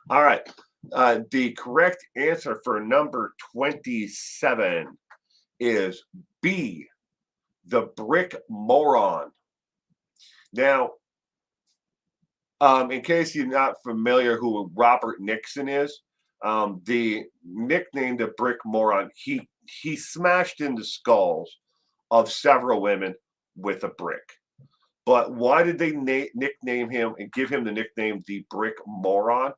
All right. The correct answer for number 27 is B, the brick moron. Now, in case you're not familiar who Robert Nixon is, the nickname the brick moron, he smashed into skulls of several women with a brick. But why did they nickname him and give him the nickname the brick moron?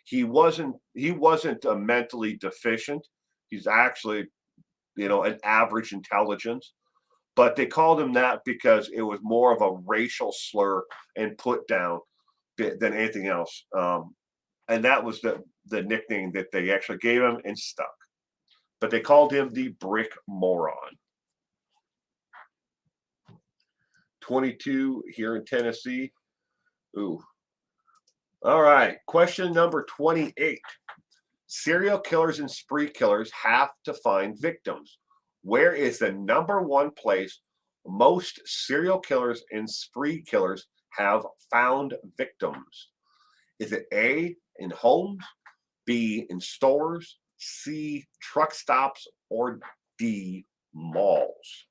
He wasn't mentally deficient. He's actually, an average intelligence. But they called him that because it was more of a racial slur and put down than anything else. And that was the nickname that they actually gave him and stuck. But they called him the brick moron. 22 here in Tennessee. Ooh. All right. Question number 28. Serial killers and spree killers have to find victims. Where is the number one place most serial killers and spree killers have found victims? Is it A, in homes, B, in stores, C, truck stops, or D, malls?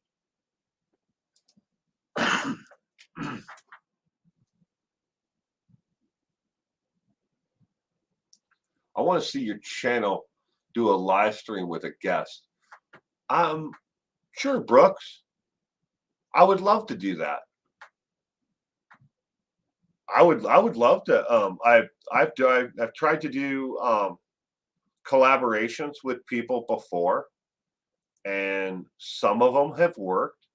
I want to see your channel do a live stream with a guest. Sure, Brooks. I would love to do that. I would love to. I've tried to do collaborations with people before, and some of them have worked,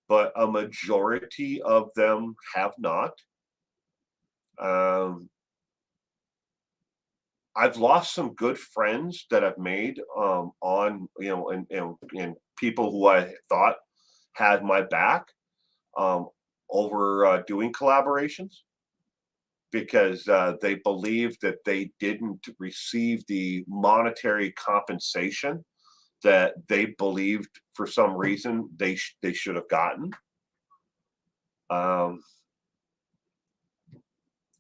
but a majority of them have not. I've lost some good friends that I've made on and people who I thought had my back over doing collaborations because they believed that they didn't receive the monetary compensation that they believed for some reason they should have gotten.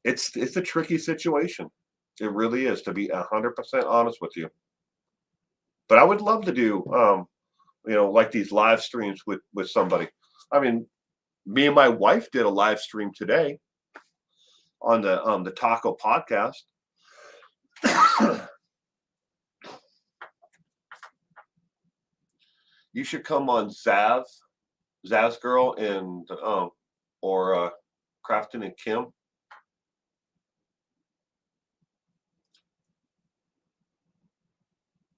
It's a tricky situation. It really is, to be 100% honest with you. But I would love to do, like these live streams with somebody. I mean, me and my wife did a live stream today on the Taco Podcast. You should come on Zaz Girl and or Crafton and Kim.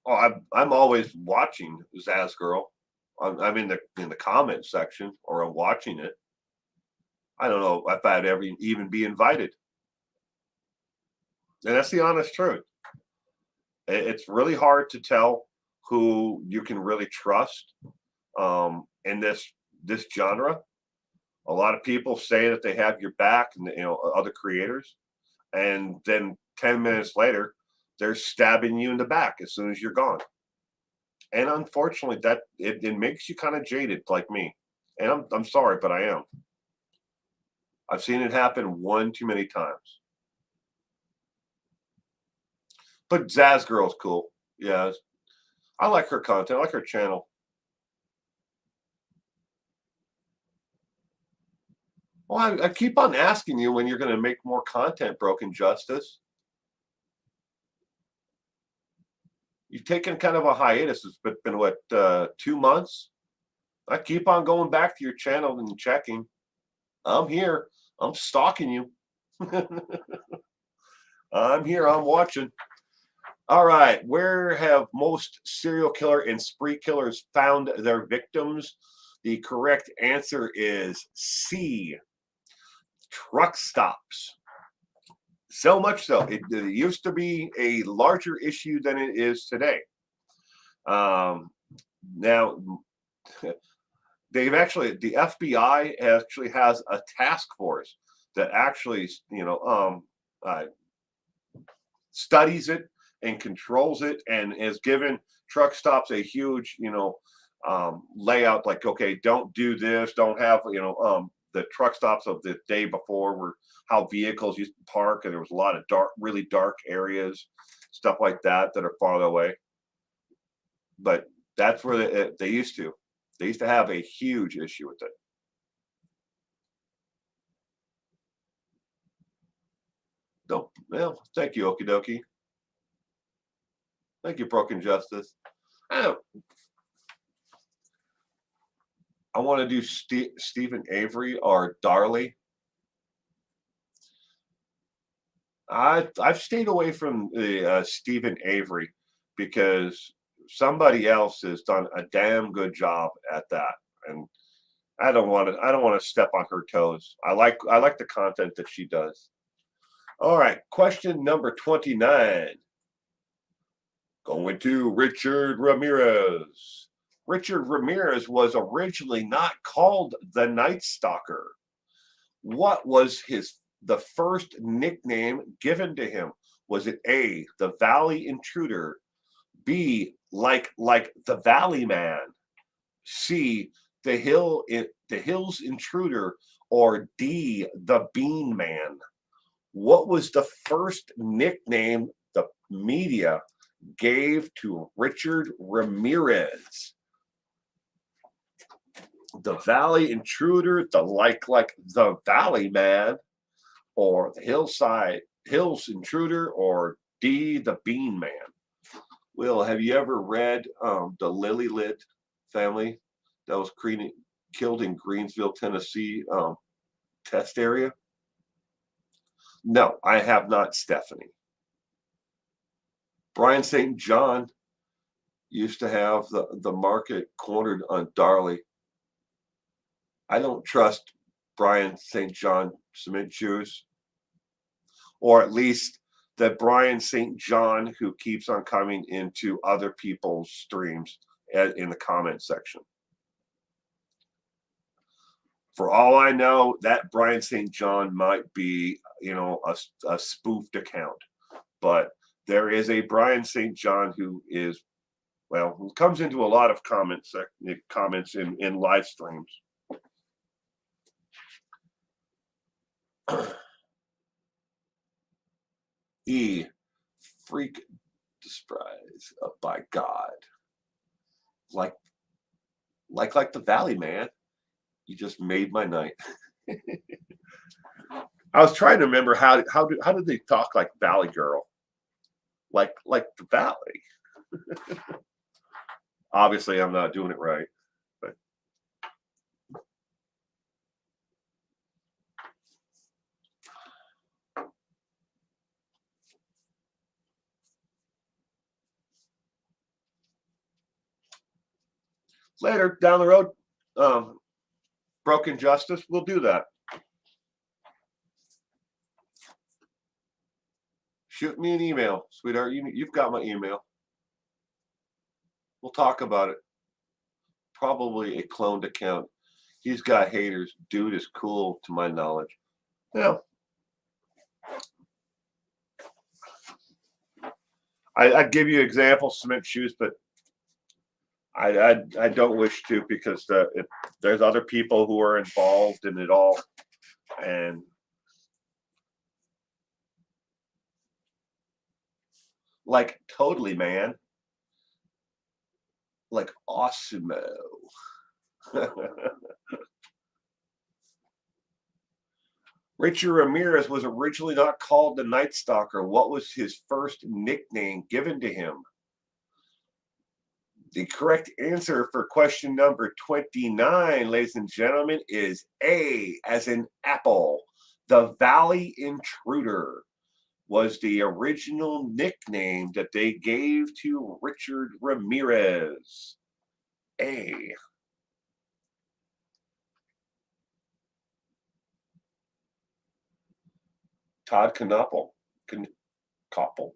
Oh, I'm always watching Zaz Girl. I'm in the comment section, or I'm watching it. I don't know if I'd ever even be invited, and that's the honest truth. It's really hard to tell who you can really trust in this genre. A lot of people say that they have your back, and other creators, and then 10 minutes later, they're stabbing you in the back as soon as you're gone. And unfortunately, that it makes you kind of jaded like me. And I'm sorry, but I am. I've seen it happen one too many times. But Zaz Girl's cool. Yeah. I like her content. I like her channel. Well, I keep on asking you when you're going to make more content, Broken Justice. You've taken kind of a hiatus. It's been what, 2 months? I keep on going back to your channel and checking. I'm here. I'm stalking you. I'm here. I'm watching. All right. Where have most serial killer and spree killers found their victims? The correct answer is C. Truck stops. So much so, it used to be a larger issue than it is today. Now, the FBI actually has a task force that actually, studies it and controls it, and has given truck stops a huge, layout. Like, okay, don't do this, don't have, the truck stops of the day before were how vehicles used to park, and there was a lot of really dark areas, stuff like that are farther away. But that's where they used to have a huge issue with it. No, well, thank you, okie dokie. Thank you, Broken Justice. I want to do Stephen Avery or Darley. I've stayed away from the Stephen Avery because somebody else has done a damn good job at that, and I don't want to step on her toes. I like the content that she does. All right, question number 29. Going to Richard Ramirez. Richard Ramirez was originally not called the Night Stalker. What was the first nickname given to him? Was it A, the Valley Intruder, B, like the Valley Man, C, the Hills Intruder, or D, the Bean Man? What was the first nickname the media gave to Richard Ramirez? The Valley Intruder, the like the Valley Man, or the Hills Intruder, or D, the Bean Man? Will, have you ever read the Lily Lid family that was killed in Greensville, Tennessee test area? No, I have not, Stephanie. Brian St. John used to have the market cornered on Darley. I don't trust Brian St. John cement shoes, or at least that Brian St. John who keeps on coming into other people's streams in the comment section. For all I know, that Brian St. John might be, a spoofed account, but there is a Brian St. John who is, who comes into a lot of comments in live streams. E, freak surprise by God, like the Valley Man. You just made my night. I was trying to remember how did they talk like Valley Girl, like the Valley. Obviously, I'm not doing it right, but. Later down the road, Broken Justice, we'll do that. Shoot me an email, sweetheart. You've got my email. We'll talk about it. Probably a cloned account. He's got haters. Dude is cool, to my knowledge. Yeah. I'd give you examples, cement shoes, but I don't wish to, because there's other people who are involved in it all, and like totally, man, like awesome. Richard Ramirez was originally not called the Night Stalker. What was his first nickname given to him? The correct answer for question number 29, ladies and gentlemen, is A, as in apple. The Valley Intruder was the original nickname that they gave to Richard Ramirez. A. Todd Knoppel. Koppel.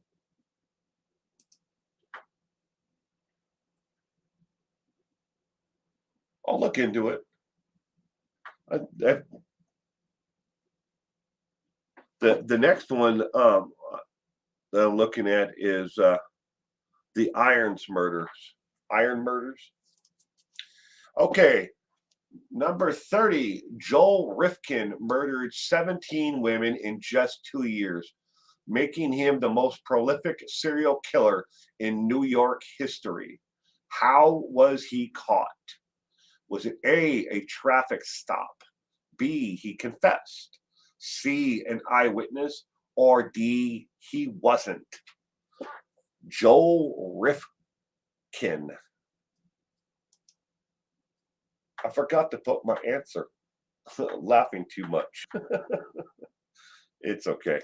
I'll look into it. The next one that I'm looking at is the Iron Murders. Okay, number 30. Joel Rifkin murdered 17 women in just 2 years, making him the most prolific serial killer in New York history. How was he caught? Was it A, traffic stop, B, he confessed, C, an eyewitness, or D, he wasn't? Joel Rifkin. I forgot to put my answer. Laughing too much. It's okay.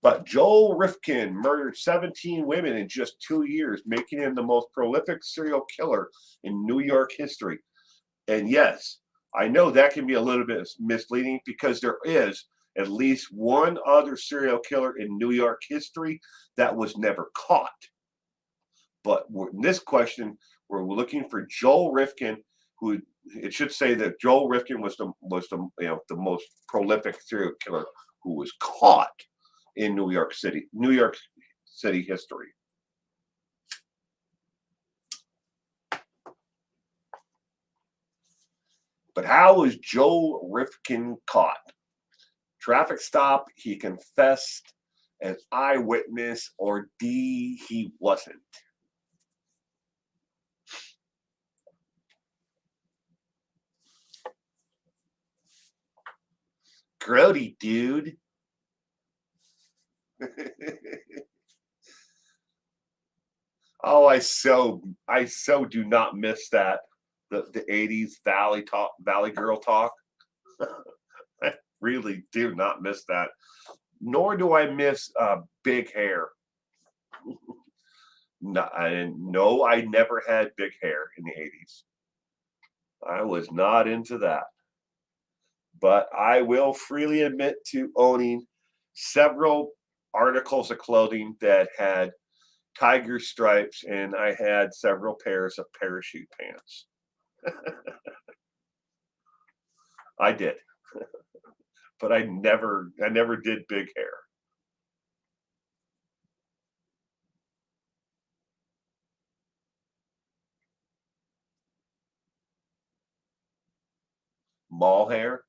But Joel Rifkin murdered 17 women in just 2 years, making him the most prolific serial killer in New York history. And yes, I know that can be a little bit misleading, because there is at least one other serial killer in New York history that was never caught. But in this question, we're looking for Joel Rifkin, who it should say that Joel Rifkin was the most prolific serial killer who was caught in New York City history. But how was Joel Rifkin caught? Traffic stop, he confessed, an eyewitness, or D, he wasn't? Grody, dude. Oh, I so do not miss that. The 80s Valley Girl talk. I really do not miss that. Nor do I miss big hair. No, I never had big hair in the 80s. I was not into that. But I will freely admit to owning several articles of clothing that had tiger stripes, and I had several pairs of parachute pants. I did. But I never did big hair. Mall hair.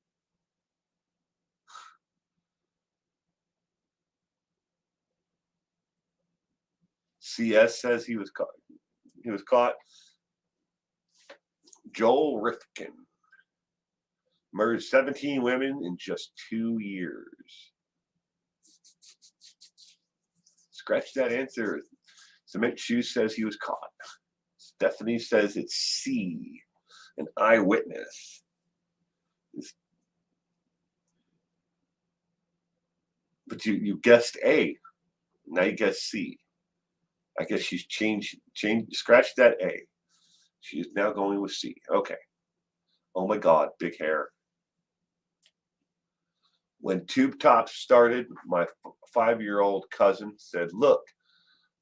CS says he was caught. He was caught. Joel Rifkin murdered 17 women in just 2 years. Scratch that answer. Cement Shoes says he was caught. Stephanie says it's C, an eyewitness. But you guessed A. Now you guess C. I guess she's changed. Scratch that A. She's now going with C. Okay. Oh my God, big hair. When Tube Tops started, my 5-year-old cousin said, "Look,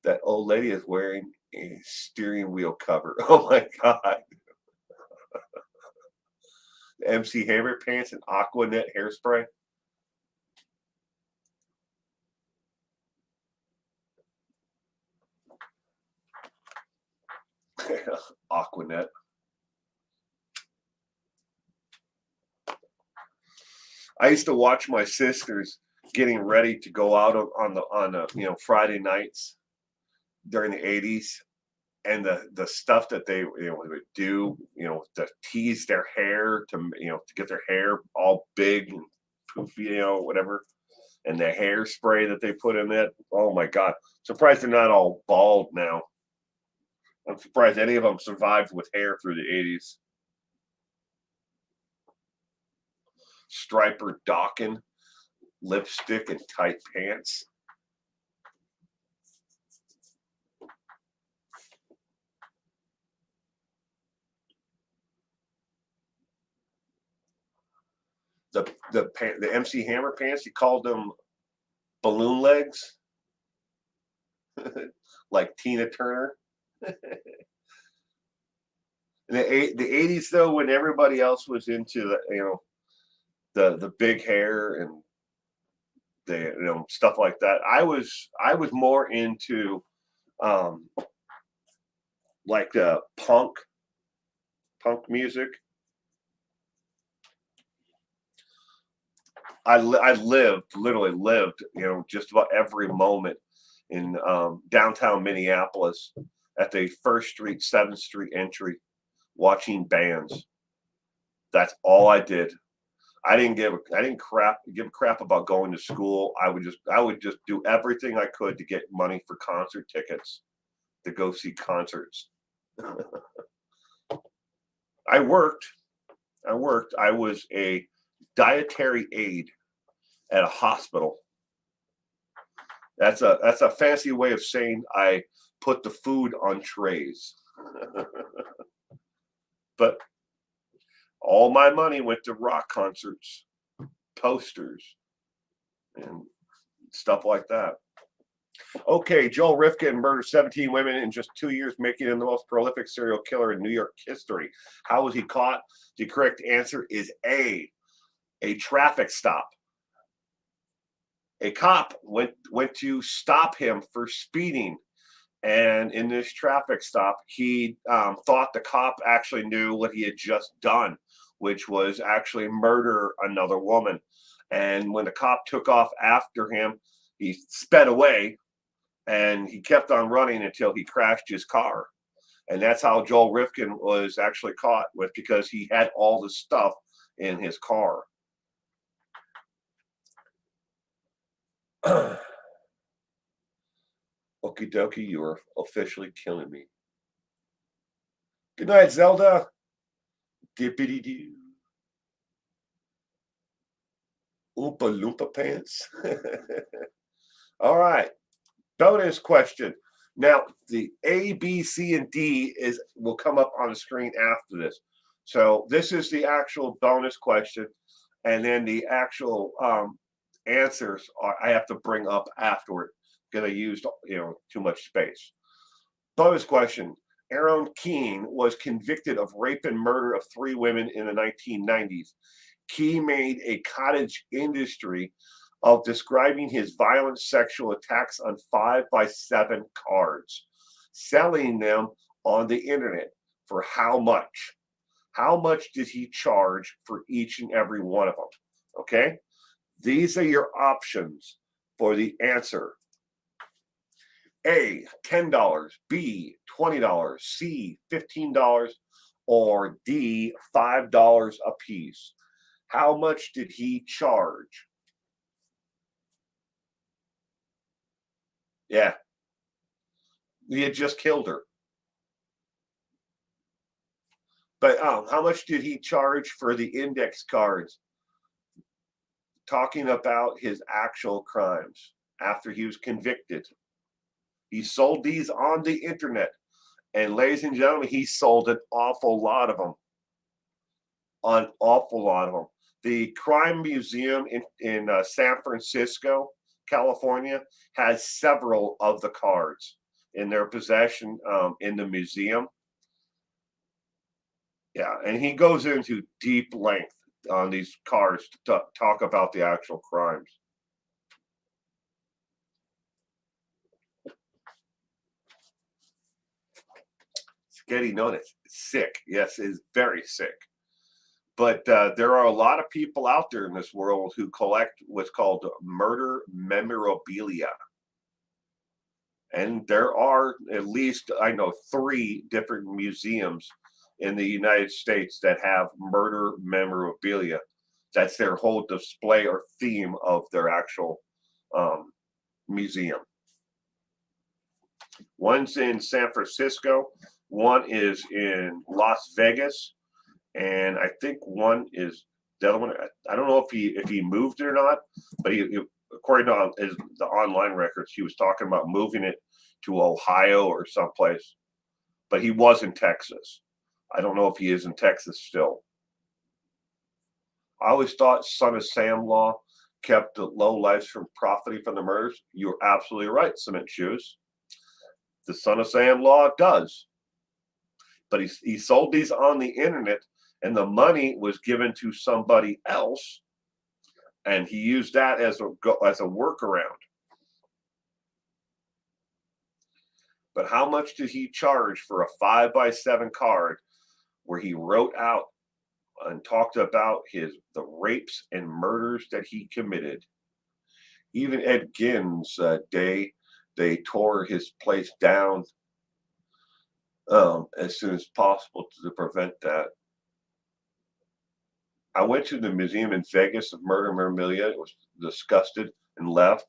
that old lady is wearing a steering wheel cover." Oh my God. MC Hammer pants and Aquanet hairspray. Aquanet. I used to watch my sisters getting ready to go out on Friday nights during the 80s, and the stuff that they would do, to tease their hair, to get their hair all big and poofy, whatever, and the hairspray that they put in it. Oh my God! Surprised they're not all bald now. I'm surprised any of them survived with hair through the 80s. Striper Dawkin, lipstick and tight pants. The MC Hammer pants, he called them balloon legs, like Tina Turner. In the 80s, though, when everybody else was into the big hair and the stuff like that, I was more into like the punk music. I literally lived, just about every moment in downtown Minneapolis at the 1st Street, 7th Street entry, watching bands. That's all I did. I didn't give a crap about going to school. I would just do everything I could to get money for concert tickets to go see concerts. I worked. I was a dietary aide at a hospital. That's a fancy way of saying I put the food on trays. But all my money went to rock concerts, posters, and stuff like that. Okay, Joel Rifkin murdered 17 women in just 2 years, making him the most prolific serial killer in New York history. How was he caught? The correct answer is A traffic stop. A cop went to stop him for speeding. And in this traffic stop, he thought the cop actually knew what he had just done, which was actually murder another woman. And when the cop took off after him, he sped away, and he kept on running until he crashed his car. And that's how Joel Rifkin was actually caught, because he had all the stuff in his car. Okie dokie, you are officially killing me. Good night, Zelda. Dippity doo. Oompa Loompa pants. All right. Bonus question. Now, the A, B, C, and D will come up on the screen after this. So this is the actual bonus question, and then the actual answers I have to bring up afterward because I used too much space. Bonus question. Aaron Keene was convicted of rape and murder of 3 women in the 1990s. Key made a cottage industry of describing his violent sexual attacks on 5x7 cards, selling them on the internet for how much? How much did he charge for each and every one of them? Okay, these are your options for the answer. A, $10, B, $20, C, $15, or D, $5 a piece. How much did he charge? Yeah. He had just killed her. But how much did he charge for the index cards? Talking about his actual crimes after he was convicted. He sold these on the internet. And ladies and gentlemen, he sold an awful lot of them. An awful lot of them. The Crime Museum in San Francisco, California, has several of the cards in their possession in the museum. Yeah, and he goes into deep length on these cards to talk about the actual crimes. Getty known as sick. Yes, is very sick. But there are a lot of people out there in this world who collect what's called murder memorabilia. And there are at least, I know, 3 different museums in the United States that have murder memorabilia. That's their whole display or theme of their actual museum. One's in San Francisco, one is in Las Vegas, and I think one is the other one. I don't know if he moved it or not, but he according to the online records, he was talking about moving it to Ohio or someplace, but he was in Texas. I don't know if he is in Texas still. I always thought Son of Sam law kept the low lives from profiting from the murders. You're absolutely right, Cement Shoes. The Son of Sam law does. But he sold these on the internet, and the money was given to somebody else, and he used that as a workaround. But how much did he charge for a 5x7 card where he wrote out and talked about the rapes and murders that he committed? Even Ed Gein's they tore his place down as soon as possible to prevent that. I went to the museum in Vegas of murder memorabilia. It was disgusted and left.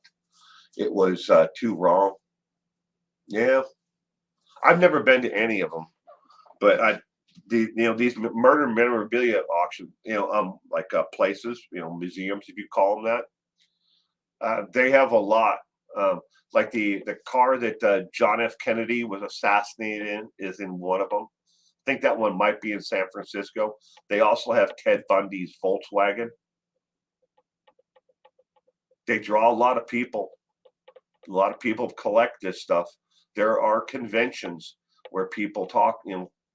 It was too wrong. Yeah, I've never been to any of them, but these murder memorabilia auction, like places, museums, if you call them that, they have a lot. Like the car that John F. Kennedy was assassinated in is in one of them. I think that one might be in San Francisco. They also have Ted Bundy's Volkswagen. They draw a lot of people. A lot of people collect this stuff. There are conventions where people talk,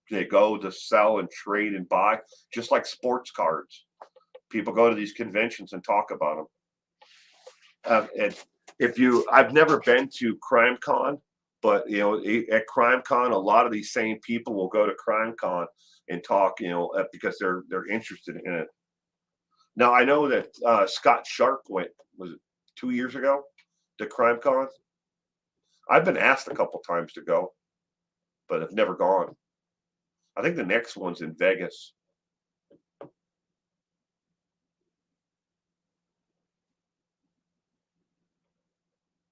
they go to sell and trade and buy, just like sports cards. People go to these conventions and talk about them. And I've never been to Crime Con, but at Crime Con, a lot of these same people will go to Crime Con and talk, because they're interested in it. Now I know that Scott Sharp went, was it 2 years ago, to Crime Con? I've been asked a couple times to go, but I've never gone. I think the next one's in Vegas.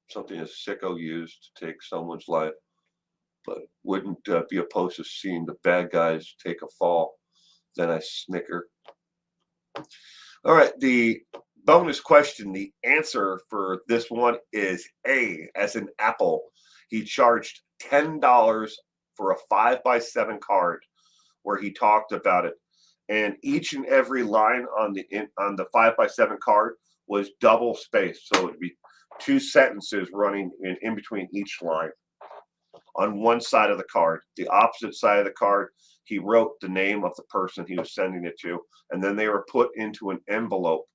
Something a sicko used to take someone's life, but wouldn't be opposed to seeing the bad guys take a fall. Then I snicker. All right, the bonus question, the answer for this one is A, as in apple. He charged $10 for a 5x7 card where he talked about it, and each and every line on the 5x7 card was double spaced, so it'd be 2 sentences running in between each line. On one side of the card, the opposite side of the card, he wrote the name of the person he was sending it to, and then they were put into an envelope,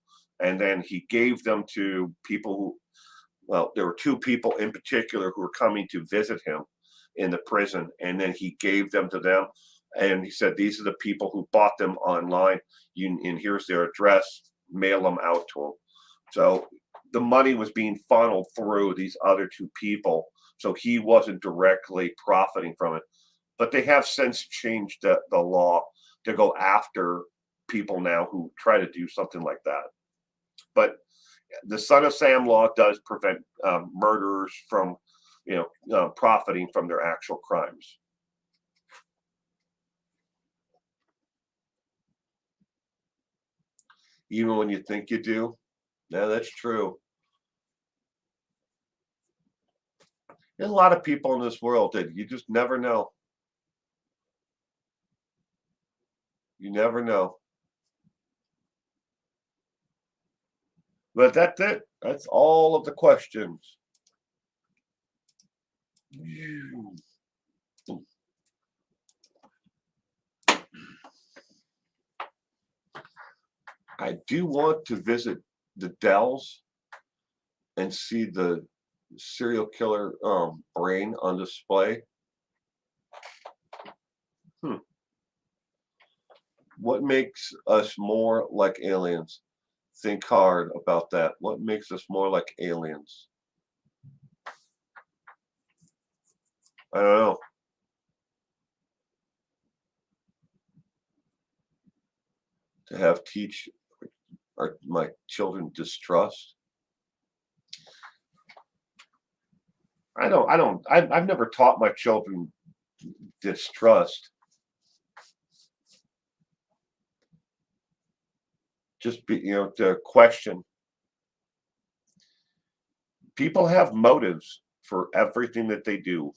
and then he gave them to people who, well, there were 2 people in particular who were coming to visit him in the prison, and then he gave them to them, and he said, these are the people who bought them online, and here's their address, mail them out to them. So the money was being funneled through these other 2 people, so he wasn't directly profiting from it. But they have since changed the law to go after people now who try to do something like that. But the Son of Sam law does prevent murderers from, profiting from their actual crimes. Even when you think you do. Yeah, that's true. There's a lot of people in this world that you just never know. You never know. But that's it. That's all of the questions. I do want to visit the Dells and see the serial killer brain on display. What makes us more like aliens? Think hard about that. What makes us more like aliens? I don't know. To have teach my children distrust. I've never taught my children distrust. Just be, to question. People have motives for everything that they do.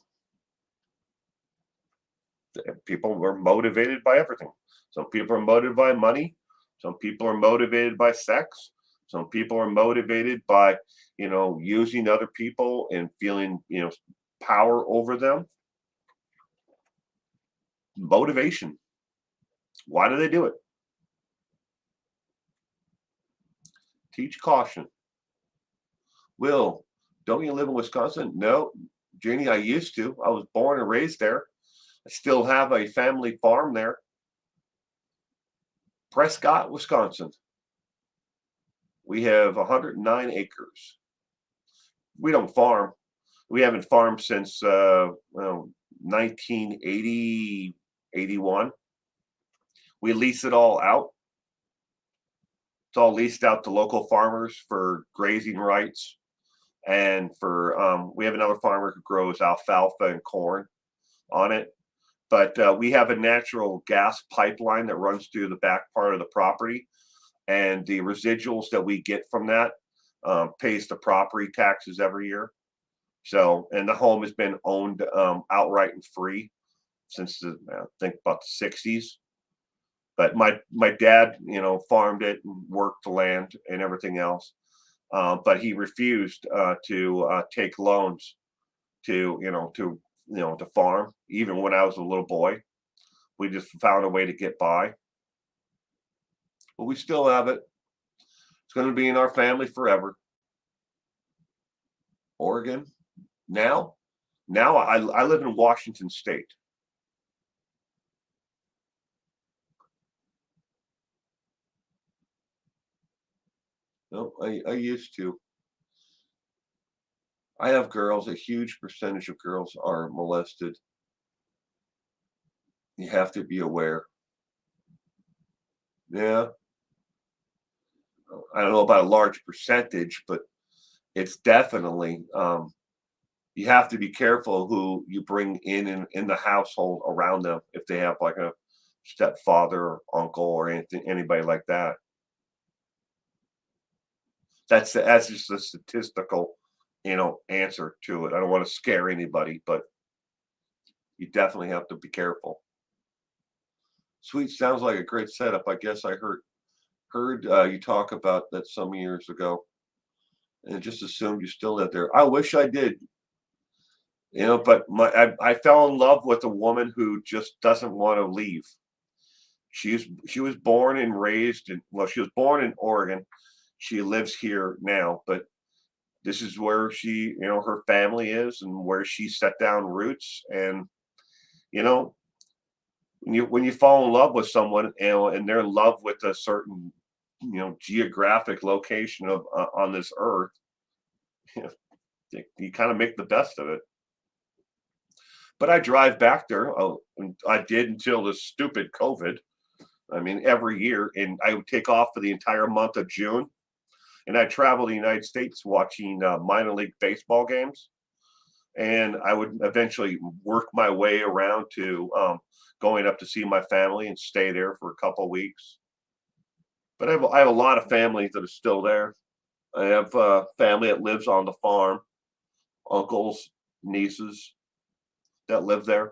People are motivated by everything. Some people are motivated by money. Some people are motivated by sex. Some people are motivated by, using other people and feeling, power over them. Motivation. Why do they do it? Teach caution. Will, don't you live in Wisconsin? No, Janie, I used to. I was born and raised there. I still have a family farm there. Prescott, Wisconsin. We have 109 acres. We don't farm. We haven't farmed since 1980, 81. We lease it all out. It's all leased out to local farmers for grazing rights. And for we have another farmer who grows alfalfa and corn on it. But we have a natural gas pipeline that runs through the back part of the property. And the residuals that we get from that pays the property taxes every year. So, and the home has been owned outright and free since I think about the 60s. But my dad, farmed it and worked the land and everything else. But he refused to take loans to farm. Even when I was a little boy, we just found a way to get by. But we still have it. It's going to be in our family forever. Oregon. Now I live in Washington State. No, I used to. I have girls. A huge percentage of girls are molested. You have to be aware. Yeah. I don't know about a large percentage, but it's definitely you have to be careful who you bring in the household around them if they have like a stepfather or uncle or anybody like that. That's just a statistical, answer to it. I don't want to scare anybody, but you definitely have to be careful. Sweet, sounds like a great setup. I guess I heard you talk about that some years ago, and just assumed you still live there. I wish I did. But I fell in love with a woman who just doesn't want to leave. She was born and raised she was born in Oregon. She lives here now, but this is where her family is and where she set down roots. And when you fall in love with someone, and they're in love with a certain geographic location of on this earth, you kind of make the best of it. But I drive back there. I did until the stupid COVID. I mean, every year, and I would take off for the entire month of June, and I travel the United States watching minor league baseball games. And I would eventually work my way around to going up to see my family and stay there for a couple of weeks. But I have a lot of family that are still there. I have family that lives on the farm, uncles, nieces that live there.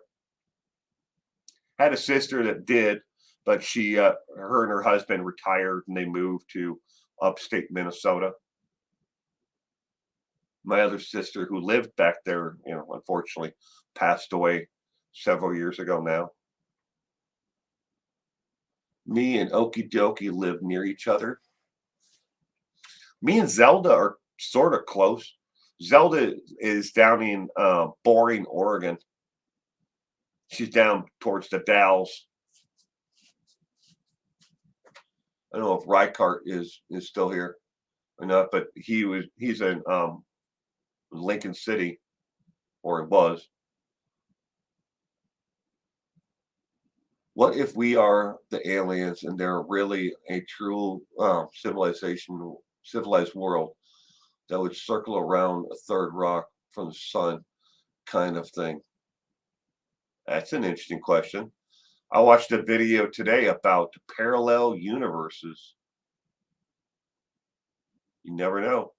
Had a sister that did, but her and her husband retired and they moved to upstate Minnesota. My other sister who lived back there, unfortunately passed away several years ago now. Me and Okie Dokie live near each other. Me and Zelda are sort of close. Zelda is down in Boring, Oregon. She's down towards the Dalles. I don't know if Reichardt is still here or not, but he's in Lincoln City, or it was. What if we are the aliens and they're really a true civilized world that would circle around a third rock from the sun, kind of thing? That's an interesting question. I watched a video today about parallel universes. You never know.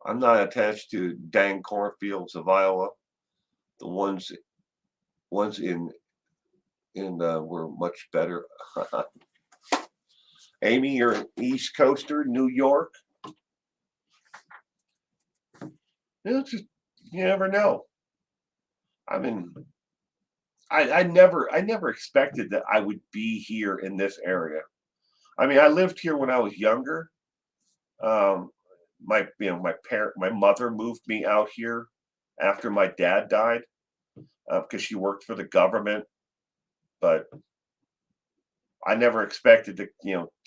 I'm not attached to dang cornfields of Iowa. The ones in were much better. Amy, you're an East Coaster, New York. You never know. I mean, I never expected that I would be here in this area. I mean, I lived here when I was younger. My mother moved me out here after my dad died because she worked for the government. But I never expected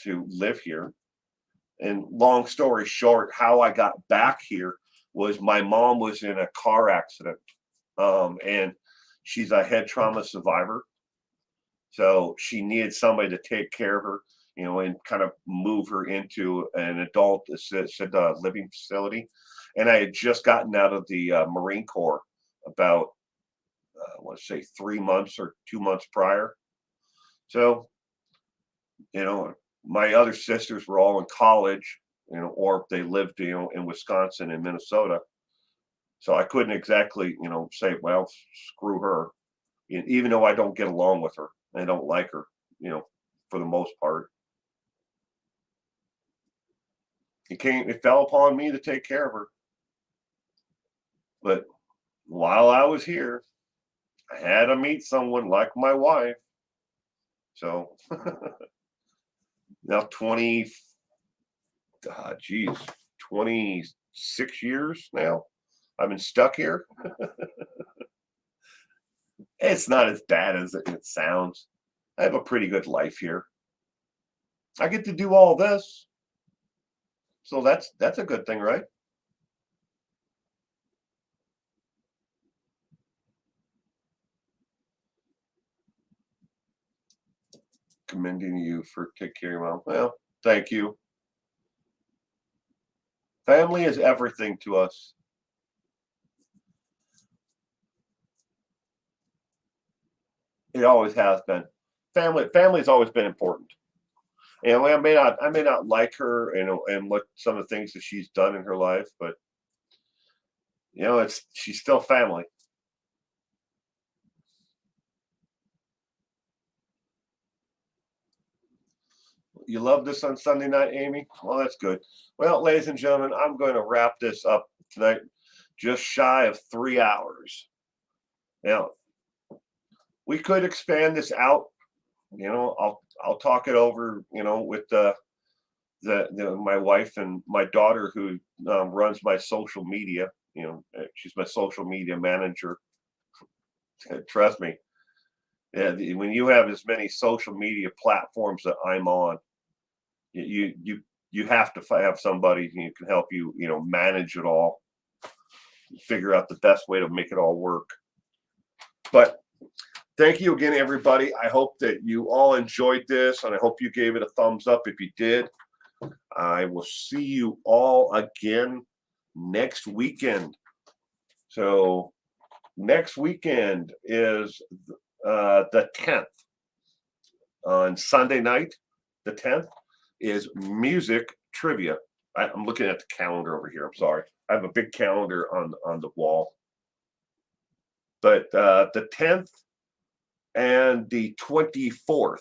to live here. And long story short, how I got back here was my mom was in a car accident, and she's a head trauma survivor. So she needed somebody to take care of her, and kind of move her into an adult assisted living facility. And I had just gotten out of the Marine Corps about, I want to say 3 months or 2 months prior. So, my other sisters were all in college, or they lived, in Wisconsin and Minnesota. So I couldn't exactly, say, well, screw her, even though I don't get along with her. I don't like her, for the most part. It fell upon me to take care of her. But while I was here, I had to meet someone like my wife. So now 26 years now I've been stuck here. It's not as bad as it sounds. I have a pretty good life here. I get to do all this. So that's a good thing, right? Commending you for taking care of your mom. Well, thank you. Family is everything to us. It always has been. Family's always been important. And I may not like her, and what some of the things that she's done in her life, but she's still family. You love this on Sunday night, Amy? Well, that's good. Well, ladies and gentlemen, I'm going to wrap this up tonight, just shy of 3 hours. Now, we could expand this out. I'll talk it over, with my wife and my daughter, who runs my social media. She's my social media manager. Trust me. Yeah, when you have as many social media platforms that I'm on, you have to have somebody who can help you, manage it all, figure out the best way to make it all work. But thank you again, everybody. I hope that you all enjoyed this, and I hope you gave it a thumbs up if you did. I will see you all again next weekend. So next weekend is the 10th. On Sunday night, the 10th, is music trivia. I'm looking at the calendar over here. I'm sorry. I have a big calendar on the wall. But the 10th and the 24th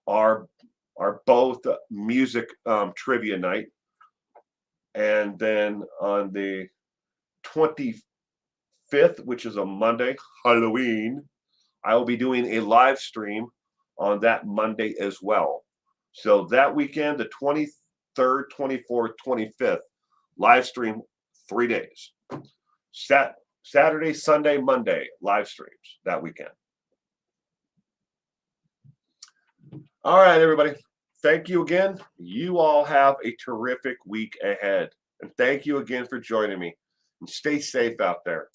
are both music trivia night. And then on the 25th, which is a Monday, Halloween, I will be doing a live stream on that Monday as well. So that weekend, the 23rd, 24th, 25th, live stream 3 days. Saturday, Sunday, Monday, live streams that weekend. All right, everybody. thank you again. You all have a terrific week ahead. And thank you again for joining me. And stay safe out there.